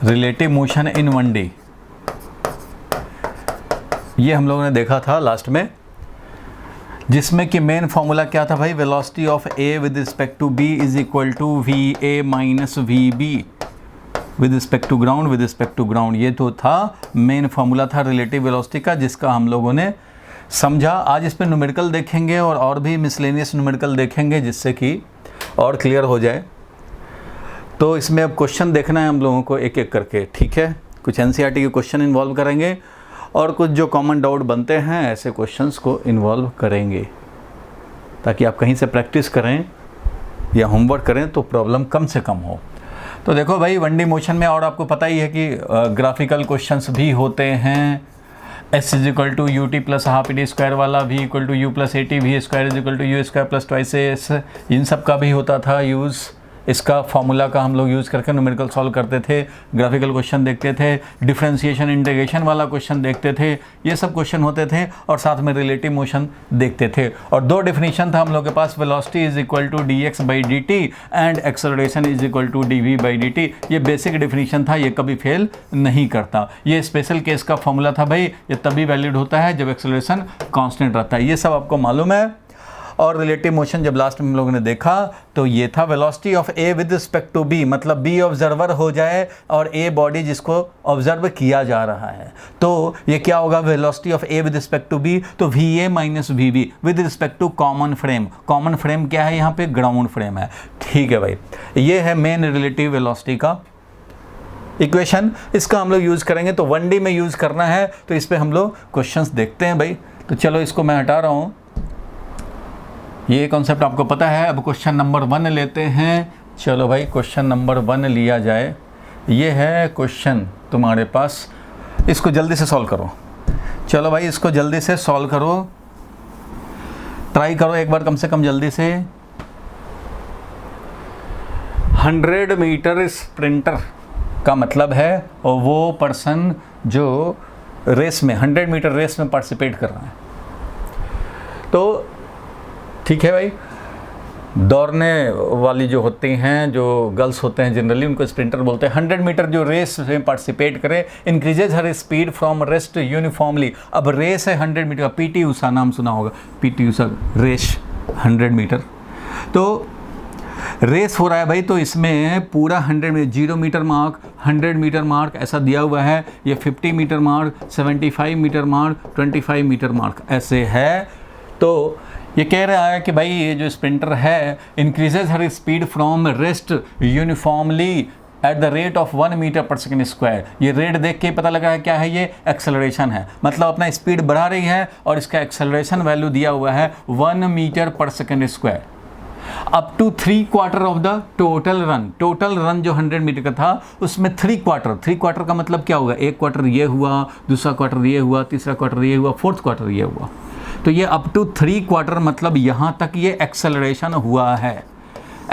Relative motion in 1D, ये हम लोगों ने देखा था लास्ट में, जिसमें कि मेन फॉर्मूला क्या था भाई, velocity of A with respect to B is equal to V A minus we B with respect to ground, with respect to ground. ये तो था मेन फॉर्मूला था रिलेटिव वेलोसिटी का, जिसका हम लोगों ने समझा। आज इस पर न्यूमेरिकल देखेंगे और भी मिसलेनियस न्यूमेरिकल देखेंगे, जिससे कि और क्लियर हो जाए। तो इसमें अब क्वेश्चन देखना है हम लोगों को एक एक करके, ठीक है। कुछ एनसीईआरटी के क्वेश्चन इन्वॉल्व करेंगे और कुछ जो कॉमन डाउट बनते हैं ऐसे क्वेश्चंस को इन्वॉल्व करेंगे, ताकि आप कहीं से प्रैक्टिस करें या होमवर्क करें तो प्रॉब्लम कम से कम हो। तो देखो भाई 1D मोशन में, और आपको पता ही है कि ग्राफिकल क्वेश्चंस भी होते हैं। s is equal to U T plus half e d square वाला, v equal to u plus a t, v square is equal to u square plus twice s, इन सब का भी होता था यूज़। इसका फॉर्मूला का हम लोग यूज़ करके न्यूमेरिकल सॉल्व करते थे, ग्राफिकल क्वेश्चन देखते थे, डिफरेंशिएशन इंटीग्रेशन वाला क्वेश्चन देखते थे, ये सब क्वेश्चन होते थे। और साथ में रिलेटिव मोशन देखते थे। और दो डेफिनेशन था हम लोग के पास, velocity is equal to d x by d t and acceleration is equal to d v by d t. ये बेसिक डेफिनेशन था, ये कभी फेल नहीं करता। ये स्पेशल केस का फॉर्मूला था भाई, ये तभी वैलिड होता है जब एक्सेलरेशन कांस्टेंट रहता है। ये सब आपको मालूम है। और रिलेटिव मोशन जब लास्ट में हम लोगों ने देखा तो ये था velocity of A with respect to B, मतलब बी ऑब्जर्वर हो जाए और ए बॉडी जिसको ऑब्जर्व किया जा रहा है, तो ये क्या होगा, velocity of A with respect to B, तो v A minus we B with respect to common frame. Common frame क्या है यहाँ पे, ग्राउंड फ्रेम है, ठीक है भाई। ये है मेन रिलेटिव वेलोसिटी का इक्वेशन, इसका हम लोग यूज़ करेंगे। तो 1D में यूज़ करना है, तो इस पर हम लोग क्वेश्चंस देखते हैं भाई। तो चलो इसको मैं हटा रहा हूँ, ये कॉन्सेप्ट आपको पता है। अब क्वेश्चन नंबर 1 लेते हैं। चलो भाई क्वेश्चन नंबर 1 लिया जाए। ये है क्वेश्चन तुम्हारे पास, इसको जल्दी से सॉल्व करो। चलो भाई इसको जल्दी से सॉल्व करो, ट्राई करो एक बार कम से कम जल्दी से। 100 मीटर स्प्रिंटर का मतलब है वो पर्सन जो रेस में 100 मीटर रेस में पार्टिसिपेट कर रहा है। तो ठीक है भाई, दौड़ने वाली जो होती हैं, जो गर्ल्स होते हैं जनरली, उनको स्प्रिंटर बोलते हैं। 100 मीटर जो रेस में पार्टिसिपेट करे, increases her speed from rest uniformly. अब रेस है 100 मीटर का, पीटी उषा नाम सुना होगा, पीटी उषा रेस 100 मीटर। तो रेस हो रहा है भाई, तो इसमें पूरा 100 metre, 0 metre mark, 100 metre mark ऐसा दिया हुआ है। ये 50 metre mark, 75 metre mark, 25 metre mark ऐसे है। तो ये कह रहा है कि भाई ये जो स्प्रिंटर है increases her speed from rest uniformly at the rate of 1 metre per second square. ये रेट देख के पता लगा है क्या है, ये एक्सेलरेशन है, मतलब अपना स्पीड बढ़ा रही है और इसका एक्सेलरेशन वैल्यू दिया हुआ है 1 metre per second square up to 3/4 of the total run. Total run जो 100 मीटर का था उसमें 3/4 का मतलब क्या होगा, एक क्वार्टर ये हुआ, दूसरा क्वार्टर ये हुआ, तीसरा क्वार्टर ये हुआ, फोर्थ क्वार्टर ये हुआ। तो ये अप टू 3/4 मतलब यहाँ तक ये एक्सेलरेशन हुआ है,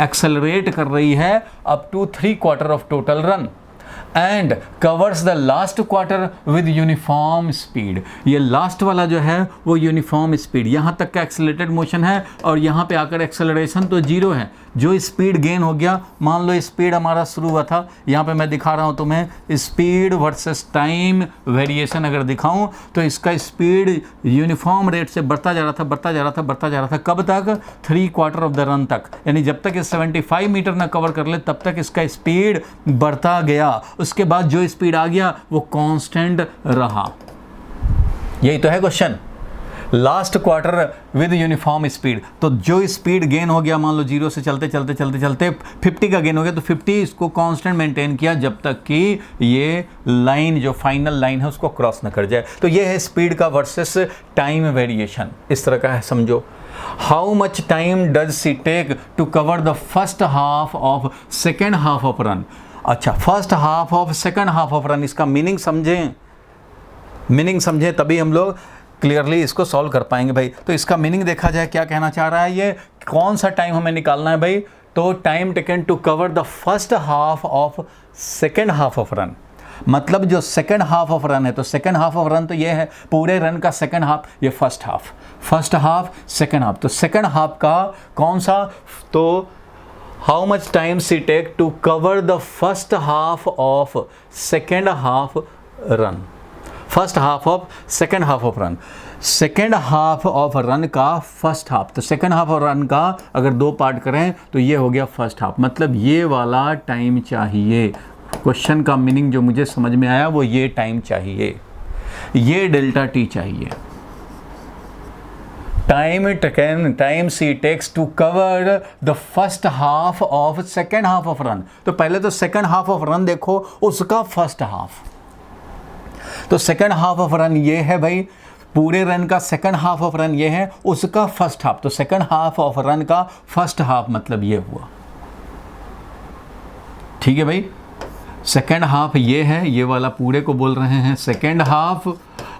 एक्सेलरेट कर रही है up to 3/4 of total run and covers the last quarter with uniform speed. ये लास्ट वाला जो है वो यूनिफॉर्म स्पीड, यहाँ तक का एक्सेलरेटेड मोशन है और यहाँ पे आकर एक्सेलरेशन तो 0 है। जो स्पीड गेन हो गया, मान लो स्पीड हमारा शुरू हुआ था, यहाँ पे मैं दिखा रहा हूँ तुम्हें स्पीड वर्सेस टाइम वेरिएशन अगर दिखाऊं तो इसका स्पीड यूनिफॉर्म रेट से बढ़ता जा रहा था, बढ़ता जा रहा था, बढ़ता जा रहा था। कब तक, 3/4 ऑफ द रन तक, यानी जब तक ये 75 मीटर ना कवर कर ले तब तक इसका स्पीड बढ़ता गया। उसके बाद जो स्पीड आ गया वो कांस्टेंट रहा। यही तो है question, last quarter with uniform speed. तो जो स्पीड गेन हो गया, मान लो 0 से चलते चलते चलते चलते 50 का गेन हो गया, तो 50 इसको कांस्टेंट मेंटेन किया जब तक कि ये लाइन जो फाइनल लाइन है उसको क्रॉस न कर जाए। तो ये है स्पीड का वर्सेस टाइम वेरिएशन, इस तरह का है समझो। How much time does see take to cover the first half of second half of run. अच्छा, first half of second half of run, इसका मीनिंग समझें, मीनिंग समझें तभी हम लोग क्लियरली इसको सॉल्व कर पाएंगे भाई। तो इसका मीनिंग देखा जाए, क्या कहना चाह रहा है ये, कौन सा टाइम हमें निकालना है भाई, तो time taken to cover the first half of second half of run, मतलब जो सेकेंड हाफ ऑफ रन है, तो सेकेंड हाफ ऑफ रन तो ये है पूरे रन का सेकेंड हाफ, ये first half, first half second half. तो सेकेंड हाफ का कौन सा, तो how much time she take to cover the first half of second half run, first half of second half of run, second half of run का first half. तो second half of run का अगर 2 part करें तो ये हो गया first half, मतलब ये वाला टाइम चाहिए। क्वेश्चन का मीनिंग जो मुझे समझ में आया वो ये टाइम चाहिए, ये डेल्टा टी चाहिए। Time she takes to cover the first half of second half of run. तो पहले तो सेकेंड हाफ ऑफ रन देखो, उसका फर्स्ट हाफ। तो सेकेंड हाफ ऑफ रन ये है भाई, पूरे रन का सेकेंड हाफ ऑफ रन ये है, उसका फर्स्ट हाफ। तो सेकेंड हाफ ऑफ रन का फर्स्ट हाफ मतलब ये हुआ, ठीक है भाई। सेकेंड हाफ ये है, ये वाला पूरे को बोल रहे हैं सेकेंड हाफ,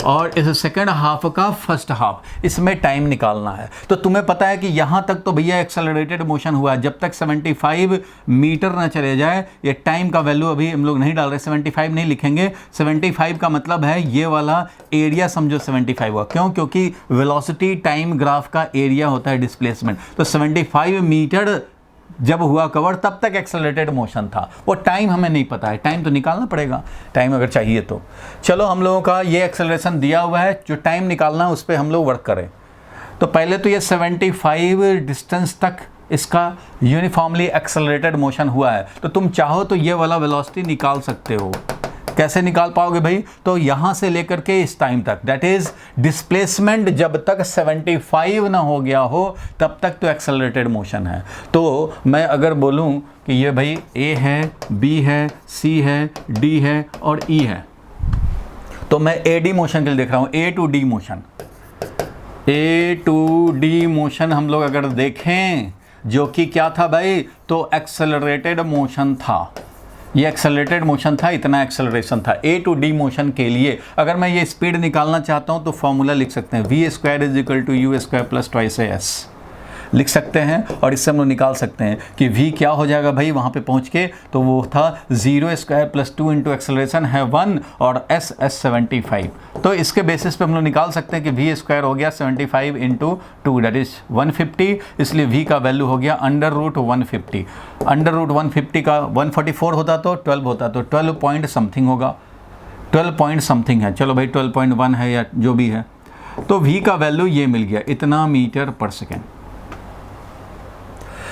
और इस सेकेंड हाफ का फर्स्ट हाफ, इसमें टाइम निकालना है। तो तुम्हें पता है कि यहाँ तक तो भैया एक्सेलरेटेड मोशन हुआ है, जब तक 75 मीटर ना चले जाए, ये टाइम का वैल्यू अभी हम लोग नहीं डाल रहे, 75 नहीं लिखेंगे। 75 का मतलब है ये वाला एरिया समझो 75 हुआ, क्यों? क्योंकि वेलोसिटी टाइम ग्राफ का एरिया होता है डिस्प्लेसमेंट। तो 75 मीटर जब हुआ कवर तब तक एक्सेलरेटेड मोशन था, वो टाइम हमें नहीं पता है, टाइम तो निकालना पड़ेगा, टाइम अगर चाहिए तो। चलो हम लोगों का ये एक्सेलरेशन दिया हुआ है, जो टाइम निकालना है उस पर हम लोग वर्क करें। तो पहले तो ये 75 डिस्टेंस तक इसका यूनिफॉर्मली एक्सेलरेटेड मोशन हुआ है। तो तुम चाहो तो ये वाला वेलोसिटी निकाल सकते हो। कैसे निकाल पाओगे भाई? तो यहाँ से लेकर के इस टाइम तक, दैट इज डिस्प्लेसमेंट जब तक 75 ना हो गया हो तब तक तो एक्सेलरेटेड मोशन है। तो मैं अगर बोलूँ कि ये भाई A है, B है, C है, D है और E है, तो मैं AD मोशन के लिए देख रहा हूँ, A to D motion. A to D motion हम लोग अगर देखें, जो कि क्या था भाई? तो एक्सेलरेटेड मोशन था, ये एक्सेलरेटेड मोशन था, इतना एक्सेलरेशन था। A to D मोशन के लिए अगर मैं ये स्पीड निकालना चाहता हूँ तो फॉर्मूला लिख सकते हैं, v² is equal to u² plus twice s लिख सकते हैं, और इससे हम लोग निकाल सकते हैं कि v क्या हो जाएगा भाई वहाँ पे पहुँच के। तो वो था 0² प्लस 2 इंटू एक्सेलरेशन है 1 और s 75। तो इसके बेसिस पे हम लोग निकाल सकते हैं कि v² हो गया 75 इंटू 2 दैट इज 150, इसलिए v का वैल्यू हो गया √150। √150 का 144 होता तो 12 होता, तो 12 पॉइंट समथिंग होगा, 12 पॉइंट समथिंग है। चलो भाई 12.1 है या जो भी है, तो v का वैल्यू ये मिल गया, इतना मीटर पर सेकेंड।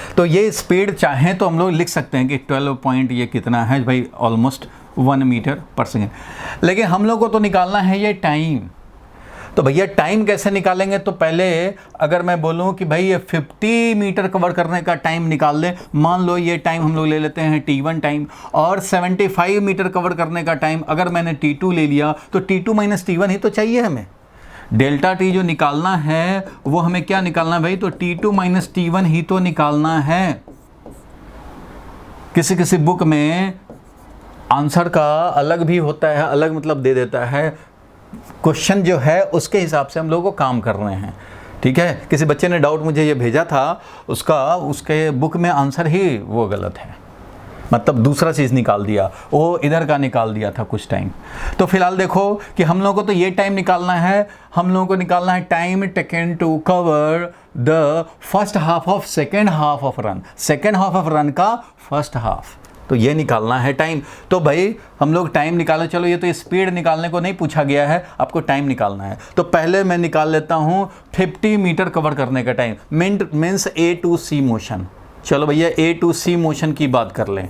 तो ये स्पीड चाहें तो हम लोग लिख सकते हैं कि 12 पॉइंट ये कितना है भाई, ऑलमोस्ट 1 मीटर पर सेकेंड। लेकिन हम लोग को तो निकालना है ये टाइम। तो भैया टाइम कैसे निकालेंगे? तो पहले अगर मैं बोलूं कि भाई ये 50 मीटर कवर करने का टाइम निकाल ले, मान लो ये टाइम हम लोग ले लेते हैं T1 टाइम, और 75 मीटर कवर करने का टाइम अगर मैंने T2 ले लिया, तो T2 माइनस T1 ही तो चाहिए हमें। डेल्टा टी जो निकालना है वो हमें क्या निकालना है भाई? तो T2 माइनस T1 ही तो निकालना है। किसी किसी बुक में आंसर का अलग भी होता है, अलग मतलब दे देता है, क्वेश्चन जो है उसके हिसाब से हम लोग को काम कर रहे हैं, ठीक है। किसी बच्चे ने डाउट मुझे ये भेजा था, उसके बुक में आंसर ही वो गलत है, मतलब दूसरा चीज़ निकाल दिया, वो इधर का निकाल दिया था कुछ टाइम। तो फिलहाल देखो कि हम लोगों को तो ये टाइम निकालना है, हम लोगों को निकालना है time taken to cover the first half of second half of run, second half of run का फर्स्ट हाफ, तो ये निकालना है टाइम। तो भाई हम लोग टाइम निकालें, चलो ये तो स्पीड निकालने को नहीं पूछा गया है, आपको टाइम निकालना है। तो पहले मैं निकाल लेता हूँ 50 मीटर कवर करने का time, means A to C motion. चलो भैया A to C मोशन की बात कर लें।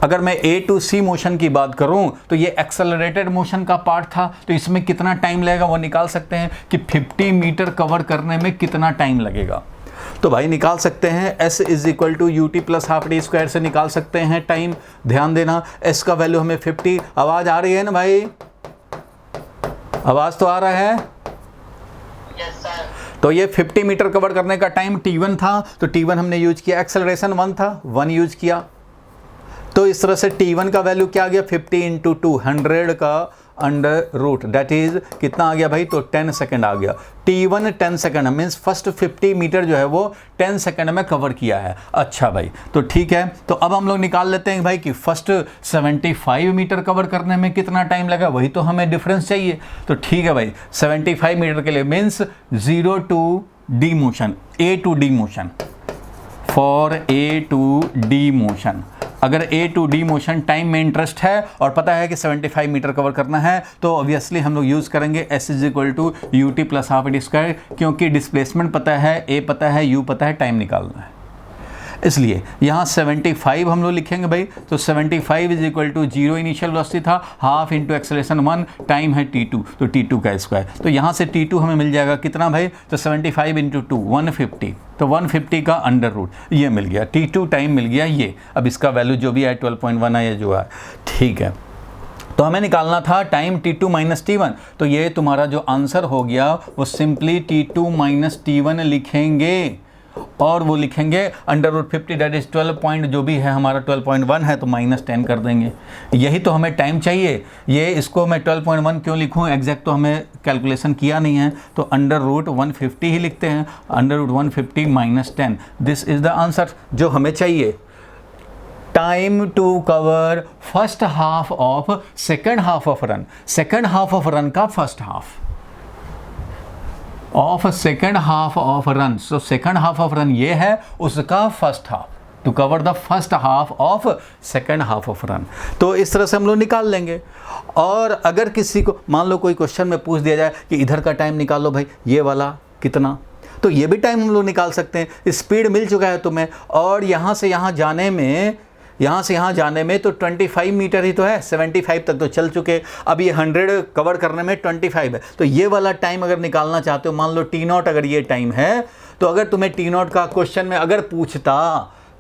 अगर मैं A to C मोशन की बात करूं तो ये एक्सेलरेटेड मोशन का पार्ट था, तो इसमें कितना टाइम लगेगा वो निकाल सकते हैं कि 50 मीटर कवर करने में कितना टाइम लगेगा। तो भाई निकाल सकते हैं, s is equal to ut plus half D square से निकाल सकते हैं टाइम। ध्यान देना s का वैल्यू हमें 50, आवाज़ आ रही है ना भाई? आवाज़ तो आ रहा है? तो ये 50 मीटर कवर करने का टाइम T1 था, तो T1 हमने यूज किया, एक्सेलरेशन 1 था, 1 यूज किया। तो इस तरह से T1 का वैल्यू क्या आ गया? 50 इंटू 2, 100 का अंडर रूट, दैट इज कितना आ गया भाई? तो 10 सेकंड आ गया। T1 10 second means first 50 metre जो है वो 10 सेकंड में कवर किया है। अच्छा भाई, तो ठीक है, तो अब हम लोग निकाल लेते हैं भाई कि फर्स्ट 75 मीटर कवर करने में कितना टाइम लगा, वही तो हमें डिफरेंस चाहिए। तो ठीक है भाई, 75 मीटर के लिए means 0 to D motion, A to D motion, for A to D motion. अगर A to D motion time में इंटरेस्ट है और पता है कि 75 मीटर कवर करना है तो ऑब्वियसली हम लोग यूज़ करेंगे S is equal to U T plus half D square, क्योंकि डिस्प्लेसमेंट पता है, ए पता है, यू पता है, टाइम निकालना है। इसलिए यहाँ 75 हम लोग लिखेंगे भाई, तो 75 is equal to 0 initial velocity था, हाफ इंटू एक्सेलरेशन 1, टाइम है t2, तो t2 का स्क्वायर। तो यहाँ से t2 हमें मिल जाएगा कितना भाई, तो 75 इंटू 2 150, तो 150 का अंडर रूट ये मिल गया, t2 टाइम मिल गया ये। अब इसका वैल्यू जो भी है 12.1 है, ये जो है ठीक है। तो हमें निकालना था टाइम t2 माइनस t1, तो ये तुम्हारा जो आंसर हो गया वो सिंपली t2 माइनस t1 लिखेंगे और वो लिखेंगे under root 50 that is 12 point जो भी है हमारा 12.1 है तो माइनस 10 कर देंगे। यही तो हमें टाइम चाहिए। ये इसको मैं 12.1 क्यों लिखूं, एग्जैक्ट तो हमें कैलकुलेशन किया नहीं है, तो अंडर रूट 150 ही लिखते हैं, under root 150 minus 10, this is the answer जो हमें चाहिए। Time to cover first half of second half of run, second half of run का first half of second half of run, so second half of run ये है, उसका first half, to cover the first half of second half of run. तो इस तरह से हम लोग निकाल लेंगे। और अगर किसी को मान लो कोई क्वेश्चन में पूछ दिया जाए कि इधर का टाइम निकालो भाई, ये वाला कितना, तो ये भी टाइम हम लोग निकाल सकते हैं। स्पीड मिल चुका है तुम्हें और यहाँ से यहाँ जाने में, यहाँ से यहाँ जाने में तो 25 मीटर ही तो है, 75 तक तो चल चुके, अब ये 100 कवर करने में 25 है। तो ये वाला टाइम अगर निकालना चाहते हो, मान लो t0 अगर ये टाइम है, तो अगर तुम्हें t0 का क्वेश्चन में अगर पूछता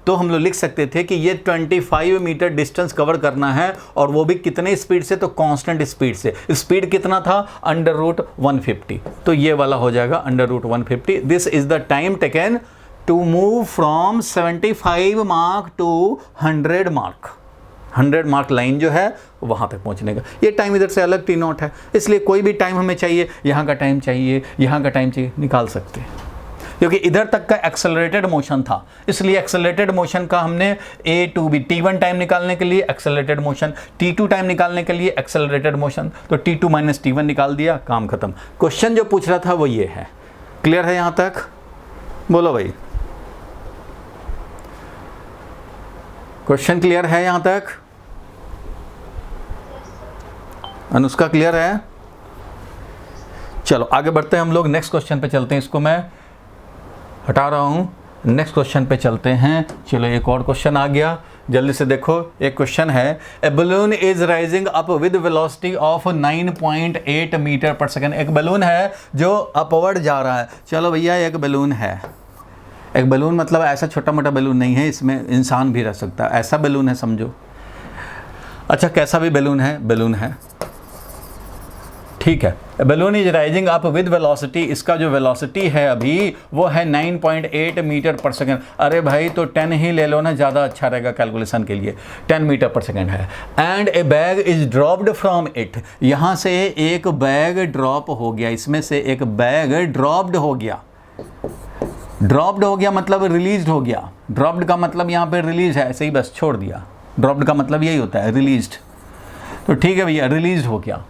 तो हम लोग लिख सकते थे कि ये 25 मीटर डिस्टेंस कवर करना है और वो भी कितने स्पीड से, तो कांस्टेंट स्पीड से। स्पीड कितना था, अंडर रूट 150, तो ये वाला हो जाएगा under root 150। This is the time taken to move from 75 mark to 100 mark, 100 mark line जो है वहाँ तक पहुँचने का। ये टाइम इधर से अलग t0 है, इसलिए कोई भी टाइम हमें चाहिए, यहाँ का टाइम चाहिए, यहाँ का टाइम चाहिए, निकाल सकते हैं। क्योंकि इधर तक का एक्सेलरेटेड मोशन था, इसलिए एक्सेलरेटेड मोशन का हमने ए टू बी, t1 टाइम निकालने के लिए एक्सेलरेटेड मोशन, t2 टाइम निकालने के लिए एक्सेलरेटेड मोशन, तो t2 माइनस t1 निकाल दिया, काम खत्म। क्वेश्चन जो पूछ रहा था वो ये है। क्लियर है यहाँ तक? बोलो भाई, क्वेश्चन क्लियर है यहाँ तक? अनुष्का क्लियर है? चलो आगे बढ़ते हैं हम लोग, नेक्स्ट क्वेश्चन पे चलते हैं। इसको मैं हटा रहा हूँ, नेक्स्ट क्वेश्चन पे चलते हैं। चलो एक और क्वेश्चन आ गया, जल्दी से देखो। एक क्वेश्चन है, a balloon is rising up with velocity of 9.8 metre per second. एक बलून है जो अपवर्ड जा रहा है। चलो भैया एक बलून है, एक बलून मतलब ऐसा छोटा मोटा बलून नहीं है, इसमें इंसान भी रह सकता है, ऐसा बलून है समझो। अच्छा कैसा भी बलून है, ठीक है। Balloon is rising up with velocity, इसका जो वेलोसिटी है अभी वो है 9.8 मीटर पर सेकेंड। अरे भाई तो 10 ही ले लो ना, ज़्यादा अच्छा रहेगा कैलकुलेशन के लिए। 10 मीटर पर सेकेंड है। And A bag is dropped from it, यहाँ से एक बैग ड्रॉप हो गया, इसमें से एक बैग ड्रॉप्ड हो गया। ड्रॉप्ड हो गया मतलब रिलीज्ड हो गया। ड्रॉप्ड का मतलब यहाँ पे रिलीज है, ऐसे ही बस छोड़ दिया। ड्रॉप्ड का मतलब यही होता है, रिलीज्ड। तो ठीक है भैया, रिलीज हो गया।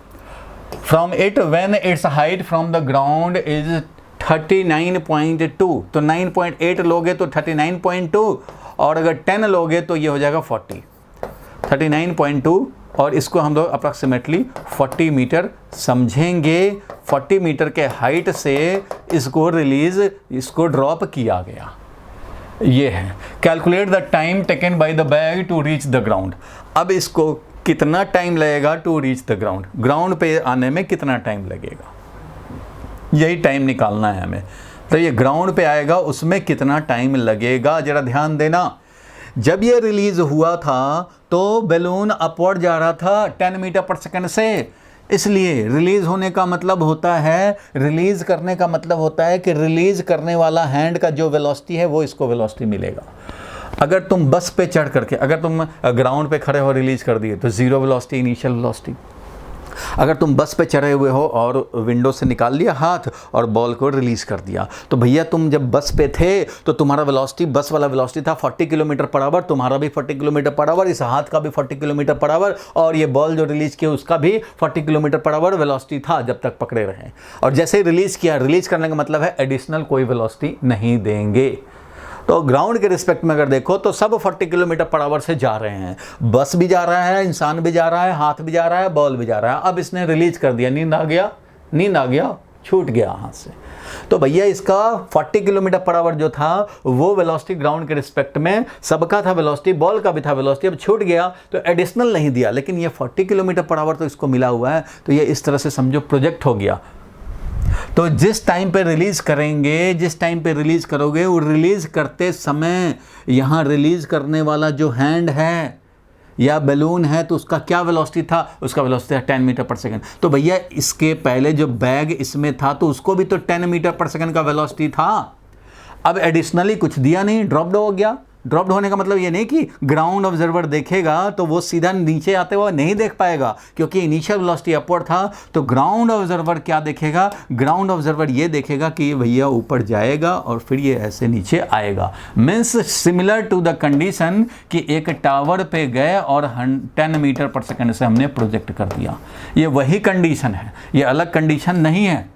From it when it's height from the ground is 39.2, तो 9.8 लोगे तो 39.2, और अगर 10 लोगे तो ये हो जाएगा 40, 39.2, और इसको हम लोग अप्रॉक्सीमेटली 40 मीटर समझेंगे। 40 मीटर के हाइट से इसको ड्रॉप किया गया, ये है। Calculate the time taken by the bag to reach the ground. अब इसको कितना टाइम लगेगा to reach the ground, ground पे आने में कितना टाइम लगेगा, यही टाइम निकालना है हमें। तो ये ग्राउंड पे आएगा उसमें कितना टाइम लगेगा, जरा ध्यान देना। जब ये रिलीज हुआ था तो बैलून अपवर्ड जा रहा था 10 मीटर पर सेकंड से, इसलिए रिलीज होने का मतलब होता है, रिलीज करने का मतलब होता है कि रिलीज करने वाला हैंड का जो वेलोसिटी है वो इसको वेलोसिटी मिलेगा। अगर तुम बस पे चढ़ करके, अगर तुम ग्राउंड पे खड़े हो रिलीज कर दिए तो जीरो वेलोसिटी, इनिशियल वेलोसिटी। अगर तुम बस पे चढ़े हुए हो और विंडो से निकाल लिया हाथ और बॉल को रिलीज कर दिया, तो भैया तुम जब बस पे थे तो तुम्हारा वेलोसिटी, बस वाला वेलोसिटी था 40 किलोमीटर पर आवर, तुम्हारा भी 40 किलोमीटर पर आवर, इस हाथ का भी 40 किलोमीटर पर आवर, और ये बॉल जो रिलीज किया उसका भी 40 किलोमीटर पर आवर वेलोसिटी था जब तक पकड़े रहे। और जैसे ही रिलीज किया, रिलीज करने का मतलब है एडिशनल कोई वेलोसिटी नहीं देंगे। तो ग्राउंड के रिस्पेक्ट में अगर देखो तो सब 40 किलोमीटर पर आवर से जा रहे हैं, बस भी जा रहा है, इंसान भी जा रहा है, हाथ भी जा रहा है, बॉल भी जा रहा है। अब इसने रिलीज कर दिया, नींद आ गया, छूट गया हाथ से। तो भैया इसका 40 किलोमीटर पर आवर जो था वो वेलोसिटी ग्राउंड के रिस्पेक्ट में सबका था वेलोसिटी, बॉल का भी था वेलोसिटी, अब छूट गया तो एडिशनल नहीं दिया, लेकिन ये 40 किलोमीटर पर आवर तो इसको मिला हुआ है, तो ये इस तरह से समझो प्रोजेक्ट हो गया। तो जिस टाइम पे रिलीज करेंगे, जिस टाइम पे रिलीज करोगे, वो रिलीज करते समय यहाँ रिलीज करने वाला जो हैंड है या बैलून है तो उसका क्या वेलोसिटी था, उसका वेलोसिटी था 10 मीटर पर सेकंड। तो भैया इसके पहले जो बैग इसमें था तो उसको भी तो 10 मीटर पर सेकंड का वेलोसिटी था। अब एडिशनली कुछ दिया नहीं, ड्रॉप्ड हो गया। ड्रॉप्ड होने का मतलब ये नहीं कि ग्राउंड ऑब्जर्वर देखेगा तो वो सीधा नीचे आते हुए नहीं देख पाएगा, क्योंकि इनिशियल वेलोसिटी अपवर्ड था। तो ग्राउंड ऑब्जर्वर क्या देखेगा, ग्राउंड ऑब्जर्वर ये देखेगा कि भैया ऊपर जाएगा और फिर ये ऐसे नीचे आएगा। Means similar to the condition कि एक टावर पे गए और 10 मीटर पर सेकंड से हमने प्रोजेक्ट कर दिया। ये वही कंडीशन है, ये अलग कंडीशन नहीं है।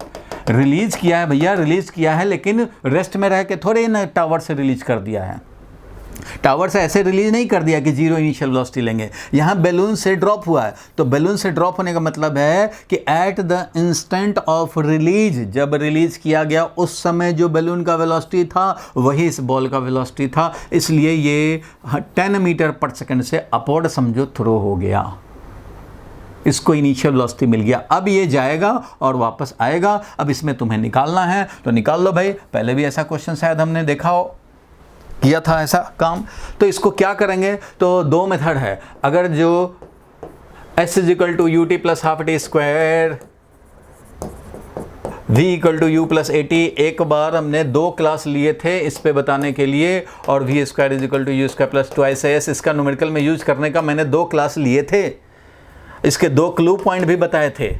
रिलीज किया है भैया, रिलीज किया है, लेकिन रेस्ट में रह के थोड़े ना टावर से रिलीज कर दिया है। टावर से ऐसे रिलीज नहीं कर दिया कि जीरो इनिशियल वेलोसिटी लेंगे, यहाँ बैलून से ड्रॉप हुआ है। तो बैलून से ड्रॉप होने का मतलब है कि at the instant of release, जब रिलीज किया गया उस समय जो बैलून का वेलोसिटी था वही इस बॉल का वेलोसिटी था, इसलिए ये 10 मीटर पर सेकंड से अपवर्ड समझो थ्रो हो गया, इसको इनिशियल वेलोसिटी मिल गया। अब ये जाएगा और वापस आएगा। अब इसमें तुम्हें निकालना है तो निकाल लो भाई। पहले भी ऐसा क्वेश्चन शायद हमने देखा हो, किया था ऐसा काम। तो इसको क्या करेंगे, तो दो मेथड है। अगर जो s = ut + ½ t square v = u + at, एक बार हमने 2 क्लास लिए थे इस पे बताने के लिए, और v² = u² + 2s, इसका न्यूमेरिकल में यूज करने का मैंने 2 क्लास लिए थे, इसके 2 क्लू पॉइंट भी बताए थे।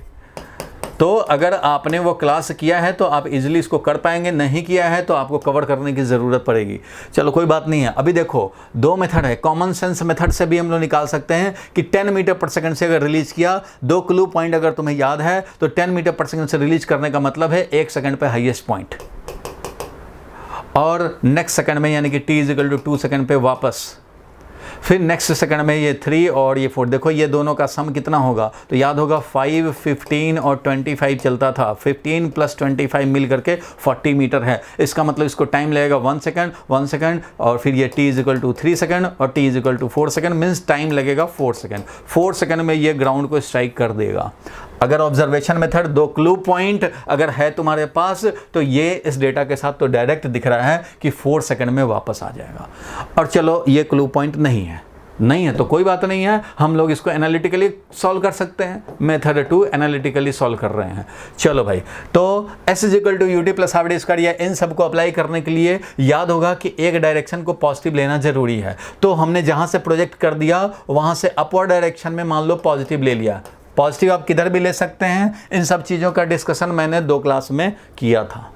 तो अगर आपने वो क्लास किया है तो आप इजीली इसको कर पाएंगे, नहीं किया है तो आपको कवर करने की ज़रूरत पड़ेगी। चलो कोई बात नहीं है। अभी देखो 2 मेथड है, कॉमन सेंस मेथड से भी हम लोग निकाल सकते हैं कि 10 मीटर पर सेकंड से अगर रिलीज किया, 2 क्लू पॉइंट अगर तुम्हें याद है तो 10 मीटर पर सेकंड से रिलीज करने का मतलब है 1 सेकंड पे हाईएस्ट पॉइंट, और नेक्स्ट सेकंड में यानी कि t = 2 सेकंड पे वापस, फिर नेक्स्ट सेकंड में ये 3 और ये 4। देखो ये दोनों का सम कितना होगा, तो याद होगा 5, 15 और 25 चलता था। 15 + 25 मिल करके 40 मीटर है। इसका मतलब इसको टाइम लगेगा 1 सेकंड, और फिर ये t = 3 सेकंड और t = 4 सेकंड, मीन्स टाइम लगेगा 4 सेकंड। 4 सेकंड में ये ग्राउंड को स्ट्राइक कर देगा। अगर ऑब्जर्वेशन मेथड 2 क्लू पॉइंट अगर है तुम्हारे पास तो ये इस डेटा के साथ तो डायरेक्ट दिख रहा है कि 4 सेकंड में वापस आ जाएगा। और चलो ये क्लू पॉइंट नहीं है तो कोई बात नहीं है, हम लोग इसको एनालिटिकली सॉल्व कर सकते हैं। मेथड 2 एनालिटिकली सॉल्व कर रहे हैं। चलो भाई, तो s = ut + ½ t स्क्वायर, या इन सब को अप्लाई करने के लिए याद होगा कि एक डायरेक्शन को पॉजिटिव लेना जरूरी है। तो हमने जहां से प्रोजेक्ट कर दिया वहां से अपवर्ड डायरेक्शन में मान लो पॉजिटिव ले लिया। पॉजिटिव आप किधर भी ले सकते हैं, इन सब चीज़ों का डिस्कशन मैंने 2 क्लास में किया था।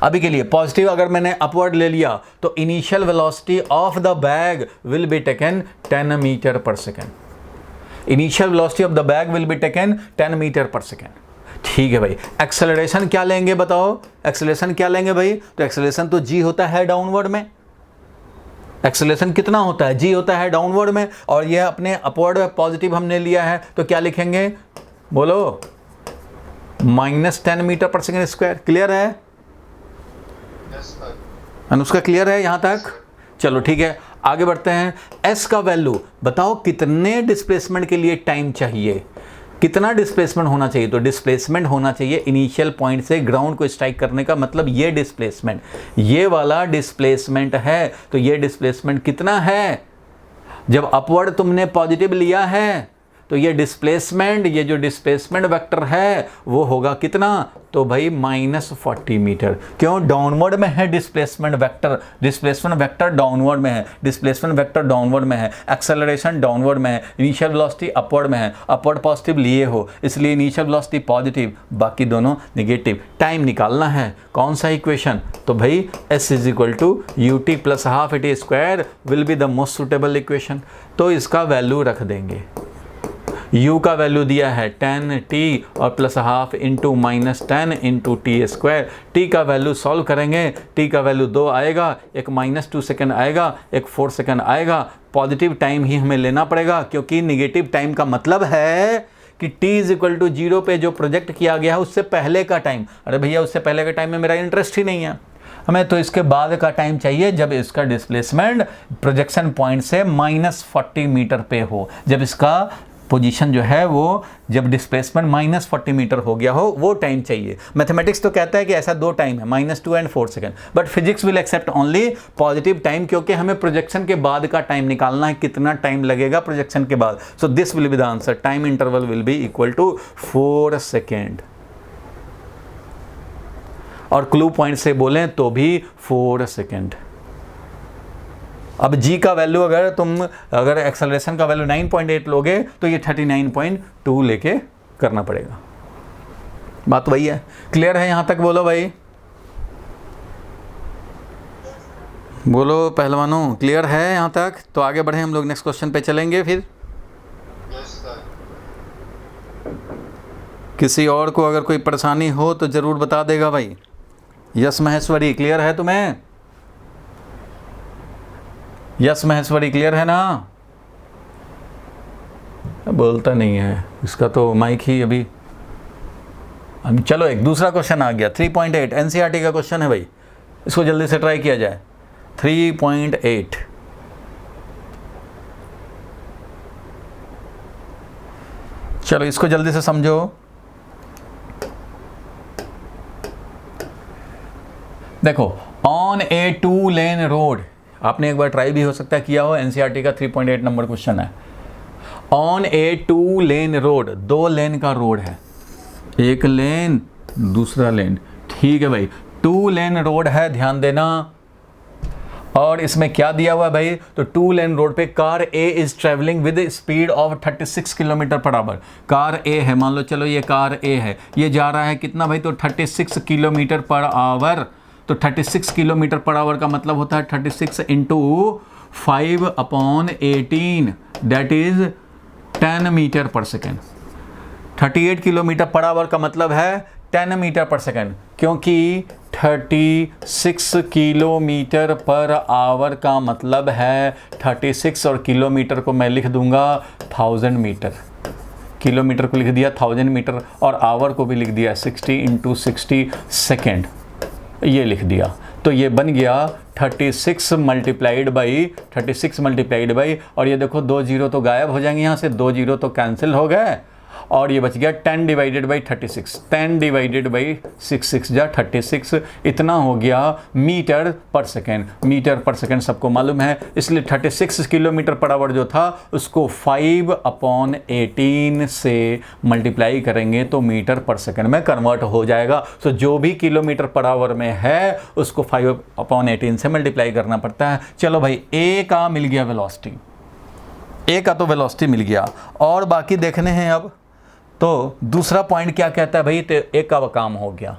अभी के लिए पॉजिटिव अगर मैंने अपवर्ड ले लिया तो initial velocity of the bag will be taken 10 metre per second. Initial velocity of the bag will be taken 10 metre per second. ठीक है भाई। एक्सेलरेशन क्या लेंगे बताओ, एक्सेलरेशन क्या लेंगे भाई, तो एक्सेलरेशन तो g होता है डाउनवर्ड में। एक्सेलरेशन कितना होता है, g होता है डाउनवर्ड में, और ये अपने अपवर्ड पॉजिटिव हमने लिया है तो क्या लिखेंगे, बोलो, -10 metre per second square. Clear है अनुष्का, क्लियर है यहाँ तक? चलो ठीक है, आगे बढ़ते हैं। s का वैल्यू बताओ कितने डिस्प्लेसमेंट के लिए टाइम चाहिए, कितना डिस्प्लेसमेंट होना चाहिए, तो डिस्प्लेसमेंट होना चाहिए इनिशियल पॉइंट से ग्राउंड को स्ट्राइक करने का मतलब ये डिस्प्लेसमेंट, ये वाला डिस्प्लेसमेंट है। तो ये डिस्प्लेसमेंट कितना है, जब अपवर्ड तुमने पॉजिटिव लिया है तो ये डिस्प्लेसमेंट, ये जो डिस्प्लेसमेंट वेक्टर है वो होगा कितना, तो भाई -40 मीटर। क्यों, डाउनवर्ड में है displacement vector, displacement vector downward में है, डिस्प्लेसमेंट वेक्टर डाउनवर्ड में है, एक्सेलरेशन डाउनवर्ड में है, इनिशियल वेलोसिटी अपवर्ड में है, अपवर्ड पॉजिटिव लिए हो इसलिए इनिशियल वेलोसिटी पॉजिटिव, बाकी दोनों नेगेटिव। टाइम निकालना है, कौन सा इक्वेशन, तो भाई s = ut + ½ t square will be the most suitable equation. तो इसका वैल्यू रख देंगे u का वैल्यू दिया है 10t और plus half into minus 10 into T square. t का वैल्यू सॉल्व करेंगे, t का वैल्यू 2 आएगा, एक -2 सेकेंड आएगा, एक 4 सेकेंड आएगा। पॉजिटिव टाइम ही हमें लेना पड़ेगा क्योंकि निगेटिव टाइम का मतलब है कि t इज इक्वल टू 0 पे जो प्रोजेक्ट किया गया है उससे पहले का टाइम। अरे भैया उससे पहले का टाइम में मेरा इंटरेस्ट ही नहीं है, हमें तो इसके बाद का टाइम चाहिए जब इसका डिस्प्लेसमेंट प्रोजेक्शन पॉइंट से -40 मीटर पे हो, जब इसका पोजीशन जो है वो जब डिस्प्लेसमेंट -40 मीटर हो गया हो, वो टाइम चाहिए। मैथमेटिक्स तो कहता है कि ऐसा 2 टाइम है, -2 and 4 second, but physics will accept only positive time क्योंकि हमें प्रोजेक्शन के बाद का टाइम निकालना है, कितना टाइम लगेगा प्रोजेक्शन के बाद। So this will be the answer, time interval will be equal to 4 second. और क्लू पॉइंट से बोलें तो भी 4 सेकेंड। अब g का वैल्यू अगर एक्सेलरेशन का वैल्यू 9.8 लोगे तो ये 39.2 लेके करना पड़ेगा। बात वही है, क्लियर है यहाँ तक? बोलो भाई, बोलो पहलवानों, क्लियर है यहाँ तक? तो आगे बढ़े, हम लोग नेक्स्ट क्वेश्चन पे चलेंगे फिर। किसी और को अगर कोई परेशानी हो तो ज़रूर बता देगा भाई। यस महेश्वरी, क्लियर है तुम्हें? यस महेश्वरी, क्लियर है ना? बोलता नहीं है, इसका तो माइक ही अभी। चलो एक दूसरा क्वेश्चन आ गया, 3.8 एनसीईआरटी का क्वेश्चन है भाई, इसको जल्दी से ट्राई किया जाए। 3.8 चलो इसको जल्दी से समझो। देखो, ऑन ए 2 लेन रोड, आपने एक बार ट्राई भी हो सकता है किया हो, एनसीईआरटी का 3.8 नंबर क्वेश्चन है। ऑन ए 2 लेन रोड, 2 लेन का रोड है, एक लेन दूसरा लेन, ठीक है भाई, 2 लेन रोड है, ध्यान देना। और इसमें क्या दिया हुआ है भाई? तो 2 लेन रोड पे car A is travelling with speed of 36 kilometre per hour. Car A है, मान लो चलो ये कार ए है, ये जा रहा है कितना भाई? तो 36 किलोमीटर पर आवर। तो 36 किलोमीटर पर आवर का मतलब होता है 36 into 5/18 that is 10 metre per second. 38 kilometre per our का मतलब है 10 मीटर पर सेकेंड, क्योंकि 36 किलोमीटर पर आवर का मतलब है 36 और किलोमीटर को मैं लिख दूंगा 1000 मीटर। किलोमीटर को लिख दिया 1000 मीटर और आवर को भी लिख दिया 60 इंटू 60 सेकेंड, ये लिख दिया। तो ये बन गया 36 मल्टीप्लाइड बाई, और ये देखो 2 जीरो तो गायब हो जाएंगे यहाँ से, 2 जीरो तो कैंसिल हो गए और ये बच गया 10 डिवाइडेड बाई 36, 10 डिवाइडेड बाई 6 जा 36, इतना हो गया metre per second. Metre per second सबको मालूम है, इसलिए 36 किलोमीटर पर आवर जो था उसको 5/18 से मल्टीप्लाई करेंगे तो मीटर पर सेकेंड में कन्वर्ट हो जाएगा। सो जो भी किलोमीटर पर आवर में है उसको 5/18 से मल्टीप्लाई करना पड़ता है। चलो भाई, ए का मिल गया वेलोसिटी, ए का तो वेलोसिटी मिल गया, और बाकी देखने हैं अब। तो दूसरा पॉइंट क्या कहता है भाई? तो ए का काम हो गया।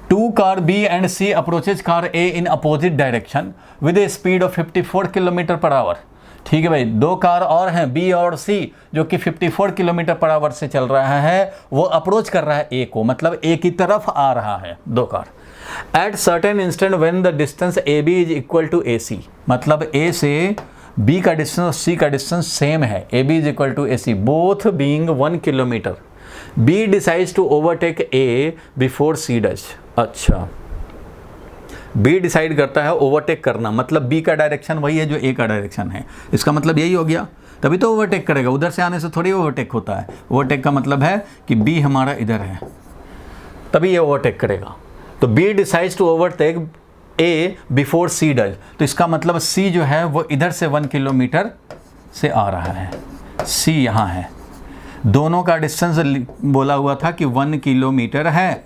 2 car B and C approaches car A in opposite direction with a speed of 54 kilometre per hour. ठीक है भाई, 2 कार और हैं बी और सी जो कि 54 किलोमीटर पर आवर से चल रहा है, वो अप्रोच कर रहा है ए को, मतलब ए की तरफ आ रहा है 2 car. At certain instant when the distance A B is equal to A C, मतलब ए से B का डिस्टेंस और C का डिस्टेंस सेम है, AB is equal to AC, both being 1 kilometre. B decides to overtake A before C does. अच्छा, B decide करता है ओवरटेक करना, मतलब B का डायरेक्शन वही है जो A का डायरेक्शन है, इसका मतलब यही हो गया, तभी तो ओवरटेक करेगा, उधर से आने से थोड़ी ओवरटेक होता है। ओवरटेक का मतलब है कि B हमारा इधर है, तभी ये ओवरटेक करेगा। तो B decides to overtake A before C does, तो इसका मतलब सी जो है वो इधर से 1 किलोमीटर से आ रहा है, सी यहाँ है, दोनों का डिस्टेंस बोला हुआ था कि 1 किलोमीटर है,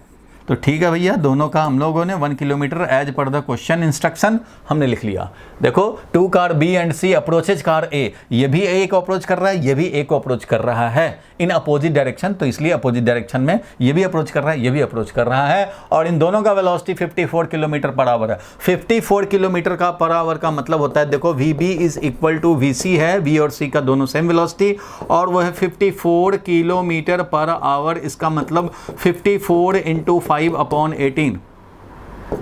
तो ठीक है भैया, दोनों का हम लोगों ने 1 kilometre as per the question instruction हमने लिख लिया। देखो 2 car B and C approaches car A, ये भी ए को अप्रोच कर रहा है, ये भी ए को अप्रोच कर रहा है इन अपोजिट डायरेक्शन, तो इसलिए अपोजिट डायरेक्शन में ये भी अप्रोच कर रहा है, ये भी अप्रोच कर रहा है, और इन दोनों का वेलोसिटी 54 किलोमीटर पर आवर है। 54 किलोमीटर का पर आवर का मतलब होता है, देखो VB is equal to VC है, V और C का दोनों सेम वेलोसिटी, और वो है 54 किलोमीटर पर आवर, इसका मतलब 54 इंटू 5/18,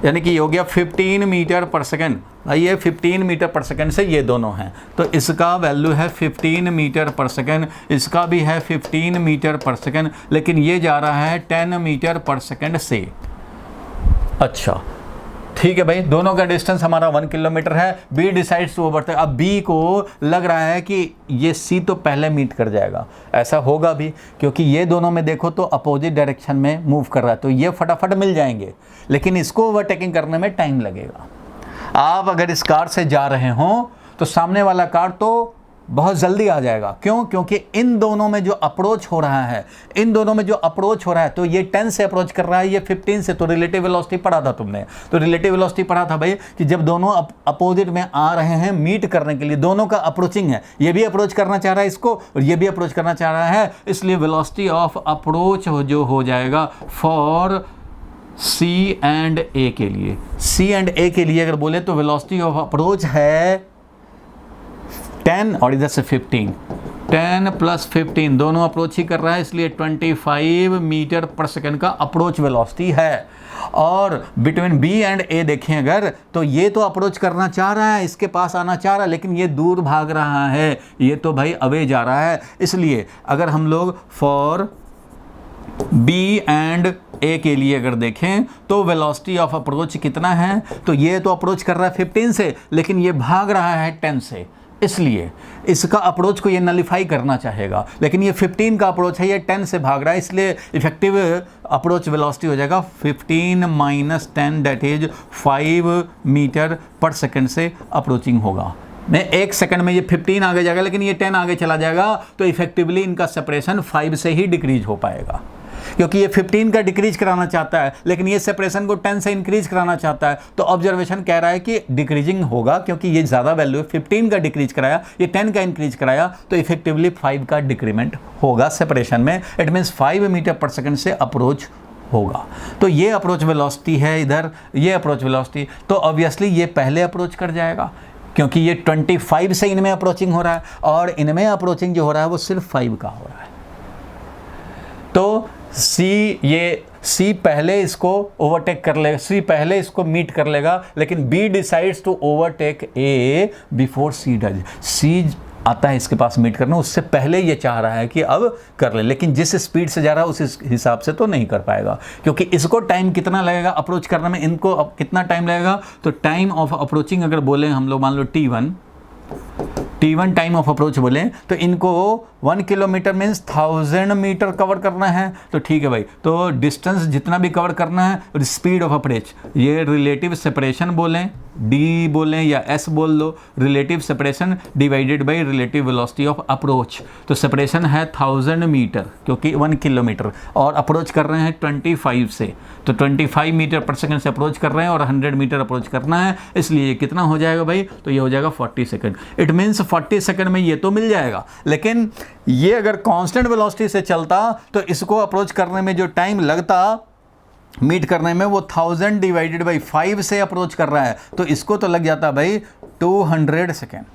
यानी कि ये हो गया 15 मीटर पर सेकेंड। ये 15 मीटर पर सेकेंड से ये दोनों हैं, तो इसका वैल्यू है 15 मीटर पर सेकेंड, इसका भी है 15 मीटर पर सेकेंड, लेकिन ये जा रहा है 10 मीटर पर सेकेंड से। अच्छा ठीक है भाई, दोनों का डिस्टेंस हमारा 1 किलोमीटर है। बी डिसाइड्स टू ओवरटेक, अब बी को लग रहा है कि ये सी तो पहले मीट कर जाएगा, ऐसा होगा भी क्योंकि ये दोनों में देखो तो अपोजिट डायरेक्शन में मूव कर रहा है, तो ये फटाफट मिल जाएंगे, लेकिन इसको ओवरटेकिंग करने में टाइम लगेगा। आप अगर इस कार से जा रहे हों तो सामने वाला कार तो बहुत जल्दी आ जाएगा, क्यों? क्योंकि इन दोनों में जो अप्रोच हो रहा है, इन दोनों में जो अप्रोच हो रहा है, तो ये 10 से अप्रोच कर रहा है, ये 15 से, तो रिलेटिव वेलोसिटी पढ़ा था तुमने, तो रिलेटिव वेलोसिटी पढ़ा था भाई कि जब दोनों अपोजिट में आ रहे हैं मीट करने के लिए, दोनों का अप्रोचिंग है, ये भी अप्रोच करना चाह रहा है इसको और ये भी अप्रोच करना चाह रहा है, इसलिए वेलोसिटी ऑफ अप्रोच जो हो जाएगा फॉर C एंड A के लिए, C एंड A के लिए अगर बोले तो वेलोसिटी ऑफ अप्रोच है 10 और इधर से 15, 10 प्लस 15 दोनों अप्रोच ही कर रहा है, इसलिए 25 मीटर पर सेकेंड का अप्रोच वेलोसिटी है। और बिटवीन B एंड A देखें अगर, तो ये तो अप्रोच करना चाह रहा है, इसके पास आना चाह रहा है, लेकिन ये दूर भाग रहा है, ये तो भाई अवे जा रहा है। इसलिए अगर हम लोग फॉर B एंड A के लिए अगर देखें तो वेलोसिटी ऑफ अप्रोच कितना है, तो ये तो अप्रोच कर रहा है 15 से, लेकिन ये भाग रहा है 10 से, इसलिए इसका अप्रोच को ये नलिफाई करना चाहेगा, लेकिन ये 15 का अप्रोच है, ये 10 से भाग रहा है, इसलिए इफेक्टिव अप्रोच वेलोसिटी हो जाएगा 15 minus 10 that is 5 metre per second से अप्रोचिंग होगा। मैं 1 सेकंड में ये 15 आगे जाएगा, लेकिन ये 10 आगे चला जाएगा, तो इफेक्टिवली इनका सेपरेशन 5 से ही डिक्रीज हो पाएगा, क्योंकि ये 15 का डिक्रीज कराना चाहता है, लेकिन ये सेपरेशन को 10 से इंक्रीज कराना चाहता है, तो ऑब्जर्वेशन कह रहा है कि डिक्रीजिंग होगा, क्योंकि ये ज़्यादा वैल्यू है, 15 का डिक्रीज कराया, ये 10 का इंक्रीज कराया, तो इफेक्टिवली 5 का डिक्रीमेंट होगा सेपरेशन में। It means 5 metre per second से अप्रोच होगा। तो ये अप्रोच वेलोसिटी है, इधर ये अप्रोच वेलोसिटी, तो ऑब्वियसली ये पहले अप्रोच कर जाएगा, क्योंकि ये 25 से इनमें अप्रोचिंग हो रहा है, और इनमें अप्रोचिंग जो हो रहा है वो सिर्फ 5 का हो रहा है। तो C पहले इसको ओवरटेक कर लेगा, C पहले इसको मीट कर लेगा, लेकिन B decides to overtake A before C does. C आता है इसके पास मीट करना, उससे पहले ये चाह रहा है कि अब कर ले, लेकिन जिस स्पीड से जा रहा है उस हिसाब से तो नहीं कर पाएगा, क्योंकि इसको टाइम कितना लगेगा अप्रोच करने में, इनको कितना टाइम लगेगा, तो टाइम ऑफ अप्रोचिंग अगर बोले हम लोग, मान लो T1 टाइम ऑफ अप्रोच बोले, तो इनको 1 किलोमीटर मीन्स 1000 मीटर कवर करना है, तो ठीक है भाई, तो डिस्टेंस जितना भी कवर करना है और स्पीड ऑफ अप्रोच, ये रिलेटिव सेपरेशन बोलें, D बोलें या S बोल लो, relative separation divided by relative velocity of approach, तो सेपरेशन है 1000 मीटर क्योंकि 1 किलोमीटर, और अप्रोच कर रहे हैं 25 से, तो 25 मीटर पर सेकंड से अप्रोच कर रहे हैं और 100 मीटर अप्रोच करना है, इसलिए ये कितना हो जाएगा भाई, तो ये हो जाएगा 40 सेकंड। इट मीन्स 40 सेकंड में ये तो मिल जाएगा, लेकिन ये अगर कांस्टेंट वेलोसिटी से चलता तो इसको अप्रोच करने में जो टाइम लगता मीट करने में, वो 1000 डिवाइडेड बाई 5 से अप्रोच कर रहा है, तो इसको तो लग जाता भाई 200 सेकेंड,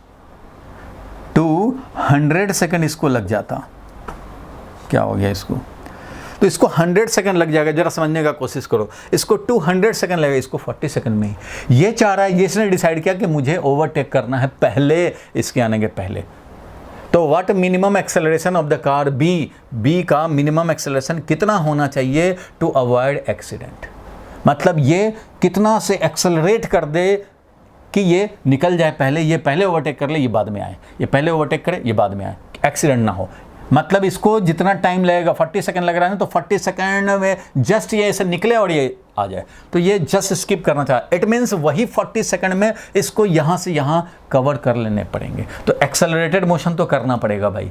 200 सेकेंड इसको लग जाता। क्या हो गया इसको, तो इसको 100 सेकंड लग जाएगा, जरा समझने का कोशिश करो, इसको 200 सेकंड लगेगा, इसको 40 सेकंड में ही। ये चाह रहा है, ये इसने डिसाइड किया कि मुझे ओवरटेक करना है पहले, इसके आने के पहले। तो what minimum acceleration of the car B का मिनिमम एक्सेलरेशन कितना होना चाहिए टू अवॉइड एक्सीडेंट, मतलब ये कितना से एक्सेलरेट कर दे कि ये निकल जाए पहले, ये पहले ओवरटेक कर ले, ये बाद में आए, ये पहले ओवरटेक करे, ये बाद में आए, एक्सीडेंट ना हो। मतलब इसको जितना टाइम लगेगा, 40 सेकंड लग रहा है ना, तो 40 सेकंड में जस्ट ये ऐसे निकले और ये आ जाए, तो ये जस्ट स्किप करना चाहे। इट मीन्स वही 40 सेकंड में इसको यहाँ से यहाँ कवर कर लेने पड़ेंगे, तो एक्सेलरेटेड मोशन तो करना पड़ेगा भाई,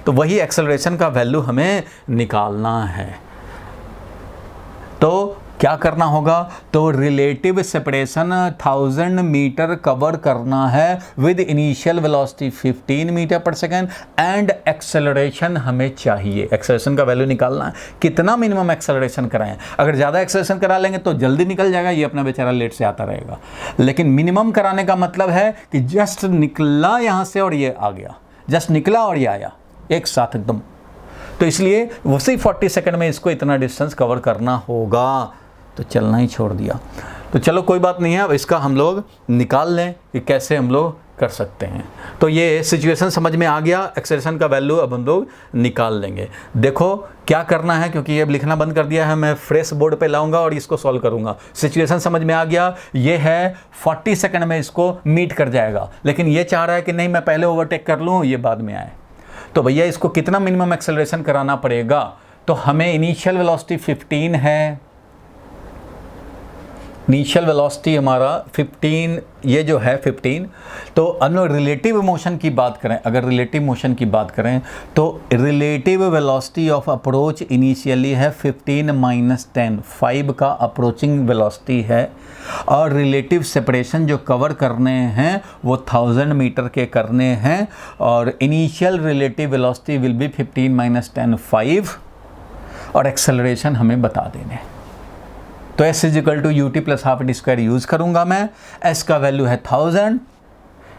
तो वही एक्सेलरेशन का वैल्यू हमें निकालना है। तो क्या करना होगा, तो रिलेटिव सेपरेशन 1000 मीटर कवर करना है with initial velocity 15 metre per second and acceleration हमें चाहिए। एक्सेलरेशन का वैल्यू निकालना है, कितना मिनिमम एक्सेलरेशन कराएं। अगर ज़्यादा एक्सेलरेशन करा लेंगे तो जल्दी निकल जाएगा, ये अपना बेचारा लेट से आता रहेगा। लेकिन मिनिमम कराने का मतलब है कि जस्ट निकला यहाँ से और ये आ गया, जस्ट निकला और ये आया एक साथ एकदम। तो इसलिए उसी 40 सेकंड में इसको इतना डिस्टेंस कवर करना होगा। तो चलना ही छोड़ दिया। तो चलो कोई बात नहीं है, अब इसका हम लोग निकाल लें कि कैसे हम लोग कर सकते हैं। तो ये सिचुएशन समझ में आ गया, एक्सेलरेशन का वैल्यू अब हम लोग निकाल लेंगे। देखो क्या करना है, क्योंकि ये लिखना बंद कर दिया है, मैं फ्रेश बोर्ड पे लाऊंगा और इसको सॉल्व करूंगा। सिचुएशन समझ में आ गया, ये है 40 सेकंड में इसको मीट कर जाएगा, लेकिन ये चाह रहा है कि नहीं मैं पहले ओवरटेक कर लूँ, ये बाद में आए। तो भैया इसको कितना मिनिमम एक्सेलरेशन कराना पड़ेगा, तो हमें इनिशियल वेलोसिटी 15 है, इनिशियल वेलोसिटी हमारा 15, ये जो है 15। तो हम लोग रिलेटिव मोशन की बात करें, अगर रिलेटिव मोशन की बात करें तो relative velocity of approach initially है 15 माइनस 10, 5 का अप्रोचिंग वेलोसिटी है। और रिलेटिव सेपरेशन जो कवर करने हैं वो 1000 मीटर के करने हैं, और initial relative velocity will be 15 minus 10 5, और एक्सेलरेशन हमें बता देने। तो s is equal to UT plus half T square use करूंगा मैं। s का वैल्यू है 1000,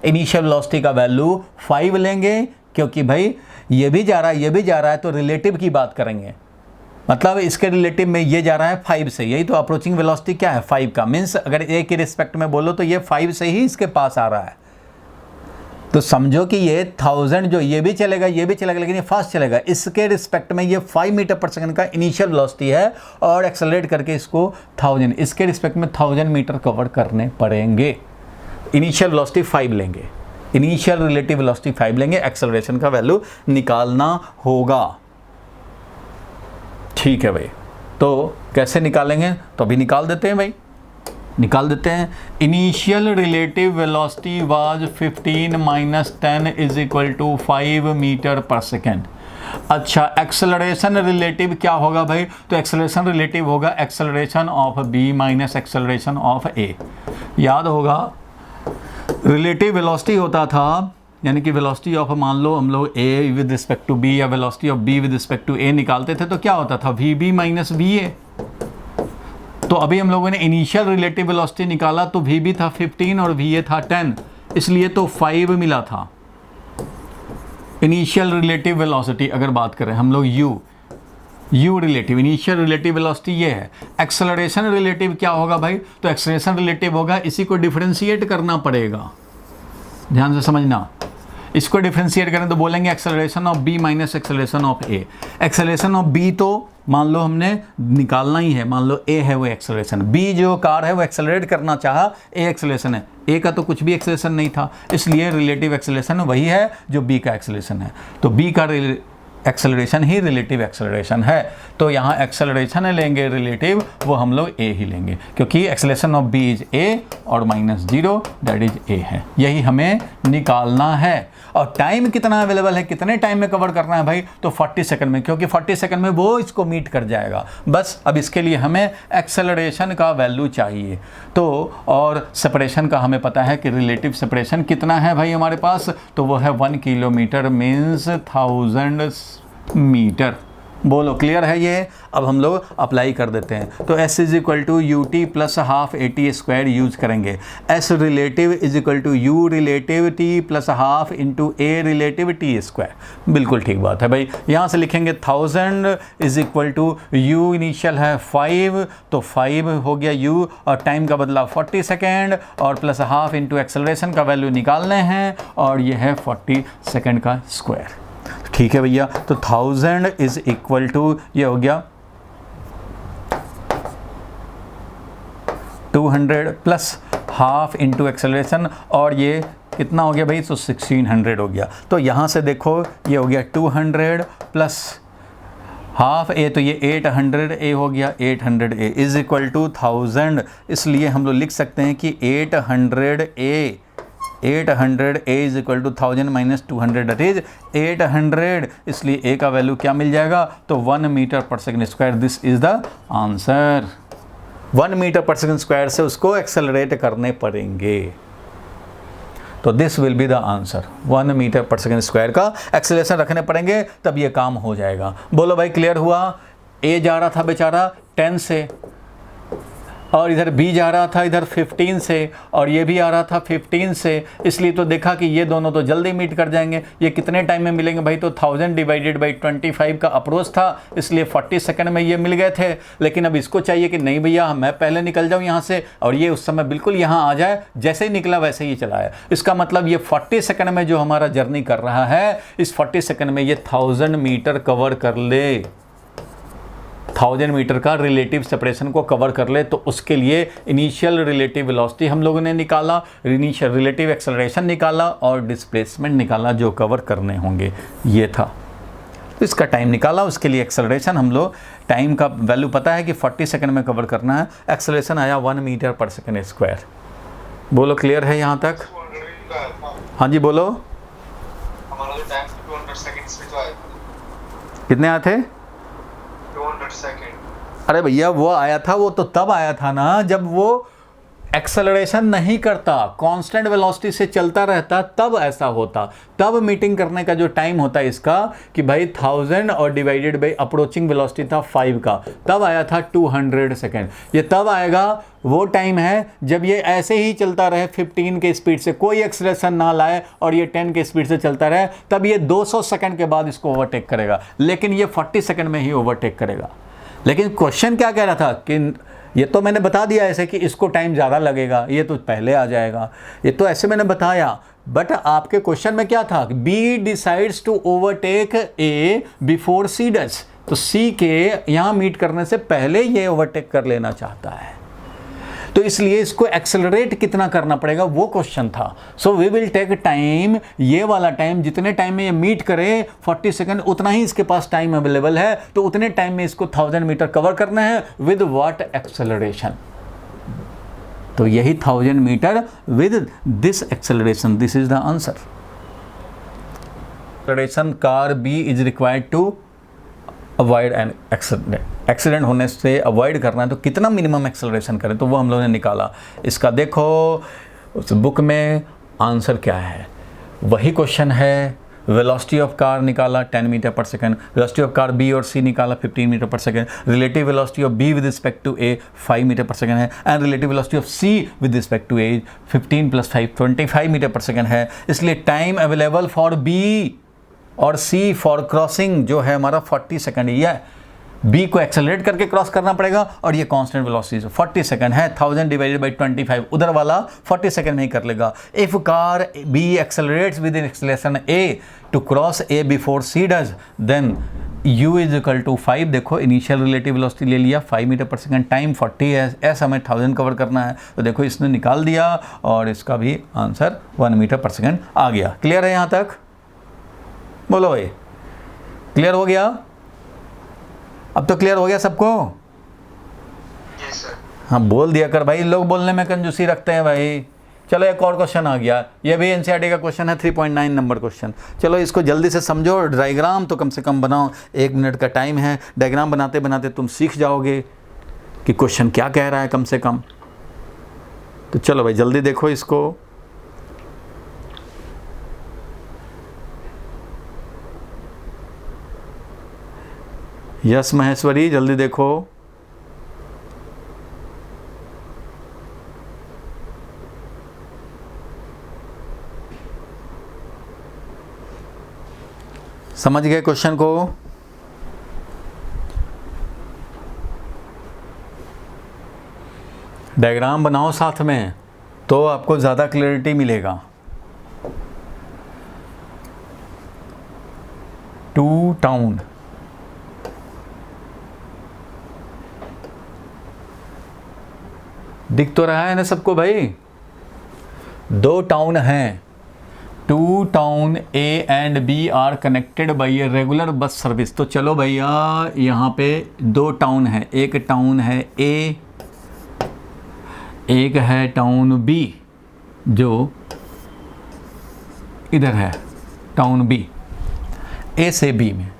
इनिशियल वेलोसिटी का वैल्यू 5 लेंगे, क्योंकि भाई ये भी जा रहा है ये भी जा रहा है, तो रिलेटिव की बात करेंगे। मतलब इसके रिलेटिव में ये जा रहा है 5 से, यही तो अप्रोचिंग वेलोसिटी क्या है 5 का, मीन्स अगर a के रिस्पेक्ट में बोलो तो ये 5 से ही इसके पास आ रहा है। तो समझो कि ये 1000 जो ये भी चलेगा ये भी चलेगा, लेकिन ये फास्ट चलेगा। इसके रिस्पेक्ट में ये 5 मीटर पर सेकंड का इनिशियल वेलोसिटी है, और एक्सेलरेट करके इसको 1000, इसके रिस्पेक्ट में 1000 मीटर कवर करने पड़ेंगे। इनिशियल वेलोसिटी 5 लेंगे, इनिशियल रिलेटिव वेलोसिटी 5 लेंगे, एक्सेलरेशन का वैल्यू निकालना होगा। ठीक है भाई, तो कैसे निकालेंगे, तो अभी निकाल देते हैं भाई, निकाल देते हैं। Initial relative velocity was 15 minus 10 is equal to 5 metre per second. अच्छा, एक्सेलरेशन रिलेटिव क्या होगा भाई, तो एक्सेलरेशन रिलेटिव होगा acceleration of B minus acceleration of A. याद होगा रिलेटिव वेलोसिटी होता था, यानी कि वेलोसिटी ऑफ, मान लो हम लोग A with respect to B या velocity of B with respect to A निकालते थे, तो क्या होता था V B minus V A. तो अभी हम लोगों ने इनिशियल रिलेटिव वेलोसिटी निकाला, तो वी बी था 15 और वी ए था 10, इसलिए तो 5 मिला था। इनिशियल रिलेटिव वेलोसिटी अगर बात करें हम लोग you relative, initial relative velocity ये है। एक्सेलरेशन रिलेटिव क्या होगा भाई, तो एक्सेलरेशन रिलेटिव होगा, इसी को डिफरेंशिएट करना पड़ेगा, ध्यान से समझना। इसको डिफरेंशिएट करें तो बोलेंगे acceleration of B minus acceleration of A. Acceleration of B तो मान लो हमने निकालना ही है, मान लो ए है वो एक्सेलरेशन, बी जो कार है वो एक्सेलरेट करना चाहा, ए एक्सेलरेशन है, ए का तो कुछ भी एक्सेलरेशन नहीं था, इसलिए रिलेटिव एक्सेलरेशन वही है जो बी का एक्सेलरेशन है। तो बी का एक्सेलरेशन ही रिलेटिव एक्सेलरेशन है, तो यहाँ एक्सेलरेशन लेंगे रिलेटिव, वो हम लोग ए ही लेंगे, क्योंकि acceleration of B is A और माइनस 0 दैट इज ए है, यही हमें निकालना है। और टाइम कितना अवेलेबल है, कितने टाइम में कवर करना है भाई, तो 40 सेकंड में, क्योंकि 40 सेकंड में वो इसको मीट कर जाएगा। बस अब इसके लिए हमें एक्सेलरेशन का वैल्यू चाहिए। तो और सेपरेशन का हमें पता है कि रिलेटिव सेपरेशन कितना है भाई हमारे पास, तो वो है 1 किलोमीटर मीन्स 1000 मीटर। बोलो क्लियर है ये। अब हम लोग अप्लाई कर देते हैं, तो s is equal to U T plus half A T square use करेंगे। s relative is equal to U relative T plus half into A relative T square. बिल्कुल ठीक बात है भाई। यहाँ से लिखेंगे 1000 is equal to U initial है 5, तो 5 हो गया u, और टाइम का बदला 40 सेकेंड, और प्लस हाफ इंटू एक्सेलरेशन का वैल्यू निकालने हैं, और ये है 40 सेकेंड का स्क्वायर। ठीक है भैया, तो 1000 इज इक्वल टू ये हो गया 200 प्लस हाफ इंटू एक्सेलरेशन, और ये कितना हो गया भाई, तो 1600 हो गया। तो यहाँ से देखो ये हो गया 200 प्लस हाफ ए, तो ये 800 ए हो गया, 800 ए इज इक्वल टू 1000, इसलिए हम लोग लिख सकते हैं कि 800 A is equal to 1000 minus 200 that is 800, इसलिए ए का वैल्यू क्या मिल जाएगा, तो 1 metre per second square. This is the answer. 1 metre per second square से उसको एक्सेलरेट करने पड़ेंगे। तो this will be the answer, 1 metre per second square का एक्सेलरेशन रखने पड़ेंगे, तब ये काम हो जाएगा। बोलो भाई क्लियर हुआ? ए जा रहा था बेचारा 10 से, और इधर बी जा रहा था इधर 15 से, और ये भी आ रहा था 15 से, इसलिए तो देखा कि ये दोनों तो जल्दी मीट कर जाएंगे। ये कितने टाइम में मिलेंगे भाई? तो 1000 डिवाइडेड बाई 25 का अप्रोच था, इसलिए 40 सेकंड में ये मिल गए थे। लेकिन अब इसको चाहिए कि नहीं भैया मैं पहले निकल जाऊँ यहाँ से, और ये उस समय बिल्कुल यहाँ आ जाए, जैसे ही निकला वैसे ही चला है। इसका मतलब ये 40 सेकंड में जो हमारा जर्नी कर रहा है, इस 40 सेकंड में ये 1000 मीटर कवर कर ले, 1000 मीटर का रिलेटिव सेपरेशन को कवर कर ले। तो उसके लिए इनिशियल रिलेटिव वेलोसिटी हम लोगों ने निकाला, इनिशियल रिलेटिव एक्सेलरेशन निकाला, और डिस्प्लेसमेंट निकाला जो कवर करने होंगे, ये था। तो इसका टाइम निकाला, उसके लिए एक्सेलरेशन हम लोग, टाइम का वैल्यू पता है कि 40 सेकंड में कवर करना है, एक्सेलरेशन आया 1 मीटर पर सेकंड स्क्वायर। बोलो क्लियर है यहाँ तक? हाँ जी बोलो। हमारा जो टाइम 200 सेकंड्स में जो आया था, कितने आए थे? 200 सेकंड। अरे भैया वो आया था, वो तो तब आया था ना जब वो एक्सेलरेशन नहीं करता, कांस्टेंट वेलोसिटी से चलता रहता, तब ऐसा होता। तब मीटिंग करने का जो टाइम होता है इसका कि भाई 1000 और डिवाइडेड बाई अप्रोचिंग वेलोसिटी था 5 का, तब आया था 200 सेकेंड। ये तब आएगा, वो टाइम है जब ये ऐसे ही चलता रहे 15 के स्पीड से, कोई एक्सेलरेशन ना लाए, और ये 10 के स्पीड से चलता रहे, तब ये 200 सेकेंड के बाद इसको ओवरटेक करेगा। लेकिन ये 40 सेकेंड में ही ओवरटेक करेगा। लेकिन क्वेश्चन क्या कह रहा था कि ये तो मैंने बता दिया ऐसे कि इसको टाइम ज़्यादा लगेगा, ये तो पहले आ जाएगा, ये तो ऐसे मैंने बताया। बट आपके क्वेश्चन में क्या था? B decides to overtake A before C does. तो सी के यहाँ मीट करने से पहले ये ओवरटेक कर लेना चाहता है, तो इसलिए इसको एक्सेलरेट कितना करना पड़ेगा, वो क्वेश्चन था। So we will take time, ये वाला टाइम जितने टाइम में ये मीट करे 40 सेकंड, उतना ही इसके पास टाइम अवेलेबल है, तो उतने टाइम में इसको 1000 मीटर कवर करना है विद व्हाट एक्सेलरेशन। तो यही 1000 metre with this acceleration, this is the answer. Acceleration car B is required to avoid an accident होने से अवॉइड करना है, तो कितना मिनिमम एक्सेलरेशन करें, तो वो हम लोगों ने निकाला। इसका देखो उस बुक में आंसर क्या है, वही क्वेश्चन है। वेलोसिटी ऑफ कार निकाला 10 metre per second, velocity of car B और सी निकाला 15 metre per second, relative velocity of B with respect to A 5 metre per second है, and relative velocity of C with respect to A 15 + 5 25 metre per second है। इसलिए time available for B और सी for crossing जो है हमारा 40 second ही है। B को accelerate करके क्रॉस करना पड़ेगा, और ये कांस्टेंट वेलोसिटी 40 सेकंड है, 1000 डिवाइडेड बाई 25, उधर वाला 40 सेकंड में ही कर लेगा। If car B accelerates with in acceleration A to cross A before C does, then u is equal to 5। देखो इनिशियल रिलेटिव वेलोसिटी ले लिया 5 मीटर पर सेकंड, टाइम 40 है, ऐसा हमें 1000 कवर करना है, तो देखो इसने निकाल दिया, और इसका भी आंसर 1 मीटर पर सेकंड आ गया। क्लियर है यहाँ तक? बोलो भाई क्लियर हो गया? अब तो क्लियर हो गया सबको? Yes sir. हाँ बोल दिया कर भाई, लोग बोलने में कंजूसी रखते हैं भाई। चलो एक और क्वेश्चन आ गया, ये भी एनसीईआरटी का क्वेश्चन है, 3.9 नंबर क्वेश्चन। चलो इसको जल्दी से समझो, डायग्राम तो कम से कम बनाओ, 1 मिनट का टाइम है, डायग्राम बनाते बनाते तुम सीख जाओगे कि क्वेश्चन क्या कह रहा है कम से कम। तो चलो भाई जल्दी देखो इसको। यस महेश्वरी जल्दी देखो। समझ गए क्वेश्चन को? डायग्राम बनाओ साथ में, तो आपको ज़्यादा क्लैरिटी मिलेगा। 2 टाउन, दिख तो रहा है ना सबको भाई? 2 टाउन हैं, 2 town A and B are connected by a regular bus service. तो चलो भैया यहाँ पे 2 टाउन है, एक टाउन है ए, एक है टाउन बी, जो इधर है टाउन बी, ए से बी में।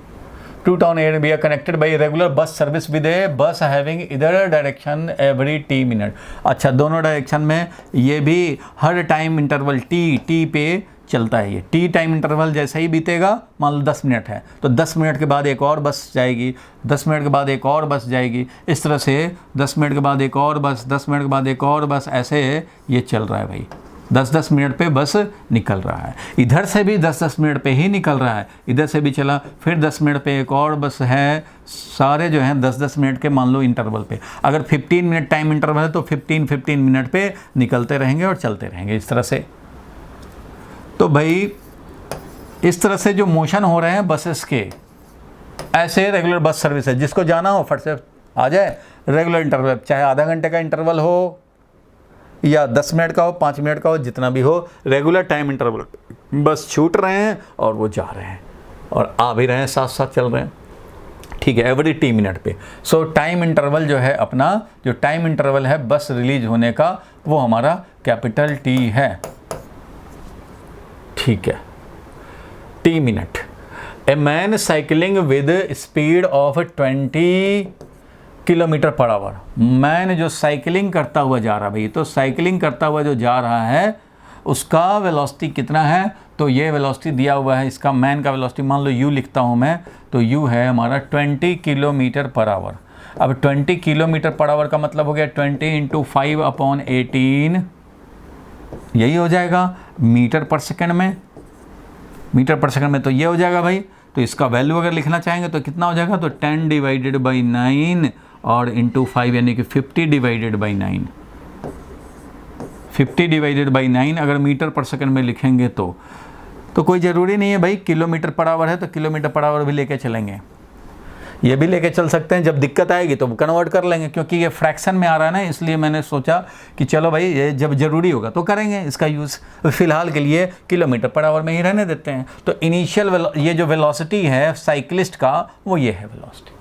Two town area connected by regular bus service with a bus having इधर डायरेक्शन एवरी टी मिनट। अच्छा, दोनों डायरेक्शन में ये भी हर टाइम इंटरवल टी पे चलता है। ये टी टाइम इंटरवल जैसे ही बीतेगा, मान लो 10 मिनट है तो 10 मिनट के बाद एक और बस जाएगी, 10 मिनट के बाद एक और बस जाएगी, इस तरह से 10 मिनट के बाद एक और बस, 10 मिनट के बाद एक और बस, ऐसे ये चल रहा है भाई। 10-10 मिनट पे बस निकल रहा है। इधर से भी 10-10 मिनट पे ही निकल रहा है, इधर से भी चला, फिर 10 मिनट पे एक और बस है, सारे जो हैं 10-10 मिनट के मान लो इंटरवल पे। अगर 15 मिनट टाइम इंटरवल है तो 15-15 मिनट पे निकलते रहेंगे और चलते रहेंगे इस तरह से। तो भाई इस तरह से जो मोशन हो रहे हैं बसेस के, ऐसे रेगुलर बस सर्विस है। जिसको जाना हो फट से आ जाए, रेगुलर इंटरवल, चाहे आधा घंटे का इंटरवल हो या 10 मिनट का हो, 5 मिनट का हो, जितना भी हो, रेगुलर टाइम इंटरवल बस छूट रहे हैं और वो जा रहे हैं और आ भी रहे हैं, साथ साथ चल रहे हैं। ठीक है, एवरी टी मिनट पे। सो टाइम इंटरवल जो है अपना, जो टाइम इंटरवल है बस रिलीज होने का, वो हमारा कैपिटल टी है। ठीक है, T minute. A man cycling with speed of 20 kilometre per our. Man जो साइकिलिंग करता हुआ जा रहा है भाई, तो साइकिलिंग करता हुआ जो जा रहा है उसका वेलोसिटी कितना है, तो ये वेलोसिटी दिया हुआ है, इसका मैन का वेलोसिटी मान लो यू लिखता हूँ मैं, तो यू है हमारा 20 किलोमीटर पर आवर। अब 20 किलोमीटर पर आवर का मतलब हो गया 20 × 5/18, यही हो जाएगा मीटर पर सेकंड में। मीटर पर सेकंड में तो ये हो जाएगा भाई। तो इसका वैल्यू अगर लिखना चाहेंगे तो कितना हो जाएगा, तो 10 डिवाइडेड बाई 9 और इंटू 5 यानी कि 50 डिवाइडेड बाई 9। 50 डिवाइडेड बाई 9 अगर मीटर पर सेकंड में लिखेंगे तो कोई ज़रूरी नहीं है भाई किलोमीटर पर आवर है तो किलोमीटर पर आवर भी लेके चलेंगे, ये भी लेके चल सकते हैं। जब दिक्कत आएगी तो कन्वर्ट कर लेंगे, क्योंकि ये फ्रैक्शन में आ रहा है ना, इसलिए मैंने सोचा कि चलो भाई ये जब ज़रूरी होगा तो करेंगे इसका यूज़। फ़िलहाल के लिए किलोमीटर पर आवर में ही रहने देते हैं। तो इनिशियल ये जो वेलोसिटी है साइकिलिस्ट का, वो ये है velocity.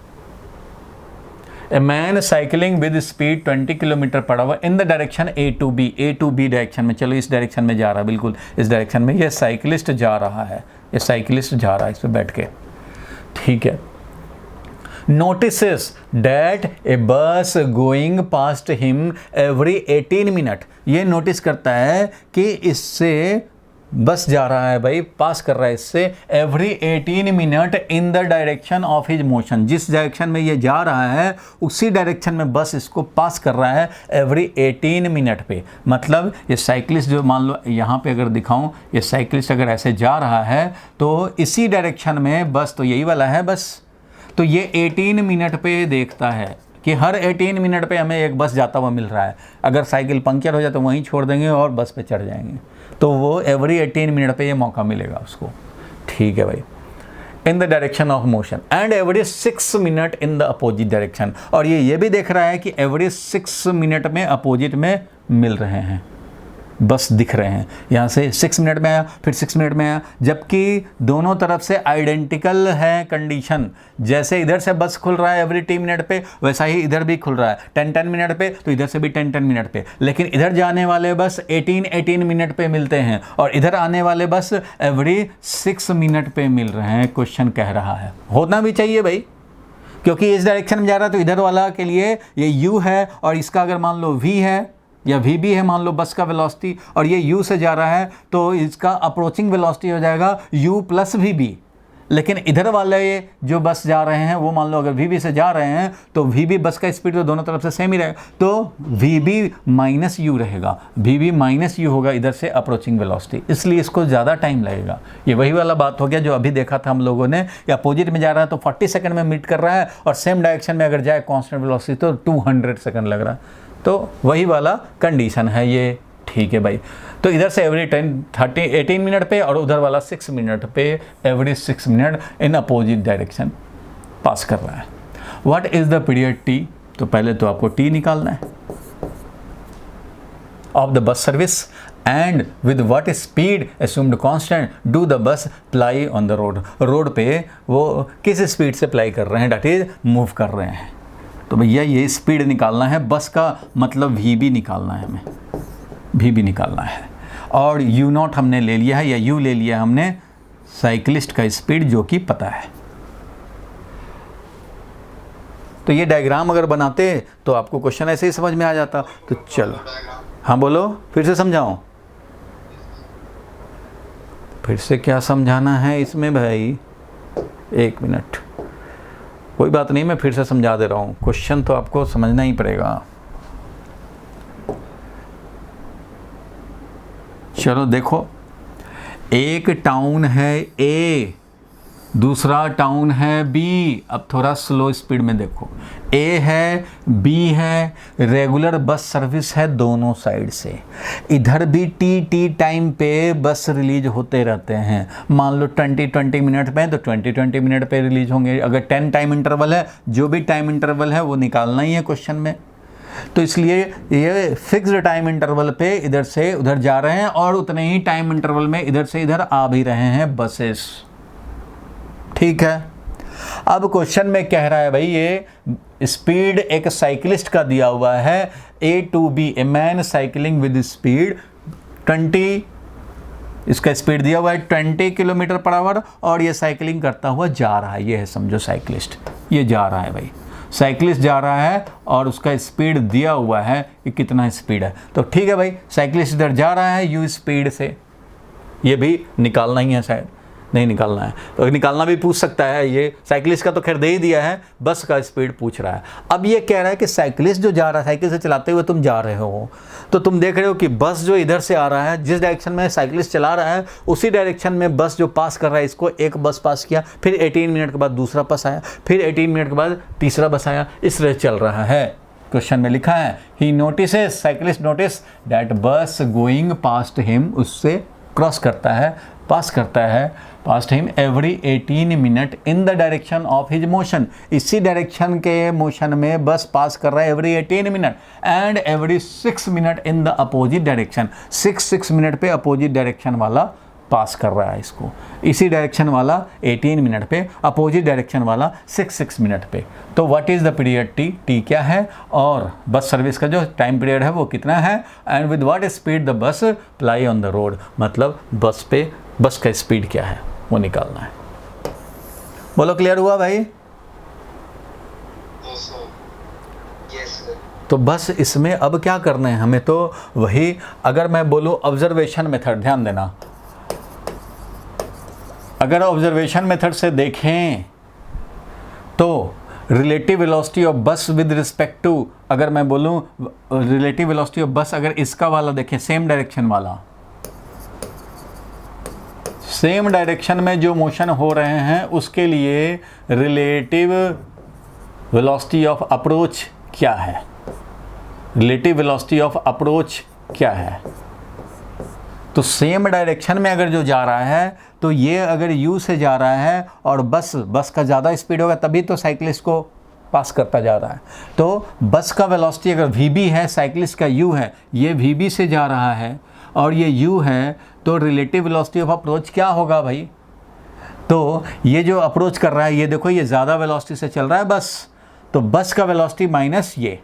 A man cycling with speed 20 kilometre per our in the direction A to B। A to B direction में, चलो इस डायरेक्शन में जा रहा है, बिल्कुल इस डायरेक्शन में ये साइकिलिस्ट जा रहा है, ये साइकिलिस्ट जा रहा है इस पर बैठ के। ठीक है, notices that a bus going past him every 18 minute. ये नोटिस करता है कि इससे बस जा रहा है भाई, पास कर रहा है इससे every 18 minute in the direction of his motion. जिस डायरेक्शन में ये जा रहा है उसी डायरेक्शन में बस इसको पास कर रहा है एवरी 18 मिनट पे। मतलब ये साइकिलिस्ट जो, मान लो यहाँ पे अगर दिखाऊं, ये साइकिलिस्ट अगर ऐसे जा रहा है तो इसी डायरेक्शन में बस, तो यही वाला है बस, तो ये 18 मिनट पे देखता है कि हर 18 मिनट पे हमें एक बस जाता हुआ मिल रहा है। अगर साइकिल पंक्चर हो जाए तो वहीं छोड़ देंगे और बस पे चढ़ जाएंगे, तो वो एवरी 18 मिनट पे ये मौका मिलेगा उसको। ठीक है भाई, in the direction of motion and every 6 minute in the opposite direction. और ये भी देख रहा है कि एवरी 6 मिनट में अपोजिट में मिल रहे हैं, बस दिख रहे हैं। यहाँ से 6 मिनट में आया, फिर 6 मिनट में आया, जबकि दोनों तरफ से आइडेंटिकल है कंडीशन। जैसे इधर से बस खुल रहा है एवरी 10 मिनट पे, वैसा ही इधर भी खुल रहा है 10-10 मिनट पे, तो इधर से भी 10-10 मिनट पे। लेकिन इधर जाने वाले बस 18-18 मिनट पे मिलते हैं और इधर आने वाले बस एवरी 6 मिनट पे मिल रहे हैं। क्वेश्चन कह रहा है, होना भी चाहिए भाई, क्योंकि इस डायरेक्शन में जा रहा है तो इधर वाला के लिए ये u है और इसका अगर मान लो v है या vb है, मान लो बस का वेलोसिटी, और ये u से जा रहा है तो इसका अप्रोचिंग वेलोसिटी हो जाएगा u + vb। लेकिन इधर वाले जो बस जा रहे हैं वो मान लो अगर vb से जा रहे हैं तो vb बस का स्पीड तो दोनों तरफ से सेम ही रहेगा, तो vb - u रहेगा, vb - u होगा इधर से अप्रोचिंग वेलोसिटी, इसलिए इसको ज़्यादा टाइम लगेगा। ये वही वाला बात हो गया जो अभी देखा था हम लोगों ने, या अपोजिट में जा रहा है तो 40 सेकंड में मीट कर रहा है और सेम डायरेक्शन में अगर जाए कांस्टेंट वेलोसिटी तो 200 सेकंड लग रहा है। तो वही वाला कंडीशन है ये। ठीक है भाई, तो इधर से एवरी 18 मिनट पे और उधर वाला 6 मिनट पे every 6 minute in opposite direction pass कर रहा है। What is the period T? तो पहले तो आपको टी निकालना है of the bus service and with what speed assumed constant do the bus ply on the road. Road पे वो किस स्पीड से प्लाई कर रहे हैं, डेट इज मूव कर रहे हैं। तो भैया ये स्पीड निकालना है, बस का मतलब vb निकालना है, हमें vb निकालना है। और u0 हमने ले लिया है या u ले लिया हमने साइकिलिस्ट का स्पीड जो कि पता है। तो ये डायग्राम अगर बनाते तो आपको क्वेश्चन ऐसे ही समझ में आ जाता। तो चलो, हाँ बोलो, फिर से समझाऊं? फिर से क्या समझाना है इसमें भाई? 1 मिनट, कोई बात नहीं, मैं फिर से समझा दे रहा हूँ। क्वेश्चन तो आपको समझना ही पड़ेगा। चलो देखो, एक टाउन है ए, दूसरा टाउन है बी। अब थोड़ा स्लो स्पीड में देखो, ए है, बी है, रेगुलर बस सर्विस है दोनों साइड से। इधर भी टी टाइम पे बस रिलीज होते रहते हैं। मान लो 20 मिनट पे, तो 20 मिनट पे रिलीज होंगे। अगर 10 टाइम इंटरवल है, जो भी टाइम इंटरवल है वो निकालना ही है क्वेश्चन में। तो इसलिए ये फिक्स्ड टाइम इंटरवल पे इधर से उधर जा रहे हैं, और उतने ही टाइम इंटरवल में इधर से इधर आ भी रहे हैं बसेस। ठीक है, अब क्वेश्चन में कह रहा है भाई, ये स्पीड एक साइकिलिस्ट का दिया हुआ है, A to B, a man cycling with speed 20, इसका स्पीड दिया हुआ है 20 किलोमीटर पर आवर, और ये साइकिलिंग करता हुआ जा रहा है। ये है, समझो साइकिलिस्ट, ये जा रहा है भाई, साइकिलिस्ट जा रहा है और उसका स्पीड दिया हुआ है कि कितना स्पीड है। तो ठीक है भाई, साइकिलिस्ट इधर जा रहा है यू स्पीड से, ये भी निकालना ही है, शायद नहीं निकालना है तो निकालना भी पूछ सकता है। ये साइकिलिस्ट का तो खैर दे ही दिया है, बस का स्पीड पूछ रहा है। अब ये कह रहा है कि साइकिलिस्ट जो जा रहा है, साइकिल से चलाते हुए तुम जा रहे हो, तो तुम देख रहे हो कि बस जो इधर से आ रहा है, जिस डायरेक्शन में साइकिलिस्ट चला रहा है उसी डायरेक्शन में बस जो पास कर रहा है, इसको एक बस पास किया, फिर 18 मिनट के बाद दूसरा बस आया, फिर 18 मिनट के बाद तीसरा बस आया, इस तरह चल रहा है। क्वेश्चन में लिखा है, ही नोटिसेस, साइकिलिस्ट नोटिस दैट बस गोइंग पास्ट हिम, उससे क्रॉस करता है, पास करता है past him every 18 minute in the direction of his motion, इसी डायरेक्शन के मोशन में बस पास कर रहा है every 18 minute, and every 6 minute in the opposite direction, 6 minute पे अपोजिट डायरेक्शन वाला पास कर रहा है इसको, इसी डायरेक्शन वाला 18 मिनट पे, अपोजिट डायरेक्शन वाला 6 मिनट पे। तो what is the period T, T क्या है, और बस सर्विस का जो टाइम पीरियड है वो कितना है, and with what speed the bus ply on the road, मतलब बस पे बस का स्पीड क्या है वो निकालना है। बोलो, क्लियर हुआ भाई? Yes, sir. तो बस इसमें अब क्या करना है हमें, तो वही, अगर मैं बोलूँ ऑब्जर्वेशन मेथड, ध्यान देना, अगर ऑब्जर्वेशन मेथड से देखें तो relative velocity of bus with respect to, अगर मैं बोलूँ रिलेटिव वेलोसिटी ऑफ बस, अगर इसका वाला देखें, सेम डायरेक्शन वाला, सेम डायरेक्शन में जो मोशन हो रहे हैं उसके लिए रिलेटिव वेलोसिटी ऑफ अप्रोच क्या है, रिलेटिव वेलोसिटी ऑफ अप्रोच क्या है। तो सेम डायरेक्शन में अगर जो जा रहा है, तो ये अगर यू से जा रहा है और बस का ज़्यादा स्पीड होगा, तभी तो साइकिलिस्ट को पास करता जा रहा है। तो बस का वेलोसिटी अगर वी है, साइकिलिस्ट का यू है, ये वी से जा रहा है और ये यू है, तो रिलेटिव वेलोसिटी ऑफ अप्रोच क्या होगा भाई? तो ये जो अप्रोच कर रहा है, ये देखो, ये ज़्यादा वेलोसिटी से चल रहा है बस, तो बस का वेलोसिटी माइनस ये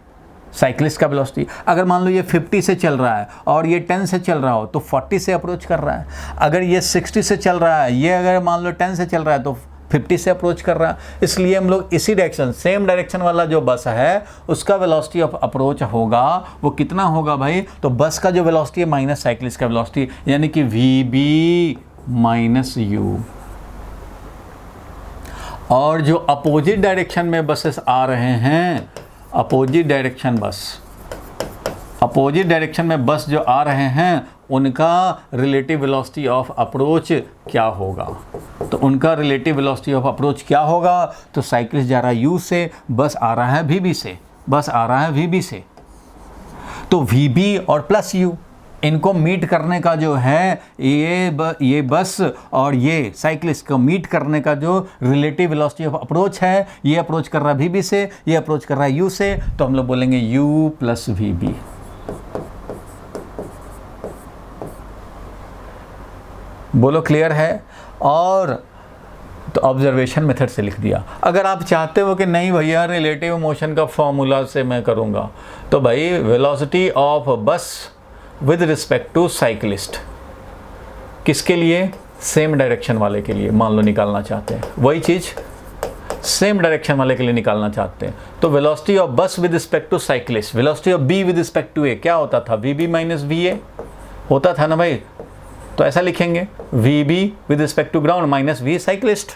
साइकिलिस्ट का वेलोसिटी। अगर मान लो ये 50 से चल रहा है और ये 10 से चल रहा हो, तो 40 से अप्रोच कर रहा है। अगर ये 60 से चल रहा है, ये अगर मान लो 10 से चल रहा है, तो 50 से अप्रोच कर रहा है। इसलिए हम लोग इसी डायरेक्शन, सेम डायरेक्शन वाला जो बस है उसका वेलोसिटी ऑफ अप्रोच होगा, वो कितना होगा भाई? तो बस का जो वेलोसिटी है माइनस साइकिलिस्ट का वेलोसिटी, यानी कि वी माइनस यू। और जो अपोजिट डायरेक्शन में बसेस आ रहे हैं, अपोजिट डायरेक्शन में बस जो आ रहे हैं, उनका रिलेटिव वेलोसिटी ऑफ अप्रोच क्या होगा? तो उनका रिलेटिव वेलोसिटी ऑफ अप्रोच क्या होगा? तो साइकिलिस्ट जा रहा है यू से, बस आ रहा है वी से, बस आ रहा है वी से, तो वी और प्लस यू, इनको मीट करने का जो है, ये बस और ये साइकिलिस्ट को मीट करने का जो रिलेटिव वेलोसिटी ऑफ अप्रोच है, ये अप्रोच कर रहा है वी से, ये अप्रोच कर रहा है यू से, तो हम लोग बोलेंगे यू प्लस वी। बोलो, क्लियर है? और तो ऑब्जर्वेशन मेथड से लिख दिया। अगर आप चाहते हो कि नहीं भैया रिलेटिव मोशन का फॉर्मूला से मैं करूँगा, तो भाई velocity of bus with respect to cyclist, किसके लिए? सेम डायरेक्शन वाले के लिए मान लो निकालना चाहते हैं, वही चीज़ सेम डायरेक्शन वाले के लिए निकालना चाहते हैं, तो velocity of bus with respect to cyclist, velocity of B with respect to A क्या होता था, V B minus V A होता था ना भाई। तो ऐसा लिखेंगे V B with respect to ground minus V cyclist.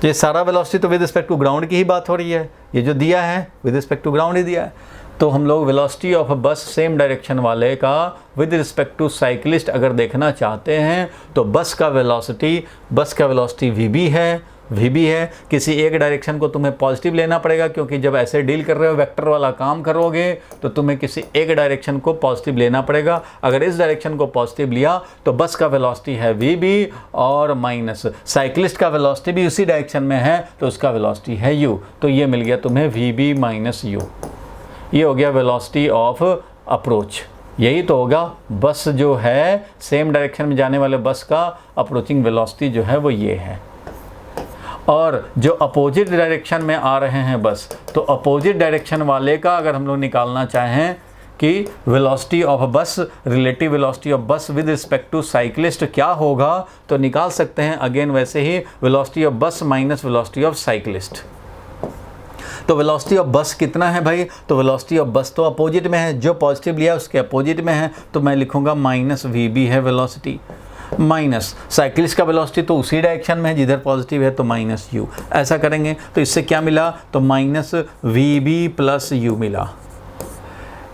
ये सारा वेलोसिटी तो विद रिस्पेक्ट टू ग्राउंड की ही बात हो रही है, ये जो दिया है विद रिस्पेक्ट टू ग्राउंड ही दिया है। तो हम लोग वेलोसिटी ऑफ बस सेम डायरेक्शन वाले का विद रिस्पेक्ट टू साइक्लिस्ट अगर देखना चाहते हैं तो बस का वेलोसिटी वी बी है। किसी एक डायरेक्शन को तुम्हें पॉजिटिव लेना पड़ेगा, क्योंकि जब ऐसे डील कर रहे हो वेक्टर वाला काम करोगे तो तुम्हें किसी एक डायरेक्शन को पॉजिटिव लेना पड़ेगा। अगर इस डायरेक्शन को पॉजिटिव लिया तो बस का वेलोसिटी है वी बी और माइनस साइक्लिस्ट का वेलोसिटी भी उसी डायरेक्शन में है तो उसका वेलोसिटी है यू। तो ये मिल गया तुम्हें वी बी माइनस यू। ये हो गया वेलोसिटी ऑफ अप्रोच। यही तो होगा बस जो है सेम डायरेक्शन में जाने वाले बस का अप्रोचिंग वेलोसिटी जो है वो ये है। और जो अपोजिट डायरेक्शन में आ रहे हैं बस, तो अपोजिट डायरेक्शन वाले का अगर हम लोग निकालना चाहें कि वेलोसिटी ऑफ बस, relative velocity of bus with respect to cyclist क्या होगा, तो निकाल सकते हैं अगेन वैसे ही वेलोसिटी ऑफ बस माइनस वेलोसिटी ऑफ साइक्लिस्ट। तो वेलोसिटी ऑफ बस कितना है भाई, तो वेलोसिटी ऑफ बस तो अपोजिट में है, जो पॉजिटिव लिया उसके अपोजिट में है, तो मैं लिखूंगा माइनस वी बी है वेलोसिटी, माइनस साइक्लिस्ट का वेलोसिटी तो उसी डायरेक्शन में है जिधर पॉजिटिव है तो माइनस यू। ऐसा करेंगे तो इससे क्या मिला, तो minus we B plus U मिला।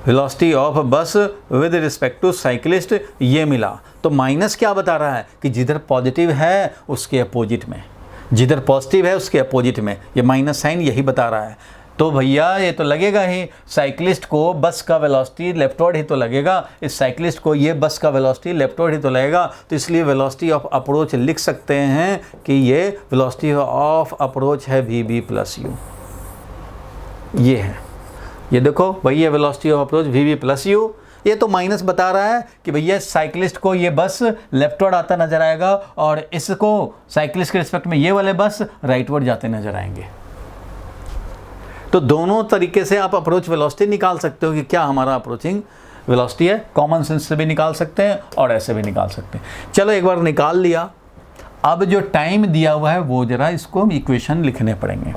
Velocity of bus with respect to cyclist ये मिला। तो माइनस क्या बता रहा है कि जिधर पॉजिटिव है उसके अपोजिट में, जिधर पॉजिटिव है उसके अपोजिट में, ये माइनस साइन यही बता रहा है। तो भैया ये तो लगेगा ही, साइक्लिस्ट को बस का वेलोसिटी लेफ्टवर्ड ही तो लगेगा, इस साइक्लिस्ट को ये बस का वेलोसिटी लेफ्टवर्ड ही तो लगेगा। तो इसलिए वेलोसिटी ऑफ अप्रोच लिख सकते हैं कि ये वेलोसिटी ऑफ अप्रोच है वी बी प्लस यू। ये है, ये देखो भैया velocity of approach V B plus U. ये तो माइनस बता रहा है कि भैया साइक्लिस्ट को ये बस लेफ्टवर्ड आता नजर आएगा और इसको साइक्लिस्ट के रिस्पेक्ट में ये वाले बस राइटवर्ड जाते नजर आएंगे। तो दोनों तरीके से आप अप्रोच वेलोसिटी निकाल सकते हो कि क्या हमारा अप्रोचिंग वेलोसिटी है। कॉमन सेंस से भी निकाल सकते हैं और ऐसे भी निकाल सकते हैं। चलो एक बार निकाल लिया, अब जो टाइम दिया हुआ है वो जरा इसको इक्वेशन लिखने पड़ेंगे।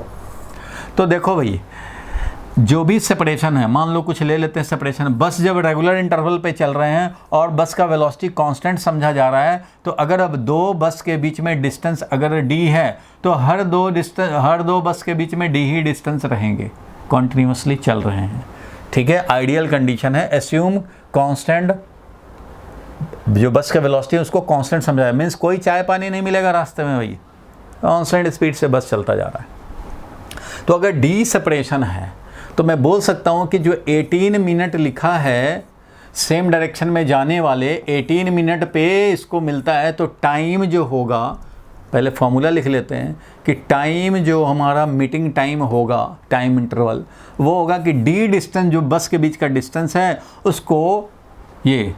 तो देखो भाई, जो भी सेपरेशन है, मान लो कुछ ले लेते हैं सेपरेशन, बस जब रेगुलर इंटरवल पे चल रहे हैं और बस का वेलोसिटी कांस्टेंट समझा जा रहा है, तो अगर अब दो बस के बीच में डिस्टेंस अगर d है तो हर दो बस के बीच में d ही डिस्टेंस रहेंगे, कॉन्टिन्यूसली चल रहे हैं। ठीक है, आइडियल कंडीशन है। एस्यूम कांस्टेंट, जो बस का वेलोसिटी है उसको कांस्टेंट समझा है, मीन्स कोई चाय पानी नहीं मिलेगा रास्ते में भाई, कांस्टेंट स्पीड से बस चलता जा रहा है। तो अगर d सेपरेशन है तो मैं बोल सकता हूँ कि जो 18 मिनट लिखा है सेम डायरेक्शन में जाने वाले 18 मिनट पे इसको मिलता है, तो टाइम जो होगा, पहले फॉर्मूला लिख लेते हैं कि टाइम जो हमारा मीटिंग टाइम होगा, टाइम इंटरवल, वो होगा कि d डिस्टेंस जो बस के बीच का डिस्टेंस है उसको, ये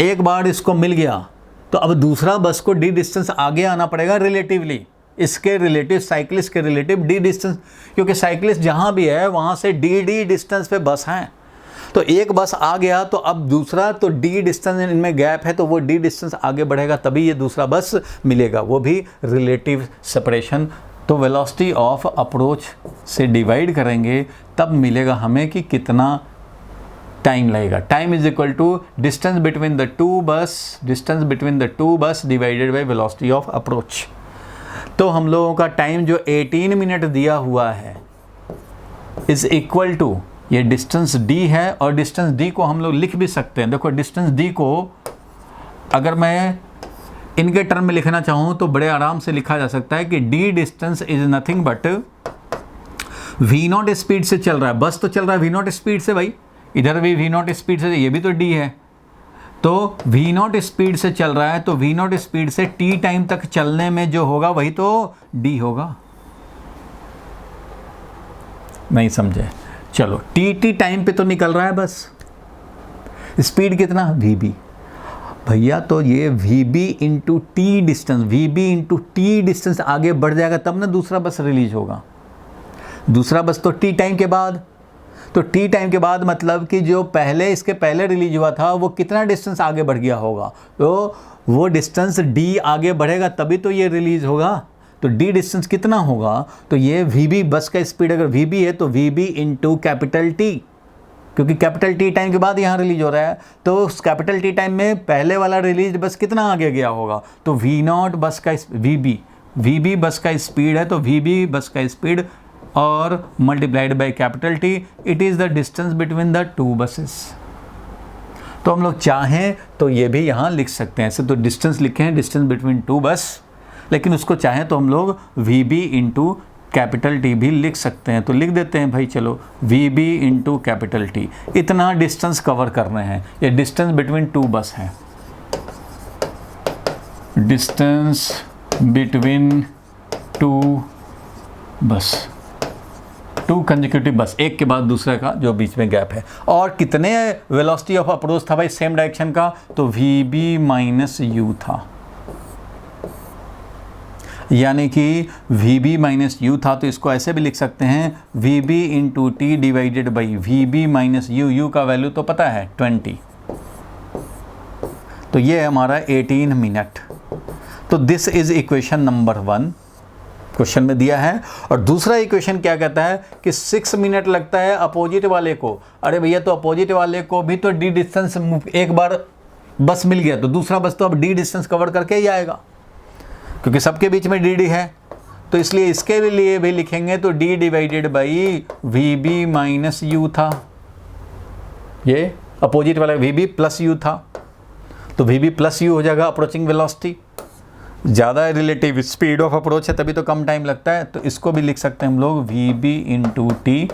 एक बार इसको मिल गया तो अब दूसरा बस को d डिस्टेंस आगे आना पड़ेगा रिलेटिवली, इसके रिलेटिव, साइक्लिस्ट के रिलेटिव d डिस्टेंस, क्योंकि साइक्लिस्ट जहाँ भी है वहाँ से d डिस्टेंस पे बस हैं। तो एक बस आ गया तो अब दूसरा, तो d डिस्टेंस इनमें गैप है तो वो d डिस्टेंस आगे बढ़ेगा तभी ये दूसरा बस मिलेगा, वो भी रिलेटिव सेपरेशन। तो वेलोसिटी ऑफ अप्रोच से डिवाइड करेंगे तब मिलेगा हमें कि कितना टाइम लगेगा। Time is equal to distance between the two bus divided by velocity of approach. तो हम लोगों का टाइम जो 18 मिनट दिया हुआ है इज इक्वल टू, ये डिस्टेंस d है और डिस्टेंस d को हम लोग लिख भी सकते हैं। देखो डिस्टेंस d को अगर मैं इनके टर्म में लिखना चाहूँ तो बड़े आराम से लिखा जा सकता है कि d distance is nothing but v0 speed से चल रहा है, बस तो चल रहा है v0 स्पीड से भाई, इधर भी v0 स्पीड से, ये भी तो d है, तो v0 स्पीड से चल रहा है, तो v0 स्पीड से t टाइम तक चलने में जो होगा वही तो d होगा। नहीं समझे? चलो t टाइम पे तो निकल रहा है बस, स्पीड कितना vb भैया, तो ये vb into T distance, vb into T distance आगे बढ़ जाएगा तब ना दूसरा बस रिलीज होगा। दूसरा बस तो t टाइम के बाद, तो t टाइम के बाद मतलब कि जो पहले, इसके पहले रिलीज हुआ था वो कितना डिस्टेंस आगे बढ़ गया होगा, तो वो डिस्टेंस d आगे बढ़ेगा तभी तो ये रिलीज होगा। तो डी डिस्टेंस कितना होगा, तो ये वी बी बस का स्पीड अगर वी बी है तो V B into capital T, क्योंकि कैपिटल टी टाइम के बाद यहाँ रिलीज हो रहा है, तो उस कैपिटल टी टाइम में पहले वाला रिलीज बस कितना आगे गया होगा, तो वी नॉट बस का वी बी बस का स्पीड है, तो वी बी बस का स्पीड और multiplied by capital T, it is the distance between the to buses. तो हम लोग चाहें तो ये भी यहाँ लिख सकते हैं, ऐसे तो डिस्टेंस लिखे हैं डिस्टेंस बिटवीन टू बस, लेकिन उसको चाहें तो हम लोग V B into capital T भी लिख सकते हैं। तो लिख देते हैं भाई, चलो V B into capital T, इतना डिस्टेंस कवर कर रहे हैं, ये डिस्टेंस बिटवीन टू बस है, distance between two bus, two consecutive bus, एक के बाद दूसरे का जो बीच में गैप है। और कितने वेलोसिटी ऑफ अप्रोच था भाई सेम डायरेक्शन का, तो वी बी माइनस यू था, यानी कि वी बी माइनस यू था, तो इसको ऐसे भी लिख सकते हैं V B into T divided by V B minus U, U का वैल्यू तो पता है 20, तो ये है हमारा 18 मिनट। तो this is equation number 1 question में दिया है। और दूसरा इक्वेशन क्या कहता है कि 6 मिनट लगता है अपोजिट वाले को। अरे भैया, तो अपोजिट वाले को भी तो डी डिस्टेंस, एक बार बस मिल गया तो दूसरा बस तो अब डी डिस्टेंस कवर करके ही आएगा, क्योंकि सबके बीच में डी डी है, तो इसलिए इसके लिए भी लिखेंगे तो D divided by V B minus U था, ये अपोजिट वाला वी बी प्लस यू था, तो वी बी प्लस यू हो जाएगा अप्रोचिंग वेलोसिटी, ज़्यादा रिलेटिव स्पीड ऑफ अप्रोच है तभी तो कम टाइम लगता है, तो इसको भी लिख सकते हैं हम लोग V B into T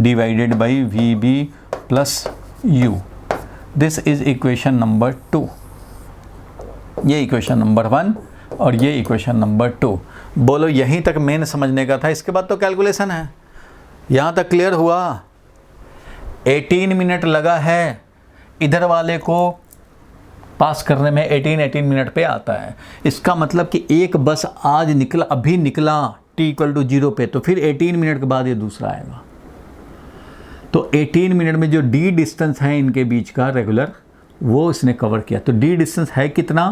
divided by V B plus U. This is equation number 2, ये इक्वेशन नंबर 1 और ये इक्वेशन नंबर 2। बोलो यहीं तक मेन समझने का था, इसके बाद तो कैलकुलेशन है। यहाँ तक क्लियर हुआ? 18 मिनट लगा है इधर वाले को पास करने में, 18 मिनट पे आता है। इसका मतलब कि एक बस आज निकला, अभी निकला t=0 पे, तो फिर 18 मिनट के बाद ये दूसरा आएगा। तो 18 मिनट में जो डी डिस्टेंस है इनके बीच का रेगुलर, वो इसने कवर किया। तो डी डिस्टेंस है कितना,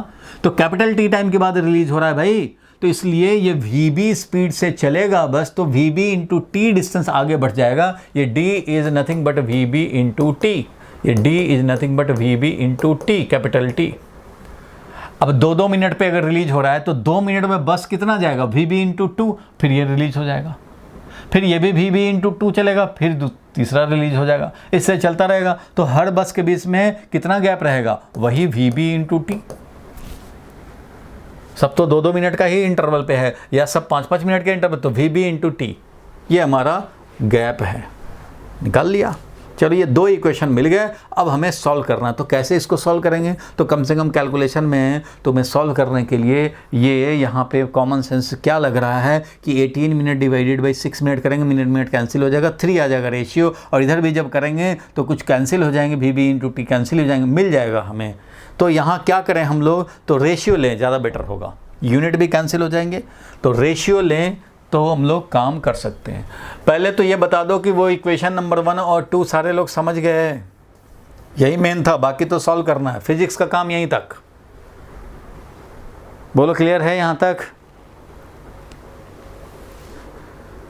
तो कैपिटल टी टाइम के बाद रिलीज हो रहा है भाई, तो इसलिए ये वी बी स्पीड से चलेगा बस, तो V B into T distance आगे बढ़ जाएगा। ये D is nothing but V B into T, ये d is nothing but V B into T, capital T. अब 2-2 मिनट पे अगर रिलीज हो रहा है तो 2 मिनट में बस कितना जाएगा, वी बी इंटू 2, फिर ये रिलीज हो जाएगा, फिर ये भी वी बी इंटू 2 चलेगा, फिर तीसरा रिलीज हो जाएगा, इससे चलता रहेगा। तो हर बस के बीच में कितना गैप रहेगा, वही वी बी इंटू टी। सब तो 2-2 मिनट का ही इंटरवल पे है, या सब 5-5 मिनट के इंटरवल, तो वी बी इंटू टी, ये हमारा गैप है। निकाल लिया। चलो ये 2 इक्वेशन मिल गए, अब हमें सॉल्व करना है। तो कैसे इसको सॉल्व करेंगे, तो कम से कम कैलकुलेशन में तो मैं सॉल्व करने के लिए ये यहाँ पे कॉमन सेंस क्या लग रहा है कि 18 मिनट डिवाइडेड बाई 6 मिनट करेंगे, मिनट कैंसिल हो जाएगा, 3 आ जाएगा रेशियो, और इधर भी जब करेंगे तो कुछ कैंसिल हो जाएंगे, V B into T cancel हो जाएंगे, मिल जाएगा हमें। तो यहाँ क्या करें हम लोग, तो रेशियो लें, ज़्यादा बेटर होगा, यूनिट भी कैंसिल हो जाएंगे, तो रेशियो लें तो हम लोग काम कर सकते हैं। पहले तो ये बता दो कि वो इक्वेशन नंबर 1 और 2 सारे लोग समझ गए, यही मेन था, बाकी तो सॉल्व करना है, फिजिक्स का काम यहीं तक। बोलो क्लियर है यहाँ तक?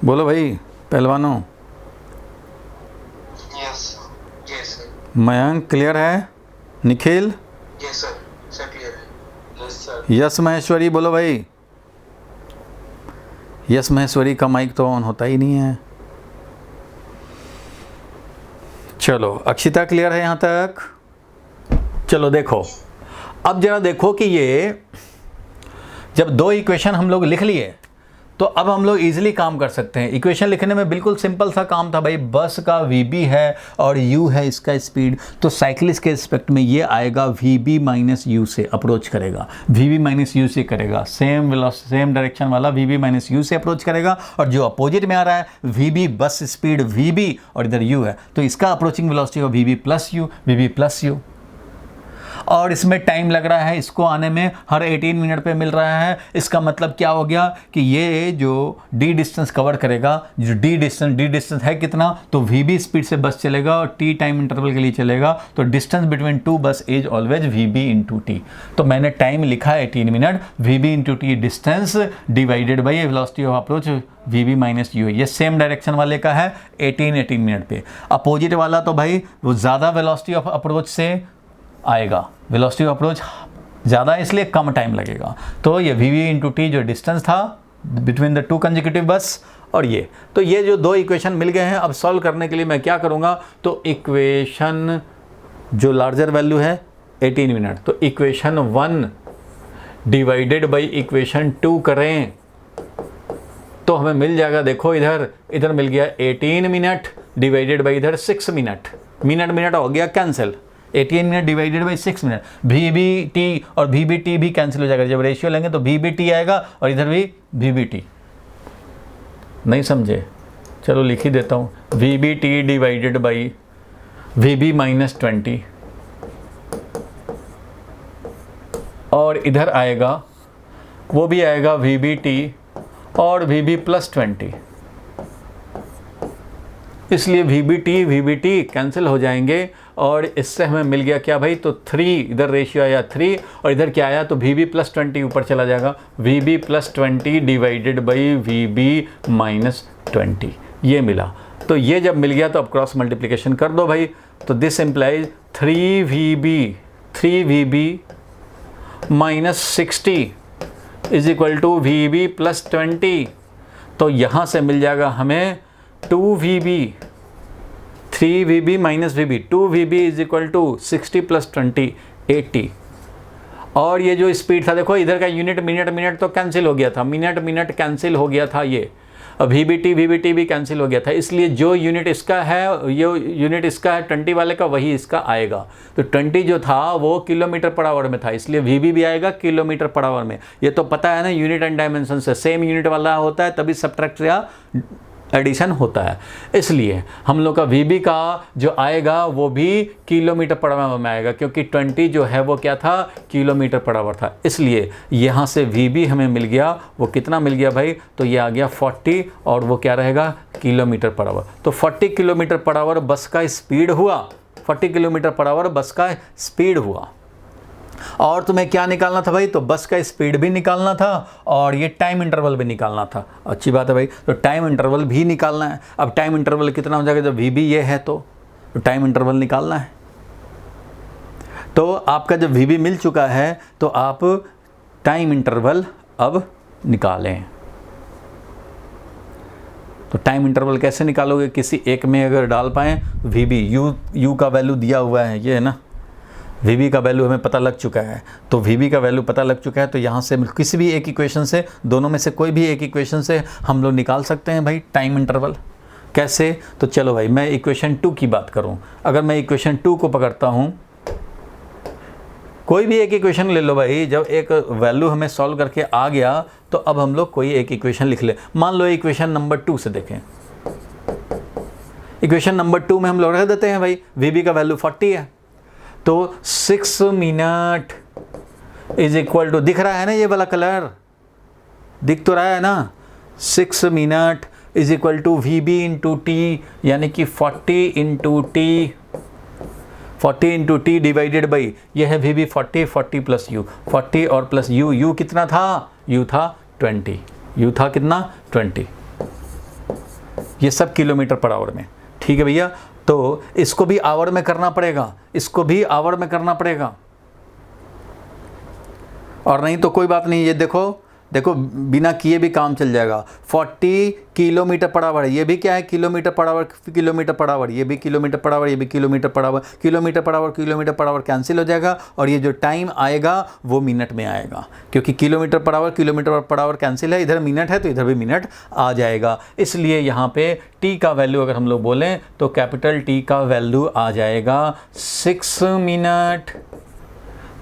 बोलो भाई पहलवानों। Yes sir. मयंक क्लियर है? Nikhil? Yes sir, sir clear है। Yes sir. यस महेश्वरी बोलो भाई। यस महेश्वरी का माइक तो ऑन होता ही नहीं है। चलो अक्षिता क्लियर है यहाँ तक? चलो देखो, अब जरा देखो कि ये जब 2 इक्वेशन हम लोग लिख लिए तो अब हम लोग इजीली काम कर सकते हैं। इक्वेशन लिखने में बिल्कुल सिंपल सा काम था भाई, बस का वी है और u है इसका स्पीड, तो साइक्लिस्ट के रिस्पेक्ट में ये आएगा v माइनस यू से अप्रोच करेगा, v माइनस यू से करेगा, सेम डायरेक्शन वाला v माइनस यू से अप्रोच करेगा, और जो अपोजिट में आ रहा है v बस स्पीड v और इधर u है, तो इसका अप्रोचिंग वेलोसिटी होगा v प्लस यू, और इसमें टाइम लग रहा है इसको आने में, हर 18 मिनट पे मिल रहा है। इसका मतलब क्या हो गया कि ये जो डी डिस्टेंस कवर करेगा, जो डी डिस्टेंस है कितना, तो वीबी स्पीड से बस चलेगा और टी टाइम इंटरवल के लिए चलेगा, तो डिस्टेंस बिटवीन टू बस is always VB into T. तो मैंने टाइम लिखा है 18 minute, VB into T distance divided by velocity of approach VB minus you. ये सेम डायरेक्शन वाले का है 18 मिनट पे। अपोजिट वाला तो भाई वो ज़्यादा वेलोसिटी ऑफ अप्रोच से आएगा, वेलोसिटी ऑफ अप्रोच ज़्यादा इसलिए कम टाइम लगेगा। तो ये वीबी इंटू टी जो डिस्टेंस था बिटवीन द टू कंसेक्यूटिव बस, और ये तो ये जो दो इक्वेशन मिल गए हैं। अब सॉल्व करने के लिए मैं क्या करूँगा, तो इक्वेशन जो लार्जर वैल्यू है 18 मिनट, तो इक्वेशन 1 डिवाइडेड बाई इक्वेशन 2 करें तो हमें मिल जाएगा, देखो इधर मिल गया 18 मिनट डिवाइडेड बाई इधर 6 मिनट, मिनट हो गया cancel. 18 minute divided by 6 minute, V B T और वी बी टी भी कैंसिल हो जाएगा। जब रेशियो लेंगे तो वी बी टी आएगा और इधर भी वी बी टी। नहीं समझे, चलो लिख ही देता हूँ, V B T divided by V B minus 20, और इधर आएगा वो भी आएगा वी बी टी और वी बी प्लस 20। इसलिए वी बी टी कैंसिल हो जाएंगे और इससे हमें मिल गया क्या भाई, तो 3, इधर रेशियो आया 3 और इधर क्या आया, तो वी बी प्लस 20 ऊपर चला जाएगा, V B plus 20 divided by V B minus 20, ये मिला। तो ये जब मिल गया तो अब क्रॉस मल्टीप्लिकेशन कर दो भाई, तो this implies 3 V B minus 60 is equal to V B plus 20। तो यहाँ से मिल जाएगा हमें 2 V B, 3 V B minus we B, 2 V B is equal to 60 plus 20 80। और ये जो स्पीड था देखो, इधर का मिनट तो कैंसिल हो गया था, मिनट कैंसिल हो गया था, ये वी बी टी भी कैंसिल हो गया था। इसलिए जो यूनिट इसका है, ये यूनिट इसका है 20 वाले का, वही इसका आएगा। तो 20 जो था वो किलोमीटर पर आवर में था, इसलिए वी बी भी आएगा किलोमीटर पर आवर में। ये तो पता है ना, यूनिट एंड डायमेंशन से सेम यूनिट वाला होता है तभी सब्ट्रैक्ट या एडिशन होता है। इसलिए हम लोग का वी बी का जो आएगा वो भी किलोमीटर पर आवर में आएगा, क्योंकि 20 जो है वो क्या था, किलोमीटर पर आवर था। इसलिए यहाँ से वी बी हमें मिल गया, वो कितना मिल गया भाई, तो ये आ गया 40 और वो क्या रहेगा, किलोमीटर पर आवर। तो 40 किलोमीटर पर आवर बस का स्पीड हुआ, 40 किलोमीटर पर आवर बस का स्पीड हुआ। और तुम्हें क्या निकालना था भाई, तो बस का स्पीड भी निकालना था और ये टाइम इंटरवल भी निकालना था। अच्छी बात है भाई, तो टाइम इंटरवल भी निकालना है। अब टाइम इंटरवल कितना हो जाएगा, जब वी बी ये है तो टाइम इंटरवल निकालना है। तो आपका जब वी बी मिल चुका है तो आप टाइम इंटरवल अब निकालें। तो टाइम इंटरवल कैसे निकालोगे, किसी एक में अगर डाल पाएँ, वी बी यू का वैल्यू दिया हुआ है, ये है ना, वी बी का वैल्यू हमें पता लग चुका है। तो वी बी का वैल्यू पता लग चुका है, तो यहाँ से किसी भी एक इक्वेशन से, दोनों में से कोई भी एक इक्वेशन से हम लोग निकाल सकते हैं भाई टाइम इंटरवल। कैसे, तो चलो भाई मैं इक्वेशन 2 की बात करूँ। अगर मैं इक्वेशन 2 को पकड़ता हूँ, कोई भी एक इक्वेशन ले लो भाई, जब एक वैल्यू हमें सॉल्व करके आ गया तो अब हम लोग कोई एक इक्वेशन लिख ले। मान लो इक्वेशन नंबर 2 से देखें, इक्वेशन नंबर 2 में हम लोग रख देते हैं भाई वी बी का वैल्यू 40 है, तो 6 मिनट इज इक्वल टू, दिख रहा है ना ये वाला कलर, दिख तो रहा है ना, 6 minute is equal to V B into T, यानी कि 40 इंटू टी डिवाइडेड बाई, ये है वी बी 40 प्लस यू, 40 और प्लस यू कितना था, यू था 20, यू था कितना 20, ये सब किलोमीटर पर आवर में। ठीक है भैया, तो इसको भी आवर में करना पड़ेगा, इसको भी आवर में करना पड़ेगा, और नहीं तो कोई बात नहीं। ये देखो बिना किए भी काम चल जाएगा। 40 किलोमीटर पर आवर, ये भी क्या है, किलोमीटर पर आवर, ये भी किलोमीटर पर आवर, ये भी kilometre per our, kilometre per our cancel हो जाएगा, और ये जो टाइम आएगा वो मिनट में आएगा, क्योंकि किलोमीटर पर आवर कैंसिल है, इधर मिनट है तो इधर भी मिनट आ जाएगा। इसलिए यहाँ पे टी का वैल्यू अगर हम लोग बोलें तो कैपिटल टी का वैल्यू आ जाएगा 6 minute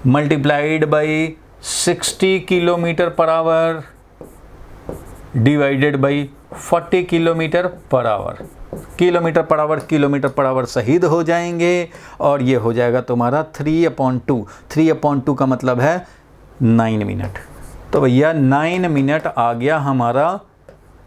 multiplied by 60 kilometre per our divided by 40 kilometre per our. Kilometre per our शहीद हो जाएंगे, और ये हो जाएगा तुम्हारा 3/2। 3/2 का मतलब है 9 मिनट। तो भैया 9 मिनट आ गया हमारा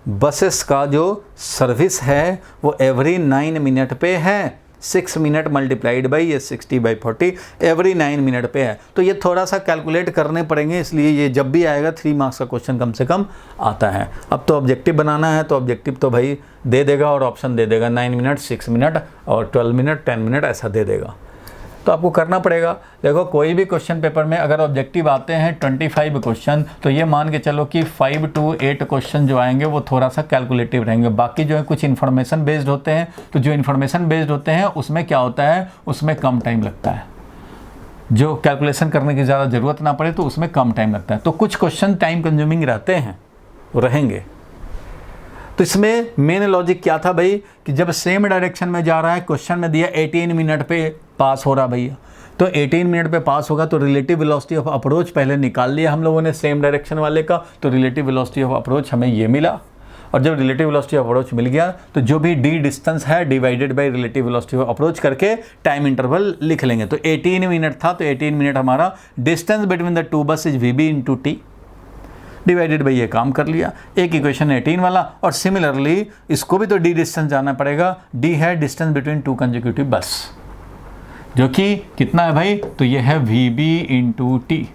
बसेस का जो सर्विस है वो एवरी 9 मिनट पे है। 6 मिनट मल्टीप्लाइड बाई ये 60/40 एवरी 9 मिनट पे है। तो ये थोड़ा सा कैलकुलेट करने पड़ेंगे, इसलिए ये जब भी आएगा 3 मार्क्स का क्वेश्चन कम से कम आता है। अब तो ऑब्जेक्टिव बनाना है, तो ऑब्जेक्टिव तो भाई दे देगा और ऑप्शन दे देगा 9 मिनट, 6 मिनट और 12 मिनट, 10 मिनट ऐसा दे देगा। तो आपको करना पड़ेगा। देखो कोई भी क्वेश्चन पेपर में अगर ऑब्जेक्टिव आते हैं 25 क्वेश्चन, तो ये मान के चलो कि 5 to 8 क्वेश्चन जो आएंगे वो थोड़ा सा कैलकुलेटिव रहेंगे। बाकी जो है कुछ इन्फॉर्मेशन बेस्ड होते हैं, तो जो इन्फॉर्मेशन बेस्ड होते हैं उसमें क्या होता है, उसमें कम टाइम लगता है। जो कैलकुलेशन करने की ज़्यादा ज़रूरत ना पड़े तो उसमें कम टाइम लगता है। तो कुछ क्वेश्चन टाइम कंज्यूमिंग रहते हैं, रहेंगे। तो इसमें मेन लॉजिक क्या था भाई, कि जब सेम डायरेक्शन में जा रहा है, क्वेश्चन में दिया 18 मिनट पे पास हो रहा भैया, तो 18 मिनट पे पास होगा तो रिलेटिव वेलोसिटी ऑफ अप्रोच पहले निकाल लिया हम लोगों ने सेम डायरेक्शन वाले का, तो रिलेटिव वेलोसिटी ऑफ अप्रोच हमें ये मिला। और जब रिलेटिव वेलोसिटी ऑफ अप्रोच मिल गया तो जो भी डी डिस्टेंस है divided by relative velocity of approach करके टाइम इंटरवल लिख लेंगे। तो 18 मिनट था, तो 18 मिनट हमारा डिस्टेंस बिटवीन द टू बस is VB into T divided by ये काम कर लिया। एक इक्वेशन 18 वाला, और सिमिलरली इसको भी तो डी डिस्टेंस जाना पड़ेगा। डी है डिस्टेंस बिटवीन टू कंसेक्यूटिव बस, जो कि कितना है भाई, तो ये है वीबी इंटू टी।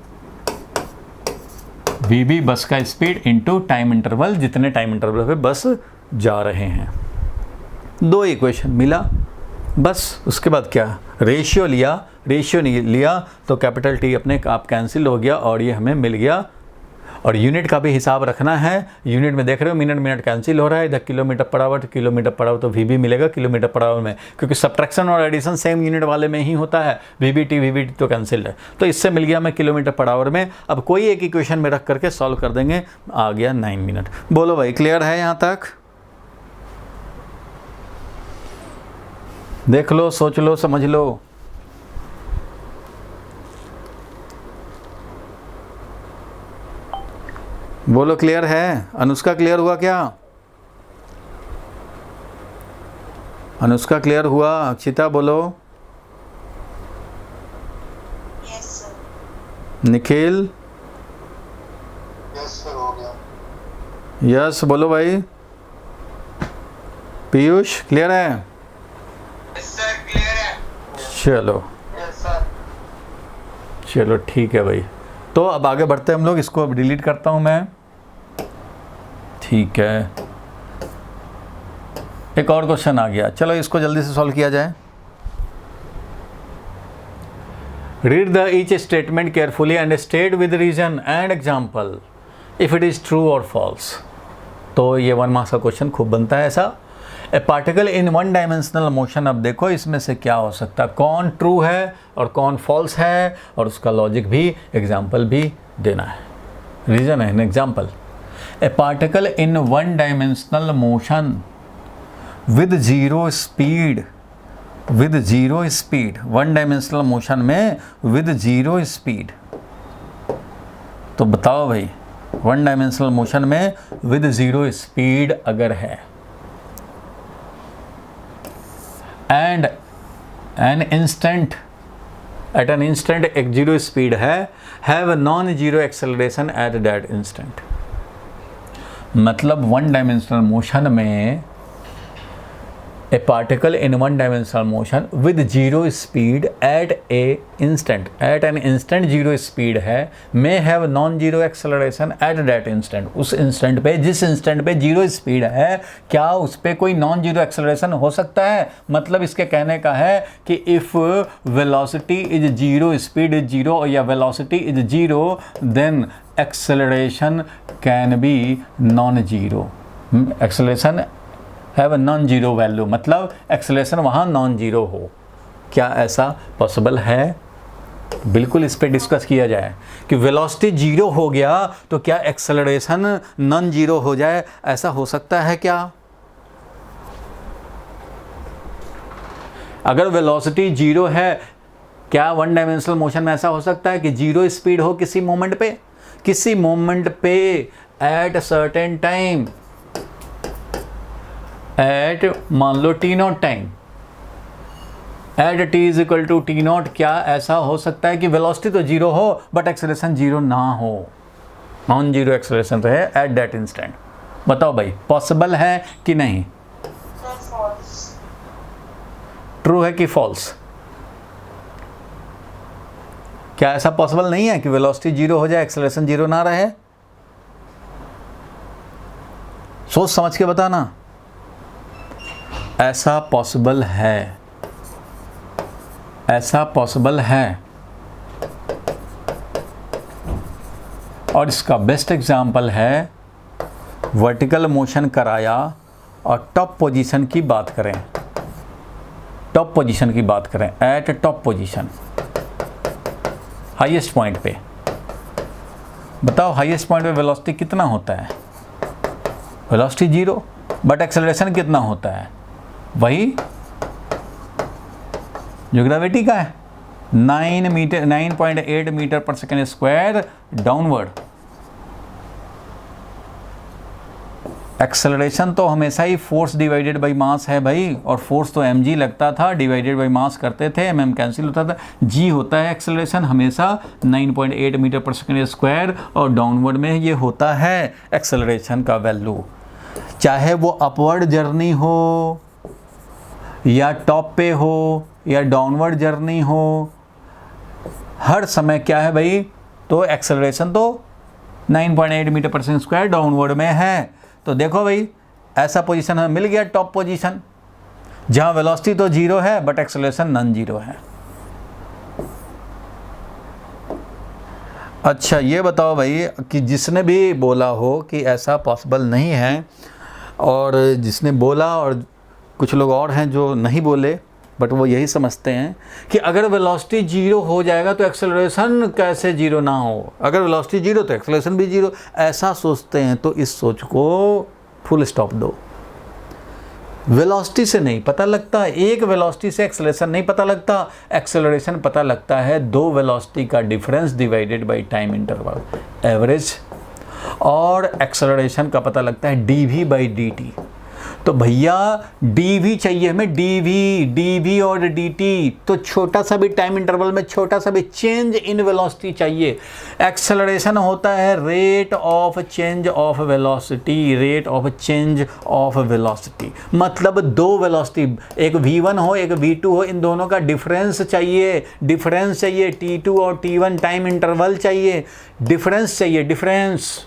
वीबी बस का स्पीड इंटू टाइम इंटरवल, जितने टाइम इंटरवल पे बस जा रहे हैं। 2 इक्वेशन मिला बस। उसके बाद क्या, रेशियो लिया। रेशियो नहीं लिया तो कैपिटल टी अपने आप कैंसिल हो गया और ये हमें मिल गया। और यूनिट का भी हिसाब रखना है। यूनिट में देख रहे हो मिनट कैंसिल हो रहा है, इधर kilometre per our, kilometre per our, तो वीबी मिलेगा किलोमीटर पर आवर में, क्योंकि सब्ट्रैक्शन और एडिशन सेम यूनिट वाले में ही होता है। वीबी तो कैंसिल है, तो इससे मिल गया मैं किलोमीटर पर आवर में। अब कोई एक इक्वेशन में रख करके सॉल्व कर देंगे, आ गया 9 मिनट। बोलो भाई, क्लियर है यहाँ तक? देख लो, सोच लो, समझ लो। बोलो क्लियर है? अनुष्का क्लियर हुआ क्या? अनुष्का क्लियर हुआ? अक्षिता बोलो। Yes sir. Nikhil? Yes sir, हो गया। यस बोलो भाई। पीयूष क्लियर है? यस सर, क्लियर है। चलो यस सर। चलो ठीक है भाई। तो अब आगे बढ़ते हैं हम लोग। इसको अब डिलीट करता हूं मैं। ठीक है, एक और क्वेश्चन आ गया, चलो इसको जल्दी से सॉल्व किया जाए। Read the each statement carefully and state with reason and example if it is true और फॉल्स। तो ये 1 मार्क्स का क्वेश्चन खूब बनता है ऐसा। ए पार्टिकल इन 1 डायमेंशनल मोशन। अब देखो इसमें से क्या हो सकता है, कौन ट्रू है और कौन फॉल्स है, और उसका लॉजिक भी, एग्जाम्पल भी देना है, reason and example. A particle in 1 dimensional motion with zero speed, 1 dimensional motion में विद जीरो स्पीड। तो बताओ भाई, 1 डायमेंशनल मोशन में विद जीरो स्पीड अगर है, and an instant, at an instant एक जीरो स्पीड है, have non zero acceleration at that instant. मतलब 1 डायमेंशनल मोशन में a particle in 1 dimensional motion with zero speed at an instant zero speed है, may have non zero acceleration at that instant. उस instant पे, जिस instant पे zero speed है, क्या उस पे कोई नॉन जीरो एक्सेलरेशन हो सकता है? मतलब इसके कहने का है कि if velocity is zero, speed is zero, या velocity is zero, then acceleration can be non zero. Acceleration have non zero value, मतलब एक्सेलरेशन वहाँ नॉन जीरो हो। क्या ऐसा पॉसिबल है? बिल्कुल इस पे डिस्कस किया जाए कि वेलोसिटी जीरो हो गया तो क्या एक्सेलरेशन नॉन जीरो हो जाए, ऐसा हो सकता है क्या? अगर वेलोसिटी जीरो है, क्या 1 डायमेंशनल मोशन में ऐसा हो सकता है कि जीरो स्पीड हो किसी मोमेंट पे? किसी मोमेंट पे एट सर्टेन टाइम, एट मान लो T not time, at T is equal to T not, क्या ऐसा हो सकता है कि वेलोसिटी तो जीरो हो बट एक्सेलरेशन जीरो ना हो, नॉन जीरो एक्सेलरेशन रहे एट दैट इंस्टेंट? बताओ भाई, पॉसिबल है कि नहीं? Sir, false. ट्रू है कि फॉल्स? क्या ऐसा पॉसिबल नहीं है कि वेलोसिटी जीरो हो जाए, एक्सेलरेशन जीरो ना रहे? सोच समझ के बताना। ऐसा पॉसिबल है, ऐसा पॉसिबल है। और इसका बेस्ट एग्जाम्पल है, वर्टिकल मोशन कराया और टॉप पोजीशन की बात करें, टॉप पोजीशन की बात करें, eight top position, highest point पे। बताओ हाईएस्ट पॉइंट पे वेलोसिटी कितना होता है? वेलोसिटी जीरो, बट एक्सेलरेशन कितना होता है? वही जो ग्रेविटी का है, 9.8 metre per second square downward. Acceleration तो हमेशा ही फोर्स डिवाइडेड बाय मास है भाई, और फोर्स तो mg लगता था, डिवाइडेड बाय मास करते थे, mm कैंसिल होता था, g होता है एक्सेलरेशन हमेशा 9.8 मीटर पर सेकेंड स्क्वायर, और डाउनवर्ड में ये होता है एक्सेलरेशन का वैल्यू। चाहे वो अपवर्ड जर्नी हो या टॉप पे हो या डाउनवर्ड जर्नी हो, हर समय क्या है भाई, तो एक्सेलरेशन तो 9.8 metre per second square downward में है। तो देखो भाई, ऐसा पोजीशन हमें मिल गया, टॉप पोजीशन, जहां वेलोसिटी तो जीरो है बट एक्सेलरेशन नॉन जीरो है। अच्छा ये बताओ भाई कि जिसने भी बोला हो कि ऐसा पॉसिबल नहीं है, और जिसने बोला और कुछ लोग और हैं जो नहीं बोले बट वो यही समझते हैं कि अगर वेलोसिटी जीरो हो जाएगा तो एक्सेलरेशन कैसे जीरो ना हो, अगर वेलोसिटी जीरो तो एक्सेलरेशन भी जीरो, ऐसा सोचते हैं। तो इस सोच को फुल स्टॉप दो। वेलोसिटी से नहीं पता लगता, एक वेलोसिटी से एक्सेलरेशन नहीं पता लगता, एक्सेलरेशन पता लगता है दो वेलोसिटी का difference divided by time interval average, और एक्सेलरेशन का पता लगता है dv बाई dt। तो भैया dv चाहिए हमें, dv और dt, तो छोटा सा भी टाइम इंटरवल में छोटा सा भी चेंज इन वेलोसिटी चाहिए। एक्सेलरेशन होता है rate of change of velocity, rate of change of velocity, मतलब दो वेलोसिटी, एक v1 हो एक v2 हो, इन दोनों का डिफरेंस चाहिए, डिफरेंस चाहिए, t2 और t1 टाइम इंटरवल चाहिए, डिफरेंस चाहिए, डिफरेंस।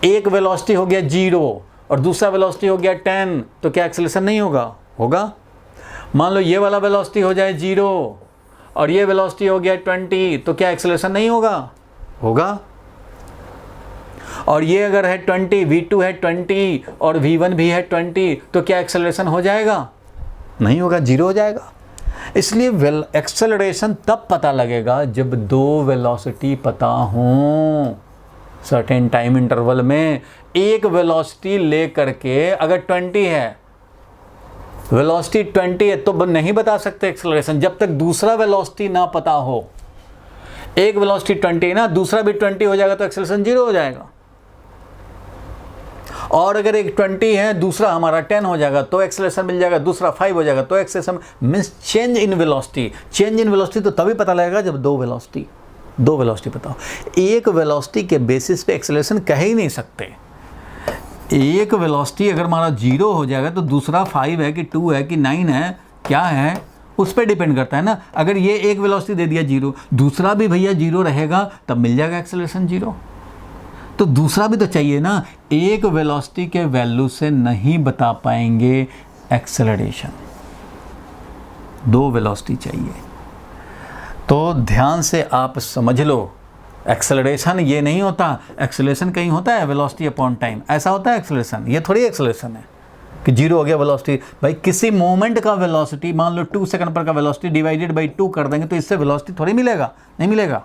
एक वेलोसिटी हो गया जीरो और दूसरा वेलोसिटी हो गया 10, तो क्या एक्सेलरेशन नहीं होगा? होगा। मान लो ये वाला वेलोसिटी हो जाए जीरो और ये वेलोसिटी हो गया 20, तो क्या एक्सेलरेशन नहीं होगा? होगा। और ये अगर है 20, v2 है 20 और v1 भी है 20, तो क्या एक्सेलरेशन हो जाएगा? नहीं होगा, जीरो हो जाएगा। इसलिए एक्सेलरेशन तब पता लगेगा जब दो वेलोसिटी पता हों सर्टेन टाइम इंटरवल में। एक वेलोसिटी ले करके अगर 20 है, वेलोसिटी 20 है, तो नहीं बता सकते एक्सेलरेशन जब तक दूसरा वेलोसिटी ना पता हो। एक वेलोसिटी 20 है ना, दूसरा भी 20 हो जाएगा तो एक्सेलरेशन जीरो हो जाएगा। और अगर एक 20 है दूसरा हमारा 10 हो जाएगा तो एक्सेलरेशन मिल जाएगा, दूसरा 5 हो जाएगा तो acceleration means change in velocity. Change in velocity तो तभी पता लगेगा जब दो वेलोसिटी पता हो। एक वेलोसिटी के बेसिस पे एक्सेलरेशन कह ही नहीं सकते। एक वेलोसिटी अगर हमारा जीरो हो जाएगा तो दूसरा 5 है कि 2 है कि 9 है, क्या है, उस पर डिपेंड करता है ना। अगर ये एक वेलोसिटी दे दिया जीरो, दूसरा भी भैया जीरो रहेगा, तब मिल जाएगा एक्सेलरेशन जीरो। तो दूसरा भी तो चाहिए ना। एक वेलोसिटी के वैल्यू से नहीं बता पाएंगे एक्सेलरेशन, दो वेलोसिटी चाहिए। तो ध्यान से आप समझ लो, एक्सेलरेशन ये नहीं होता। एक्सेलरेशन कहीं होता है वेलोसिटी अपॉन टाइम, ऐसा होता है एक्सेलरेशन। ये थोड़ी एक्सेलरेशन है कि जीरो हो गया वेलोसिटी। भाई किसी मोमेंट का वेलोसिटी, मान लो 2 सेकंड पर का वेलोसिटी डिवाइडेड बाई 2 कर देंगे तो इससे वेलोसिटी थोड़ी मिलेगा, नहीं मिलेगा।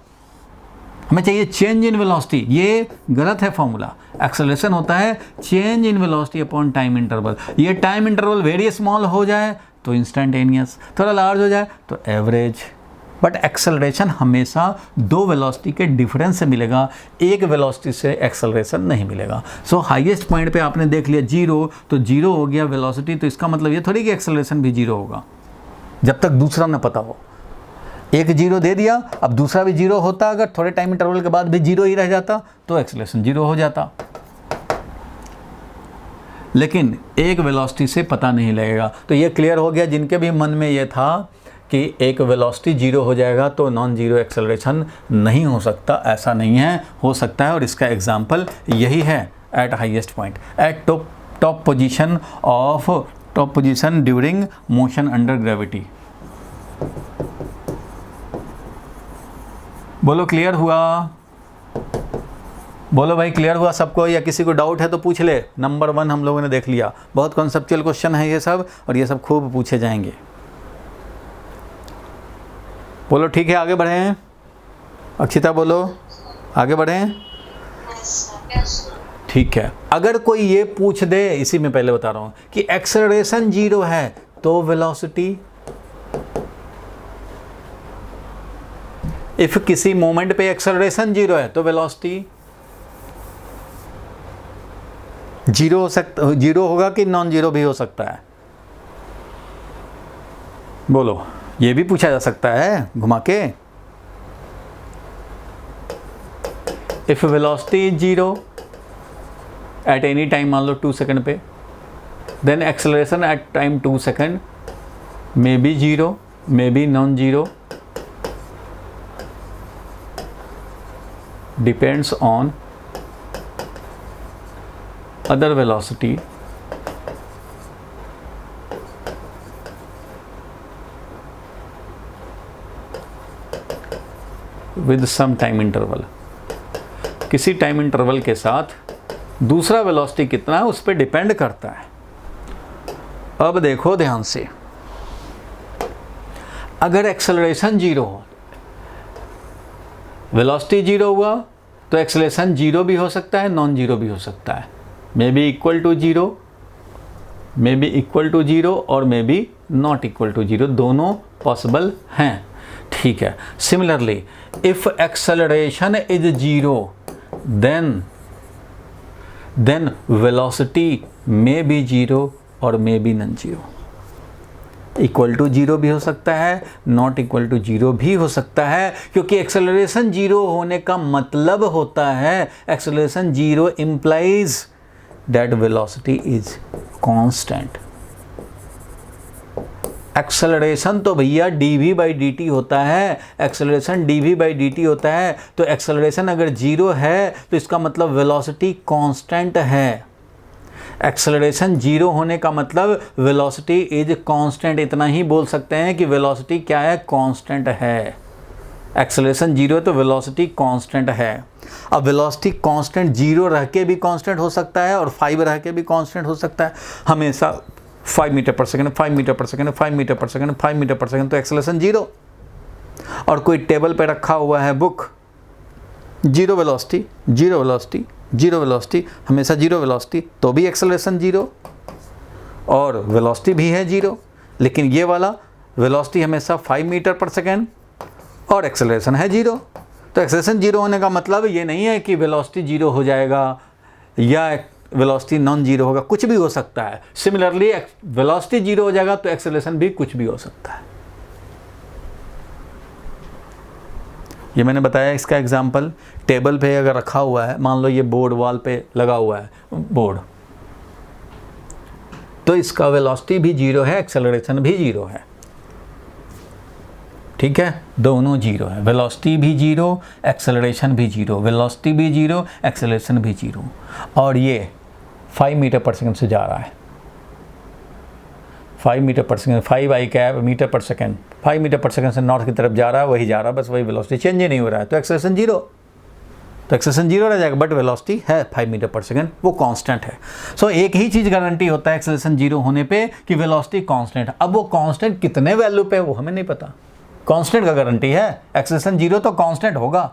हमें चाहिए चेंज इन वेलोसिटी। ये गलत है फॉर्मूला। एक्सेलरेशन होता है change in velocity upon time interval. ये टाइम इंटरवल वेरी स्मॉल हो जाए तो इंस्टेंटेनियस, थोड़ा लार्ज हो जाए तो एवरेज। बट एक्सेलरेशन हमेशा दो वेलोसिटी के डिफरेंस से मिलेगा, एक वेलोसिटी से एक्सेलरेशन नहीं मिलेगा। सो हाईएस्ट पॉइंट पे आपने देख लिया 0, तो 0 हो गया वेलोसिटी, तो इसका मतलब ये थोड़ी कि एक्सेलरेशन भी 0 होगा जब तक दूसरा ना पता हो। एक 0 दे दिया, अब दूसरा भी 0 होता, अगर थोड़े टाइम इंटरवल के बाद भी 0 ही रह जाता तो एक्सेलरेशन 0 हो जाता। लेकिन एक वेलोसिटी से पता नहीं लगेगा। तो ये क्लियर हो गया जिनके भी मन में ये था कि एक वेलोसिटी 0 हो जाएगा तो नॉन जीरो एक्सेलरेशन नहीं हो सकता, ऐसा नहीं है, हो सकता है। और इसका एग्जाम्पल यही है eight highest point, eight top position during motion under gravity. बोलो क्लियर हुआ? बोलो भाई क्लियर हुआ सबको, या किसी को डाउट है तो पूछ ले। नंबर 1 हम लोगों ने देख लिया, बहुत कॉन्सेप्चुअल क्वेश्चन है ये सब, और ये सब खूब पूछे जाएंगे। बोलो ठीक है, आगे बढ़ें। अक्षिता बोलो आगे बढ़ें। ठीक है, अगर कोई ये पूछ दे, इसी में पहले बता रहा हूं कि एक्सेलरेशन 0 है तो वेलोसिटी, इफ किसी मोमेंट पे एक्सेलरेशन 0 है तो वेलोसिटी 0 होगा कि नॉन जीरो भी हो सकता है? बोलो, ये भी पूछा जा सकता है घुमा के। If velocity is 0 at any time, मान लो 2 सेकंड पे, then acceleration at time 2 second may be 0, may be non zero, depends on other velocity with some time interval। किसी टाइम इंटरवल के साथ दूसरा वेलोसिटी कितना है उस पर डिपेंड करता है। अब देखो ध्यान से, अगर एक्सेलरेशन 0 हो, वेलोसिटी 0 हुआ तो एक्सेलरेशन 0 भी हो सकता है, नॉन जीरो भी हो सकता है। May be equal to 0, may be equal to 0 और may be not equal to 0, दोनों पॉसिबल हैं। ठीक है, similarly if acceleration is 0 then velocity may be 0 और may be non zero. Equal to 0 भी हो सकता है, नॉट इक्वल टू 0 भी हो सकता है, क्योंकि एक्सेलरेशन 0 होने का मतलब होता है, acceleration 0 implies that velocity is constant। Acceleration तो भैया dv/dt होता है, एक्सेलरेशन dv/dt होता है, तो एक्सेलरेशन अगर 0 है तो इसका मतलब वेलोसिटी कांस्टेंट है। एक्सेलरेशन 0 होने का मतलब वेलोसिटी इज कांस्टेंट, इतना ही बोल सकते हैं कि वेलोसिटी क्या है, कांस्टेंट है। एक्सेलरेशन 0 तो वेलोसिटी कांस्टेंट है। अब वेलोसिटी कांस्टेंट 0 रह के भी कांस्टेंट हो सकता है और 5 रह के भी कांस्टेंट हो सकता है, हमेशा 5 metre per second, 5 metre per second, 5 metre per second, 5 metre per second, तो एक्सेलरेशन 0। और कोई टेबल पे रखा हुआ है बुक, 0 वेलोसिटी, 0 वेलोसिटी, 0 वेलोसिटी, हमेशा 0 वेलोसिटी, तो भी एक्सेलरेशन 0 और वेलोसिटी भी है 0। लेकिन ये वाला वेलोसिटी हमेशा 5 मीटर पर सेकंड और एक्सेलरेशन है 0। तो एक्सेलरेशन 0 होने का मतलब ये नहीं है कि वेलोसिटी 0 हो जाएगा या वेलोसिटी नॉन जीरो होगा, कुछ भी हो सकता है। सिमिलरली वेलोसिटी 0 हो जाएगा तो एक्सेलरेशन भी कुछ भी हो सकता है। ये मैंने बताया इसका एग्जांपल, टेबल पे अगर रखा हुआ है, मान लो ये बोर्ड वॉल पे लगा हुआ है बोर्ड, तो इसका वेलोसिटी भी 0 है, एक्सेलरेशन भी 0 है। ठीक है, दोनों 0 है, वेलोसिटी भी 0, एक्सेलरेशन भी 0, वेलोसिटी भी 0, एक्सेलरेशन भी 0। और ये 5 मीटर पर सेकंड से जा रहा है, 5 मीटर पर सेकंड, 5 आई cap metre per second, 5 metre per second से नॉर्थ की तरफ जा रहा है, वही जा रहा है, बस वही वेलोसिटी चेंज ही नहीं हो रहा है, तो एक्सेलरेशन 0, तो एक्सेलरेशन 0 रह जाएगा, बट वेलोसिटी है 5 मीटर पर सेकंड, वो कांस्टेंट है। सो एक ही चीज़ गारंटी होता है एक्सेलरेशन 0 होने पे कि वेलोसिटी कांस्टेंट। अब वो कांस्टेंट कितने वैल्यू पे है वो हमें नहीं पता, कांस्टेंट का गारंटी है, एक्सेलरेशन 0 तो कांस्टेंट होगा,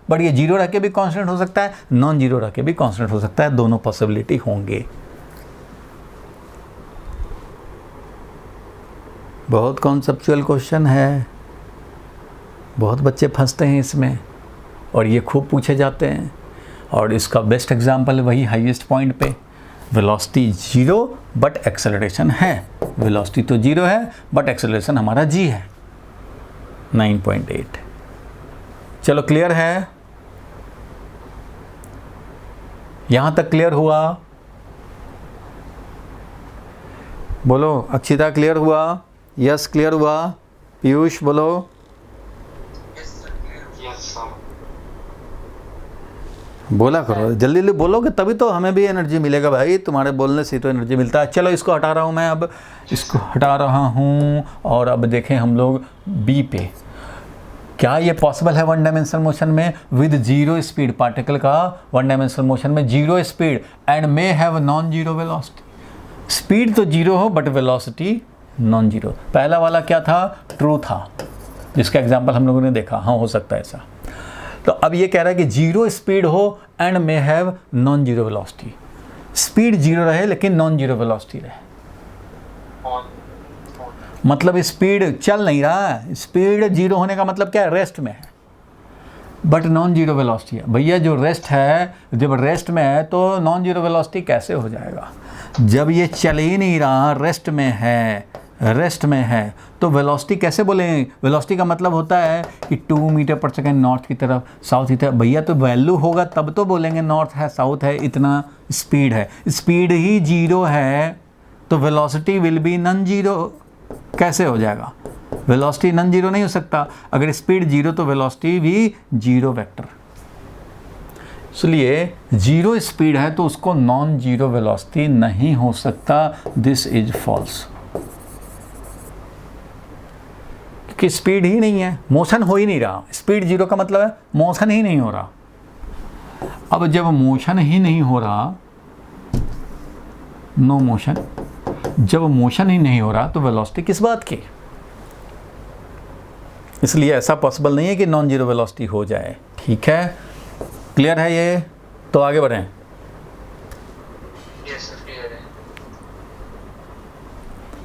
बट ये 0 रह के भी कांस्टेंट हो सकता है, नॉन जीरो रह के भी कांस्टेंट हो सकता है, दोनों पॉसिबिलिटी होंगे। बहुत कॉन्सेप्चुअल क्वेश्चन है। बहुत बच्चे फंसते हैं इसमें और ये खूब पूछे जाते हैं। और इसका बेस्ट एग्जांपल वही हाईएस्ट पॉइंट पे, वेलोसिटी 0 बट एक्सेलरेशन है। वेलोसिटी तो 0 है बट एक्सेलरेशन हमारा g है 9.8। चलो क्लियर है, यहाँ तक क्लियर हुआ? बोलो अक्षिता क्लियर हुआ? यस क्लियर हुआ? पीयूष बोलो। Yes, sir. बोला करो, जल्दी जल्दी बोलोगे तभी तो हमें भी एनर्जी मिलेगा भाई, तुम्हारे बोलने से तो एनर्जी मिलता है। चलो इसको हटा रहा हूँ मैं, अब इसको हटा रहा हूँ और अब देखें हम लोग बी पे। क्या ये पॉसिबल है वन डायमेंशनल मोशन में विद जीरो स्पीड? पार्टिकल का वन डायमेंशनल मोशन में zero speed and may have non zero velocity. Speed तो जीरो हो बट वेलोसिटी नॉन जीरो। पहला वाला क्या था? ट्रू था, जिसका एग्जाम्पल हम लोगों ने देखा। हाँ, हो सकता है ऐसा। तो अब ये कह रहा है कि जीरो स्पीड हो and may have non zero velocity. Speed zero रहे लेकिन नॉन जीरो वेलोसिटी रहे। मतलब स्पीड चल नहीं रहा है, स्पीड जीरो होने का मतलब क्या है? रेस्ट में है बट नॉन जीरो वेलोसिटी है। भैया जो रेस्ट है, जब रेस्ट में है तो नॉन जीरो वेलोसिटी कैसे हो जाएगा? जब ये चल ही नहीं रहा, रेस्ट में है, रेस्ट में है, तो वेलोसिटी कैसे बोलेंगे? वेलोसिटी का मतलब होता है कि 2 मीटर पर सेकेंड नॉर्थ की तरफ, साउथ की तरफ। भैया तो वैल्यू होगा तब तो बोलेंगे नॉर्थ है, साउथ है, इतना स्पीड है। स्पीड ही जीरो है तो velocity will B non zero. कैसे हो जाएगा? वेलोसिटी नॉन जीरो नहीं हो सकता। अगर स्पीड जीरो तो वेलोसिटी भी जीरो वेक्टर। इसलिए जीरो स्पीड है तो उसको नॉन जीरो वेलोसिटी नहीं हो सकता। दिस इज फॉल्स, कि स्पीड ही नहीं है, मोशन हो ही नहीं रहा। स्पीड जीरो का मतलब है मोशन ही नहीं हो रहा। अब जब मोशन ही नहीं हो रहा, नो मोशन, जब मोशन ही नहीं हो रहा तो वेलोसिटी किस बात की? इसलिए ऐसा पॉसिबल नहीं है कि नॉन जीरो वेलोसिटी हो जाए। ठीक है, क्लियर है ये? तो आगे बढ़ें। Yes, sir, clear है।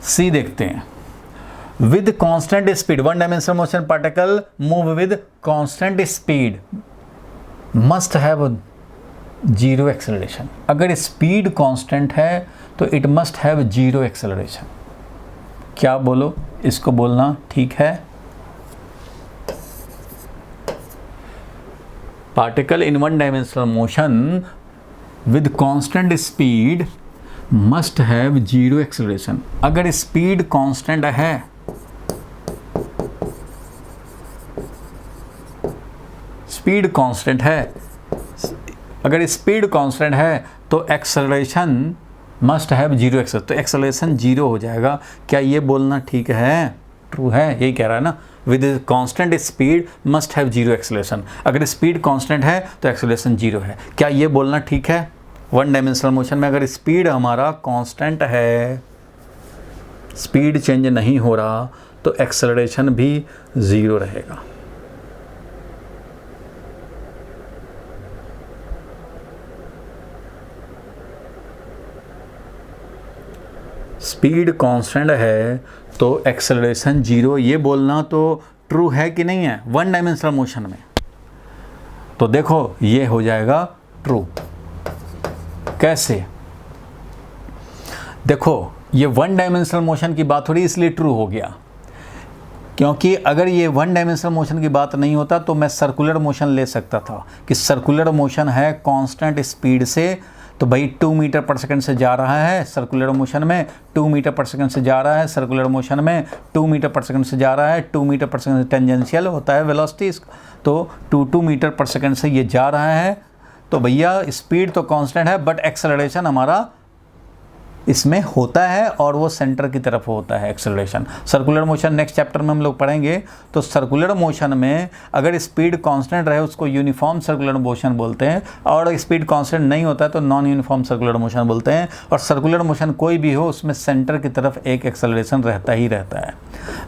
सी देखते हैं। With constant speed, one dimensional motion particle move with constant speed must have zero acceleration. अगर स्पीड कांस्टेंट है तो it must have zero acceleration. क्या बोलो? इसको बोलना ठीक है? Particle in one dimensional motion with constant speed must have zero acceleration. अगर स्पीड कांस्टेंट है, स्पीड कांस्टेंट है, अगर स्पीड कांस्टेंट है तो acceleration must have zero acceleration, तो एक्सेलरेशन जीरो हो जाएगा। क्या ये बोलना ठीक है? ट्रू है, यही कह रहा है ना। With constant speed must have zero acceleration. अगर स्पीड कांस्टेंट है तो एक्सेलरेशन जीरो है। क्या ये बोलना ठीक है? वन डायमेंशनल मोशन में अगर स्पीड हमारा कांस्टेंट है, स्पीड चेंज नहीं हो रहा, तो एक्सेलरेशन भी ज़ीरो रहेगा। स्पीड कांस्टेंट है तो एक्सेलरेशन जीरो, ये बोलना तो ट्रू है कि नहीं है वन डायमेंशनल मोशन में? तो देखो ये हो जाएगा ट्रू। कैसे? देखो ये वन डायमेंशनल मोशन की बात हो रही, इसलिए ट्रू हो गया। क्योंकि अगर ये वन डायमेंशनल मोशन की बात नहीं होता तो मैं सर्कुलर मोशन ले सकता था कि सर्कुलर मोशन है कांस्टेंट स्पीड से, तो भाई 2 मीटर पर सेकंड से जा रहा है सर्कुलर मोशन में, 2 मीटर पर सेकंड से जा रहा है सर्कुलर मोशन में, 2 मीटर पर सेकंड से जा रहा है, 2 मीटर पर सेकंड से टेंजेंशियल होता है वेलोसिटी, तो 2 मीटर पर सेकंड से ये जा रहा है। तो भैया स्पीड तो कांस्टेंट है बट एक्सेलरेशन हमारा इसमें होता है और वो सेंटर की तरफ होता है acceleration. Circular motion next chapter में हम लोग पढ़ेंगे। तो सर्कुलर मोशन में अगर स्पीड कांस्टेंट रहे उसको यूनिफॉर्म सर्कुलर मोशन बोलते हैं, और स्पीड कांस्टेंट नहीं होता है तो नॉन यूनिफॉर्म सर्कुलर मोशन बोलते हैं। और सर्कुलर मोशन कोई भी हो उसमें सेंटर की तरफ एक एक्सेलरेशन रहता ही रहता है।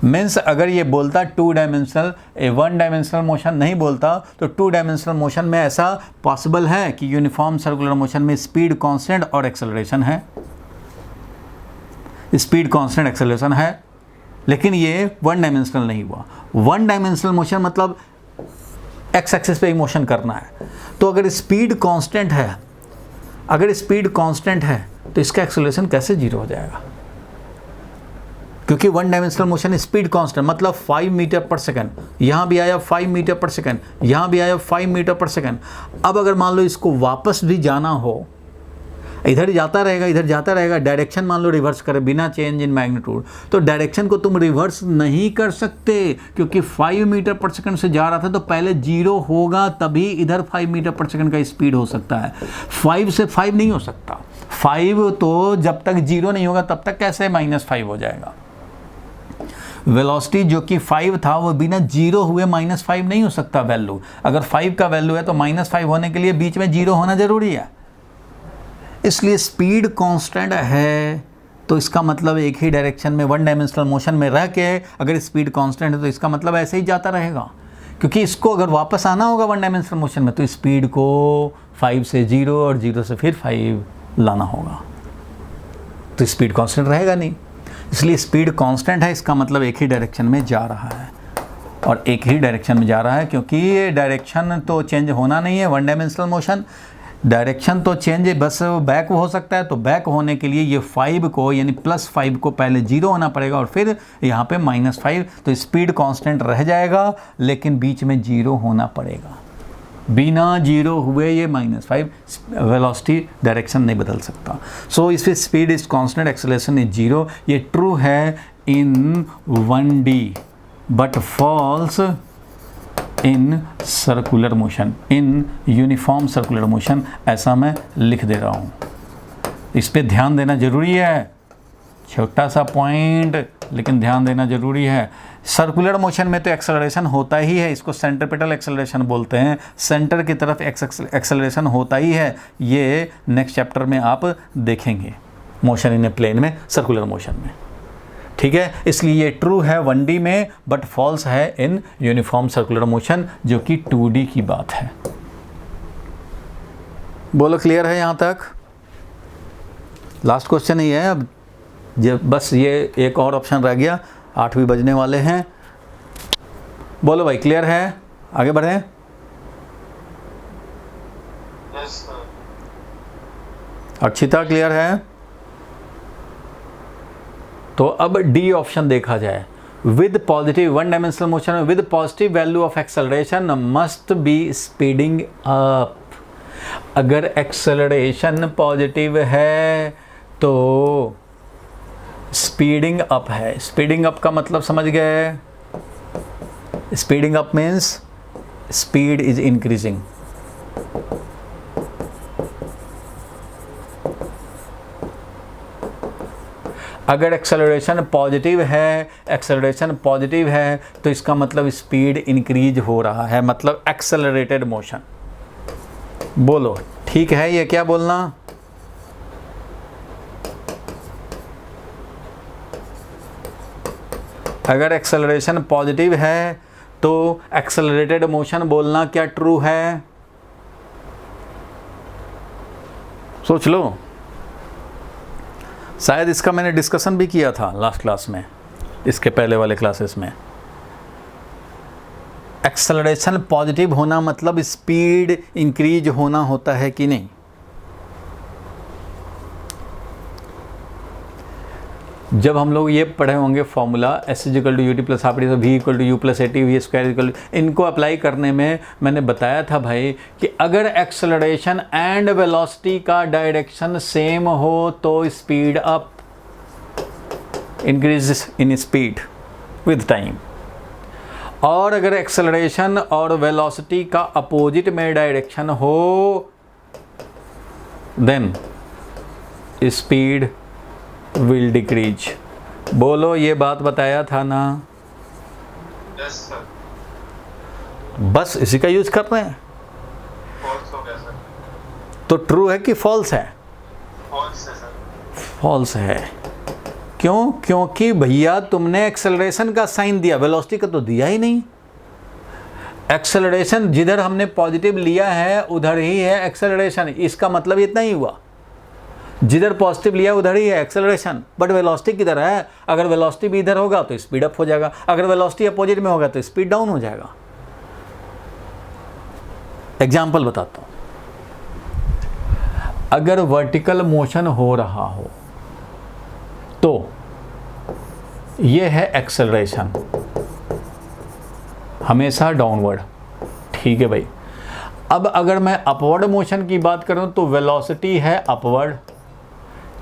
मीन्स अगर ये बोलता 2 डायमेंशनल, वन डायमेंशनल मोशन नहीं बोलता, तो 2 डायमेंशनल मोशन में ऐसा पॉसिबल है कि यूनिफॉर्म सर्कुलर मोशन में स्पीड कांस्टेंट और एक्सेलरेशन है, स्पीड कांस्टेंट एक्सेलरेशन है। लेकिन ये वन डायमेंशनल नहीं हुआ। वन डायमेंशनल मोशन मतलब एक्स एक्सिस पे ही मोशन करना है। तो अगर स्पीड कांस्टेंट है, अगर स्पीड कांस्टेंट है तो इसका एक्सेलरेशन कैसे जीरो हो जाएगा? क्योंकि one dimensional motion speed constant मतलब 5 मीटर पर सेकंड, यहाँ भी आया 5 मीटर पर सेकंड, यहाँ भी आया 5 मीटर पर सेकंड। अब अगर मान लो इसको वापस भी जाना हो, इधर जाता रहेगा, इधर जाता रहेगा, डायरेक्शन मान लो रिवर्स करे बिना चेंज इन मैग्नीट्यूड, तो डायरेक्शन को तुम रिवर्स नहीं कर सकते, क्योंकि 5 मीटर पर सेकंड से जा रहा था तो पहले 0 होगा तभी इधर 5 मीटर पर सेकंड का स्पीड हो सकता है। 5 से 5 नहीं हो सकता। 5 तो जब तक 0 नहीं होगा तब तक कैसे -5 हो जाएगा। वेलोसिटी जो कि 5 था वो बिना 0 हुए -5 नहीं हो सकता वैल्यू। अगर 5 का वैल्यू है तो -5 होने के लिए बीच में 0 होना जरूरी है। इसलिए स्पीड कांस्टेंट है तो इसका मतलब एक ही डायरेक्शन में वन डायमेंशनल मोशन में रह के अगर स्पीड कांस्टेंट है तो इसका मतलब ऐसे ही जाता रहेगा, क्योंकि इसको अगर वापस आना होगा वन डायमेंशनल मोशन में तो स्पीड को 5 से 0 और 0 से फिर 5 लाना होगा, तो स्पीड कांस्टेंट रहेगा नहीं। इसलिए स्पीड कांस्टेंट है, इसका मतलब एक ही डायरेक्शन में जा रहा है और एक ही डायरेक्शन में जा रहा है, क्योंकि ये डायरेक्शन तो चेंज होना नहीं है। वन डायमेंशनल मोशन डायरेक्शन तो चेंज है, बस बैक हो सकता है। तो बैक होने के लिए ये 5 को यानी +5 को पहले 0 होना पड़ेगा और फिर यहाँ पे -5, तो स्पीड कांस्टेंट रह जाएगा लेकिन बीच में 0 होना पड़ेगा। बिना 0 हुए ये -5 वेलोसिटी डायरेक्शन नहीं बदल सकता। सो इसमें speed is constant, acceleration is 0। ये ट्रू है इन 1D but falls in circular motion, in uniform circular motion, ऐसा मैं लिख दे रहा हूँ। इस पे ध्यान देना जरूरी है, छोटा सा पॉइंट लेकिन ध्यान देना जरूरी है। सर्कुलर मोशन में तो एक्सेलरेशन होता ही है, इसको सेंट्रीपिटल एक्सेलरेशन बोलते हैं, सेंटर की तरफ एक्सेलरेशन होता ही है। ये नेक्स्ट चैप्टर में आप देखेंगे, मोशन इन ए प्लेन में, सर्कुलर मोशन में, ठीक है। इसलिए ये ट्रू है 1D में बट फॉल्स है इन यूनिफॉर्म सर्कुलर मोशन, जो कि 2D की बात है। बोलो क्लियर है यहाँ तक? लास्ट क्वेश्चन ही है अब, बस ये एक और ऑप्शन रह गया, 8 भी बजने वाले हैं। बोलो भाई क्लियर है, आगे बढ़ें। Yes, sir. अर्चिता क्लियर है? तो अब डी ऑप्शन देखा जाए। With positive one dimensional motion with positive value of acceleration must be speeding up. अगर एक्सेलरेशन पॉजिटिव है तो स्पीडिंग अप है। स्पीडिंग अप का मतलब समझ गए? Speeding up means speed is increasing. अगर एक्सेलरेशन पॉजिटिव है तो इसका मतलब स्पीड इंक्रीज हो रहा है, मतलब एक्सेलरेटेड मोशन। बोलो ठीक है ये क्या बोलना? अगर एक्सेलरेशन पॉजिटिव है तो एक्सेलरेटेड मोशन बोलना क्या ट्रू है? सोच लो, शायद इसका मैंने डिस्कशन भी किया था लास्ट क्लास में, इसके पहले वाले क्लासेस में। एक्सेलरेशन पॉजिटिव होना मतलब स्पीड इंक्रीज होना होता है कि नहीं? जब हम लोग ये पढ़े होंगे formula S=UT + half V = U + AT V², इनको अप्लाई करने में मैंने बताया था भाई कि अगर एक्सेलरेशन एंड वेलोसिटी का डायरेक्शन सेम हो तो speed up, increase in speed with time, और अगर एक्सेलरेशन और वेलोसिटी का अपोजिट में डायरेक्शन हो देन स्पीड विल डिक्रीज। बोलो ये बात बताया था ना? Yes, sir. बस इसी का यूज कर रहे हैं। False हो गया सर। तो ट्रू है कि फॉल्स है? False है सर। फॉल्स है। क्यों? क्योंकि भैया तुमने एक्सेलरेशन का साइन दिया, वेलोसिटी का तो दिया ही नहीं। एक्सेलरेशन जिधर हमने पॉजिटिव लिया है उधर ही है एक्सेलरेशन, इसका मतलब इतना ही हुआ। जिधर पॉजिटिव लिया उधर ही है एक्सेलरेशन, बट वेलोसिटी किधर है? अगर वेलोसिटी भी इधर होगा तो स्पीड अप हो जाएगा, अगर वेलोसिटी अपोजिट में होगा तो स्पीड डाउन हो जाएगा। एग्जाम्पल बताता हूं, अगर वर्टिकल मोशन हो रहा हो तो ये है एक्सेलरेशन, हमेशा डाउनवर्ड, ठीक है भाई। अब अगर मैं अपवर्ड मोशन की बात करूं तो वेलोसिटी है अपवर्ड,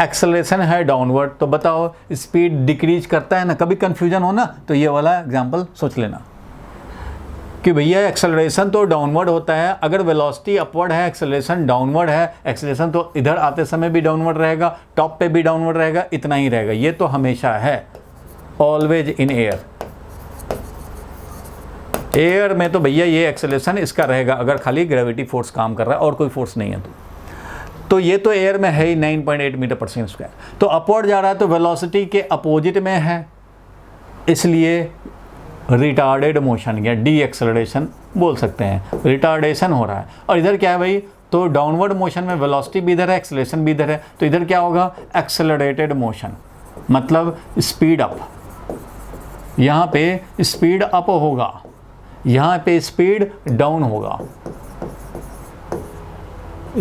एक्सेलरेशन है डाउनवर्ड, तो बताओ स्पीड डिक्रीज करता है ना? कभी कंफ्यूजन हो ना तो ये वाला एग्जांपल सोच लेना कि भैया एक्सेलरेशन तो डाउनवर्ड होता है, अगर वेलोसिटी अपवर्ड है एक्सेलरेशन डाउनवर्ड है, एक्सेलरेशन तो इधर आते समय भी डाउनवर्ड रहेगा, टॉप पे भी डाउनवर्ड रहेगा, इतना ही रहेगा, ये तो हमेशा है, ऑलवेज इन एयर। एयर में तो भैया ये एक्सेलरेशन इसका रहेगा अगर खाली ग्रेविटी फोर्स काम कर रहा है और कोई फोर्स नहीं है तो ये तो एयर में है ही 9.8 मीटर पर सेकेंड स्क्वायर। तो अपवर्ड जा रहा है तो वेलोसिटी के अपोजिट में है, इसलिए रिटार्डेड मोशन या डी एक्सेलरेशन बोल सकते हैं, रिटार्डेशन हो रहा है। और इधर क्या है भाई, तो डाउनवर्ड मोशन में वेलोसिटी भी इधर है एक्सेलरेशन भी इधर है, तो इधर क्या होगा, एक्सेलरेटेड मोशन, मतलब स्पीड अप। यहाँ पे स्पीड अप होगा, यहाँ पे स्पीड डाउन होगा,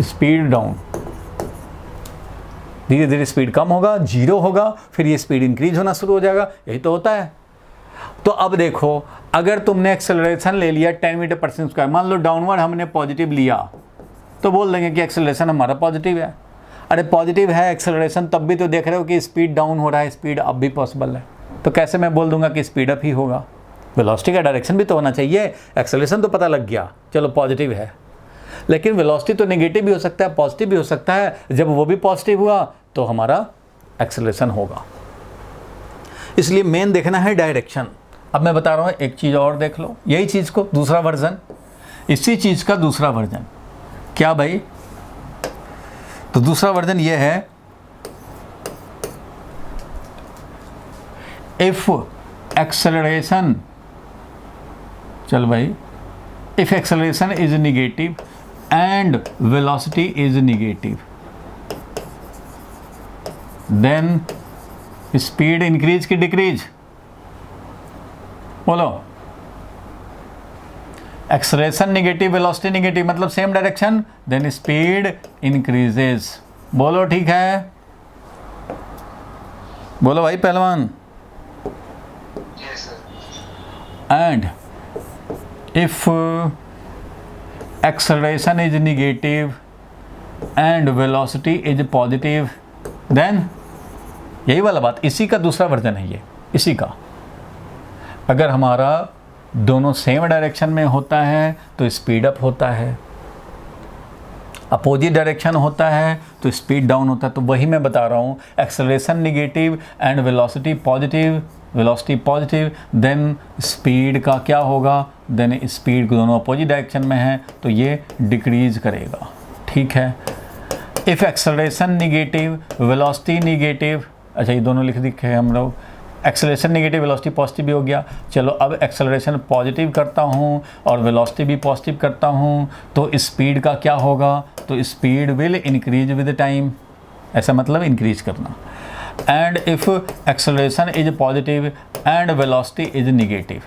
स्पीड डाउन, धीरे धीरे स्पीड कम होगा, जीरो होगा, फिर ये स्पीड इंक्रीज होना शुरू हो जाएगा, यही तो होता है। तो अब देखो, अगर तुमने एक्सेलरेशन ले लिया 10 मीटर पर सेकंड स्क्वायर, मान लो डाउनवर्ड हमने पॉजिटिव लिया, तो बोल देंगे कि एक्सेलरेशन हमारा पॉजिटिव है। अरे पॉजिटिव है एक्सेलरेशन, तब भी तो देख रहे हो कि स्पीड डाउन हो रहा है, स्पीड अप भी पॉसिबल है, तो कैसे मैं बोल दूंगा कि स्पीड अप ही होगा? वेलोसिटी का डायरेक्शन भी तो होना चाहिए, एक्सेलरेशन तो पता लग गया, चलो पॉजिटिव है, लेकिन वेलोसिटी तो नेगेटिव भी हो सकता है, पॉजिटिव भी हो सकता है, जब वो भी पॉजिटिव हुआ तो हमारा एक्सेलरेशन होगा। इसलिए मेन देखना है डायरेक्शन। अब मैं बता रहा हूँ एक चीज़ और देख लो, यही चीज़ को दूसरा वर्जन, इसी चीज़ का दूसरा वर्जन क्या भाई? तो दूसरा वर्जन ये है, इफ एक्सेलरेशन, चल भाई, if acceleration is negative and velocity is negative, then speed increase की decrease? बोलो, acceleration negative, velocity negative, मतलब same direction, then speed increases। बोलो ठीक है? बोलो भाई पहलवान। Yes sir. And if acceleration is negative and velocity is positive, then यही वाला बात, इसी का दूसरा वर्जन है ये, इसी का। अगर हमारा दोनों सेम डायरेक्शन में होता है तो स्पीड अप होता है, अपोजिट डायरेक्शन होता है तो स्पीड डाउन होता है। तो वही मैं बता रहा हूँ, acceleration negative and velocity positive, velocity positive, then speed का क्या होगा, देन स्पीड दोनों अपोजिट डायरेक्शन में है तो ये डिक्रीज करेगा, ठीक है। If acceleration negative, velocity negative, अच्छा ये दोनों लिख दिखे हम लोग, एक्सेलरेशन नेगेटिव वेलोसिटी पॉजिटिव भी हो गया। चलो अब एक्सेलरेशन पॉजिटिव करता हूँ और वेलोसिटी भी पॉजिटिव करता हूँ तो स्पीड का क्या होगा, तो speed will increase with time, ऐसा मतलब इंक्रीज करना। And if acceleration is positive and velocity is negative,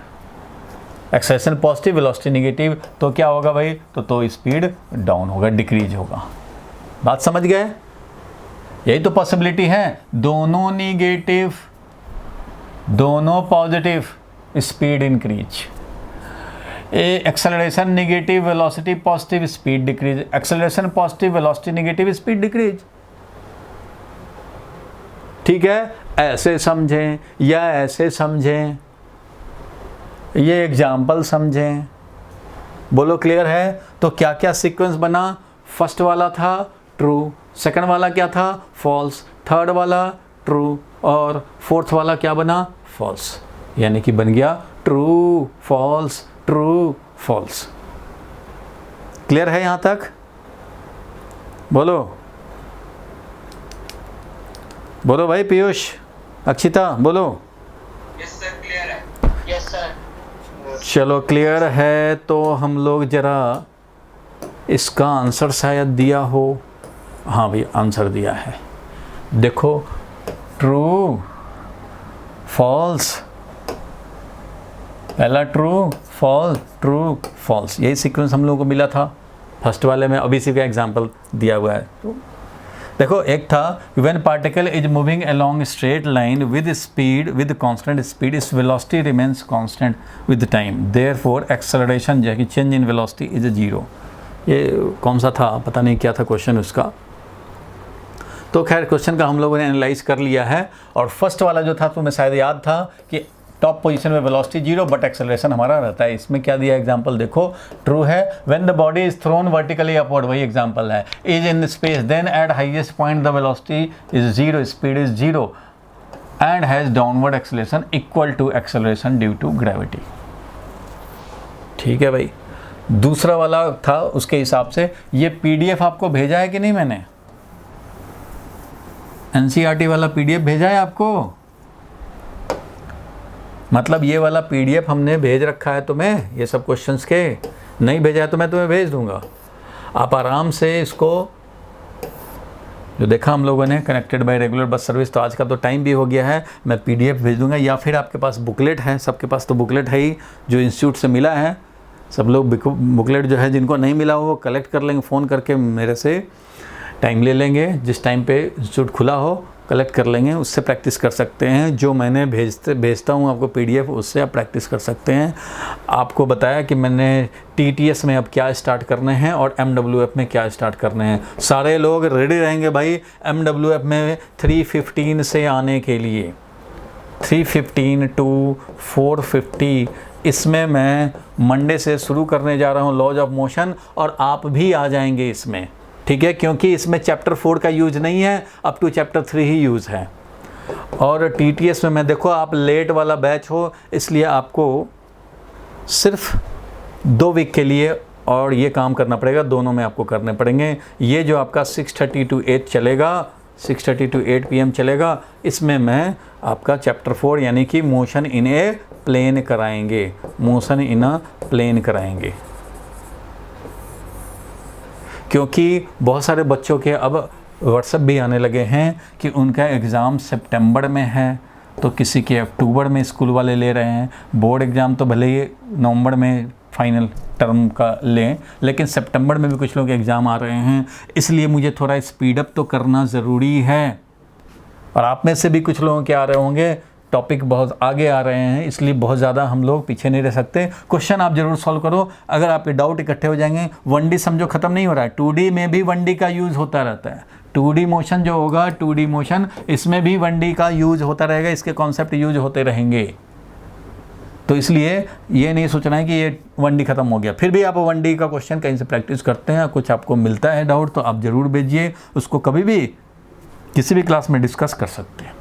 acceleration positive velocity negative, तो क्या होगा भाई, तो स्पीड डाउन होगा, डिक्रीज होगा। बात समझ गए? यही तो पॉसिबिलिटी है, दोनों निगेटिव दोनों positive, speed increase. Acceleration negative velocity positive, speed decrease, acceleration positive velocity negative, speed decrease. ठीक है, ऐसे समझें या ऐसे समझें, ये एग्जाम्पल समझें। बोलो क्लियर है? तो क्या क्या सीक्वेंस बना? फर्स्ट वाला था ट्रू, सेकंड वाला क्या था, फॉल्स, थर्ड वाला ट्रू और फोर्थ वाला क्या बना, फॉल्स। यानी कि बन गया true false true false. Clear है यहां तक? बोलो बोलो भाई, पीयूष, अक्षिता बोलो। Yes sir, clear है। Yes sir. चलो क्लियर है, तो हम लोग जरा इसका आंसर शायद दिया हो। हाँ भाई आंसर दिया है। देखो ट्रू फॉल्स, पहला ट्रू फॉल्स, यही सीक्वेंस हम लोगों को मिला था फर्स्ट वाले में। अभी इसी का एग्जांपल दिया हुआ है। देखो एक था when particle is moving along straight line with speed with constant speed इस velocity remains constant with time therefore acceleration जो कि चेंज इन वेलोसिटी इज 0। ये कौन सा था, पता नहीं क्या था क्वेश्चन उसका। तो खैर क्वेश्चन का हम लोगों ने एनालाइज कर लिया है। और फर्स्ट वाला जो था तुम्हें शायद याद था कि टॉप पोजीशन में वेलोसिटी 0 बट एक्सेलरेशन हमारा रहता है। इसमें क्या दिया एग्जांपल देखो, ट्रू है when the body is thrown vertically upward, वही एग्जांपल है, is in space then at highest point the velocity is 0, speed is 0 and has downward acceleration equal to acceleration due to gravity. ठीक है भाई। दूसरा वाला था उसके हिसाब से, ये पीडीएफ आपको भेजा है कि नहीं मैंने, एनसीईआरटी वाला पीडीएफ भेजा है आपको, मतलब ये वाला पीडीएफ हमने भेज रखा है तुम्हें ये सब क्वेश्चंस के। नहीं भेजा है तो मैं तुम्हें भेज दूंगा, आप आराम से इसको जो देखा हम लोगों ने connected by regular bus service, तो आज का तो टाइम भी हो गया है, मैं पीडीएफ भेज दूंगा। या फिर आपके पास बुकलेट है, सबके पास तो बुकलेट है ही जो इंस्टीट्यूट से मिला है, सब लोग बुकलेट जो है जिनको नहीं मिला हो वो कलेक्ट कर लेंगे, फ़ोन करके मेरे से टाइम ले लेंगे, जिस टाइम पे इंस्टीट्यूट खुला हो कलेक्ट कर लेंगे, उससे प्रैक्टिस कर सकते हैं। जो मैंने भेजता हूँ आपको पीडीएफ, उससे आप प्रैक्टिस कर सकते हैं। आपको बताया कि मैंने टीटीएस में अब क्या स्टार्ट करने हैं और एमडब्ल्यूएफ में क्या स्टार्ट करने हैं। सारे लोग रेडी रहेंगे भाई एमडब्ल्यूएफ में 315 से आने के लिए, 315 टू 450। इसमें मैं मंडे से शुरू करने जा रहा हूँ लॉज ऑफ मोशन, और आप भी आ जाएंगे इसमें, ठीक है, क्योंकि इसमें चैप्टर 4 का यूज नहीं है, अप टू चैप्टर 3 ही यूज़ है। और टीटीएस में मैं देखो आप लेट वाला बैच हो, इसलिए आपको सिर्फ 2 वीक के लिए और ये काम करना पड़ेगा, दोनों में आपको करने पड़ेंगे। ये जो आपका 6:30 to 8 चलेगा, 6:30 to 8 PM चलेगा, इसमें मैं आपका चैप्टर 4 यानी कि मोशन इन ए प्लेन कराएंगे, मोशन इन अ प्लेन कराएंगे। क्योंकि बहुत सारे बच्चों के अब व्हाट्सएप भी आने लगे हैं कि उनका एग्ज़ाम सितंबर में है, तो किसी के अक्टूबर में स्कूल वाले ले रहे हैं। बोर्ड एग्ज़ाम तो भले ही नवंबर में फाइनल टर्म का लें, लेकिन सितंबर में भी कुछ लोग एग्ज़ाम आ रहे हैं, इसलिए मुझे थोड़ा स्पीड अप तो करना ज़रूरी है। और आप में से भी कुछ लोगों के आ रहे होंगे, टॉपिक बहुत आगे आ रहे हैं, इसलिए बहुत ज़्यादा हम लोग पीछे नहीं रह सकते। क्वेश्चन आप ज़रूर सॉल्व करो, अगर आपके डाउट इकट्ठे हो जाएंगे। 1D समझो ख़त्म नहीं हो रहा है, 2D में भी 1D का यूज़ होता रहता है। 2D मोशन जो होगा, 2D मोशन, इसमें भी 1D का यूज़ होता रहेगा, इसके कॉन्सेप्ट यूज होते रहेंगे। तो इसलिए ये नहीं सोचना है कि ये 1D ख़त्म हो गया। फिर भी आप 1D का क्वेश्चन कहीं से प्रैक्टिस करते हैं, कुछ आपको मिलता है डाउट, तो आप ज़रूर भेजिए, उसको कभी भी किसी भी क्लास में डिस्कस कर सकते हैं।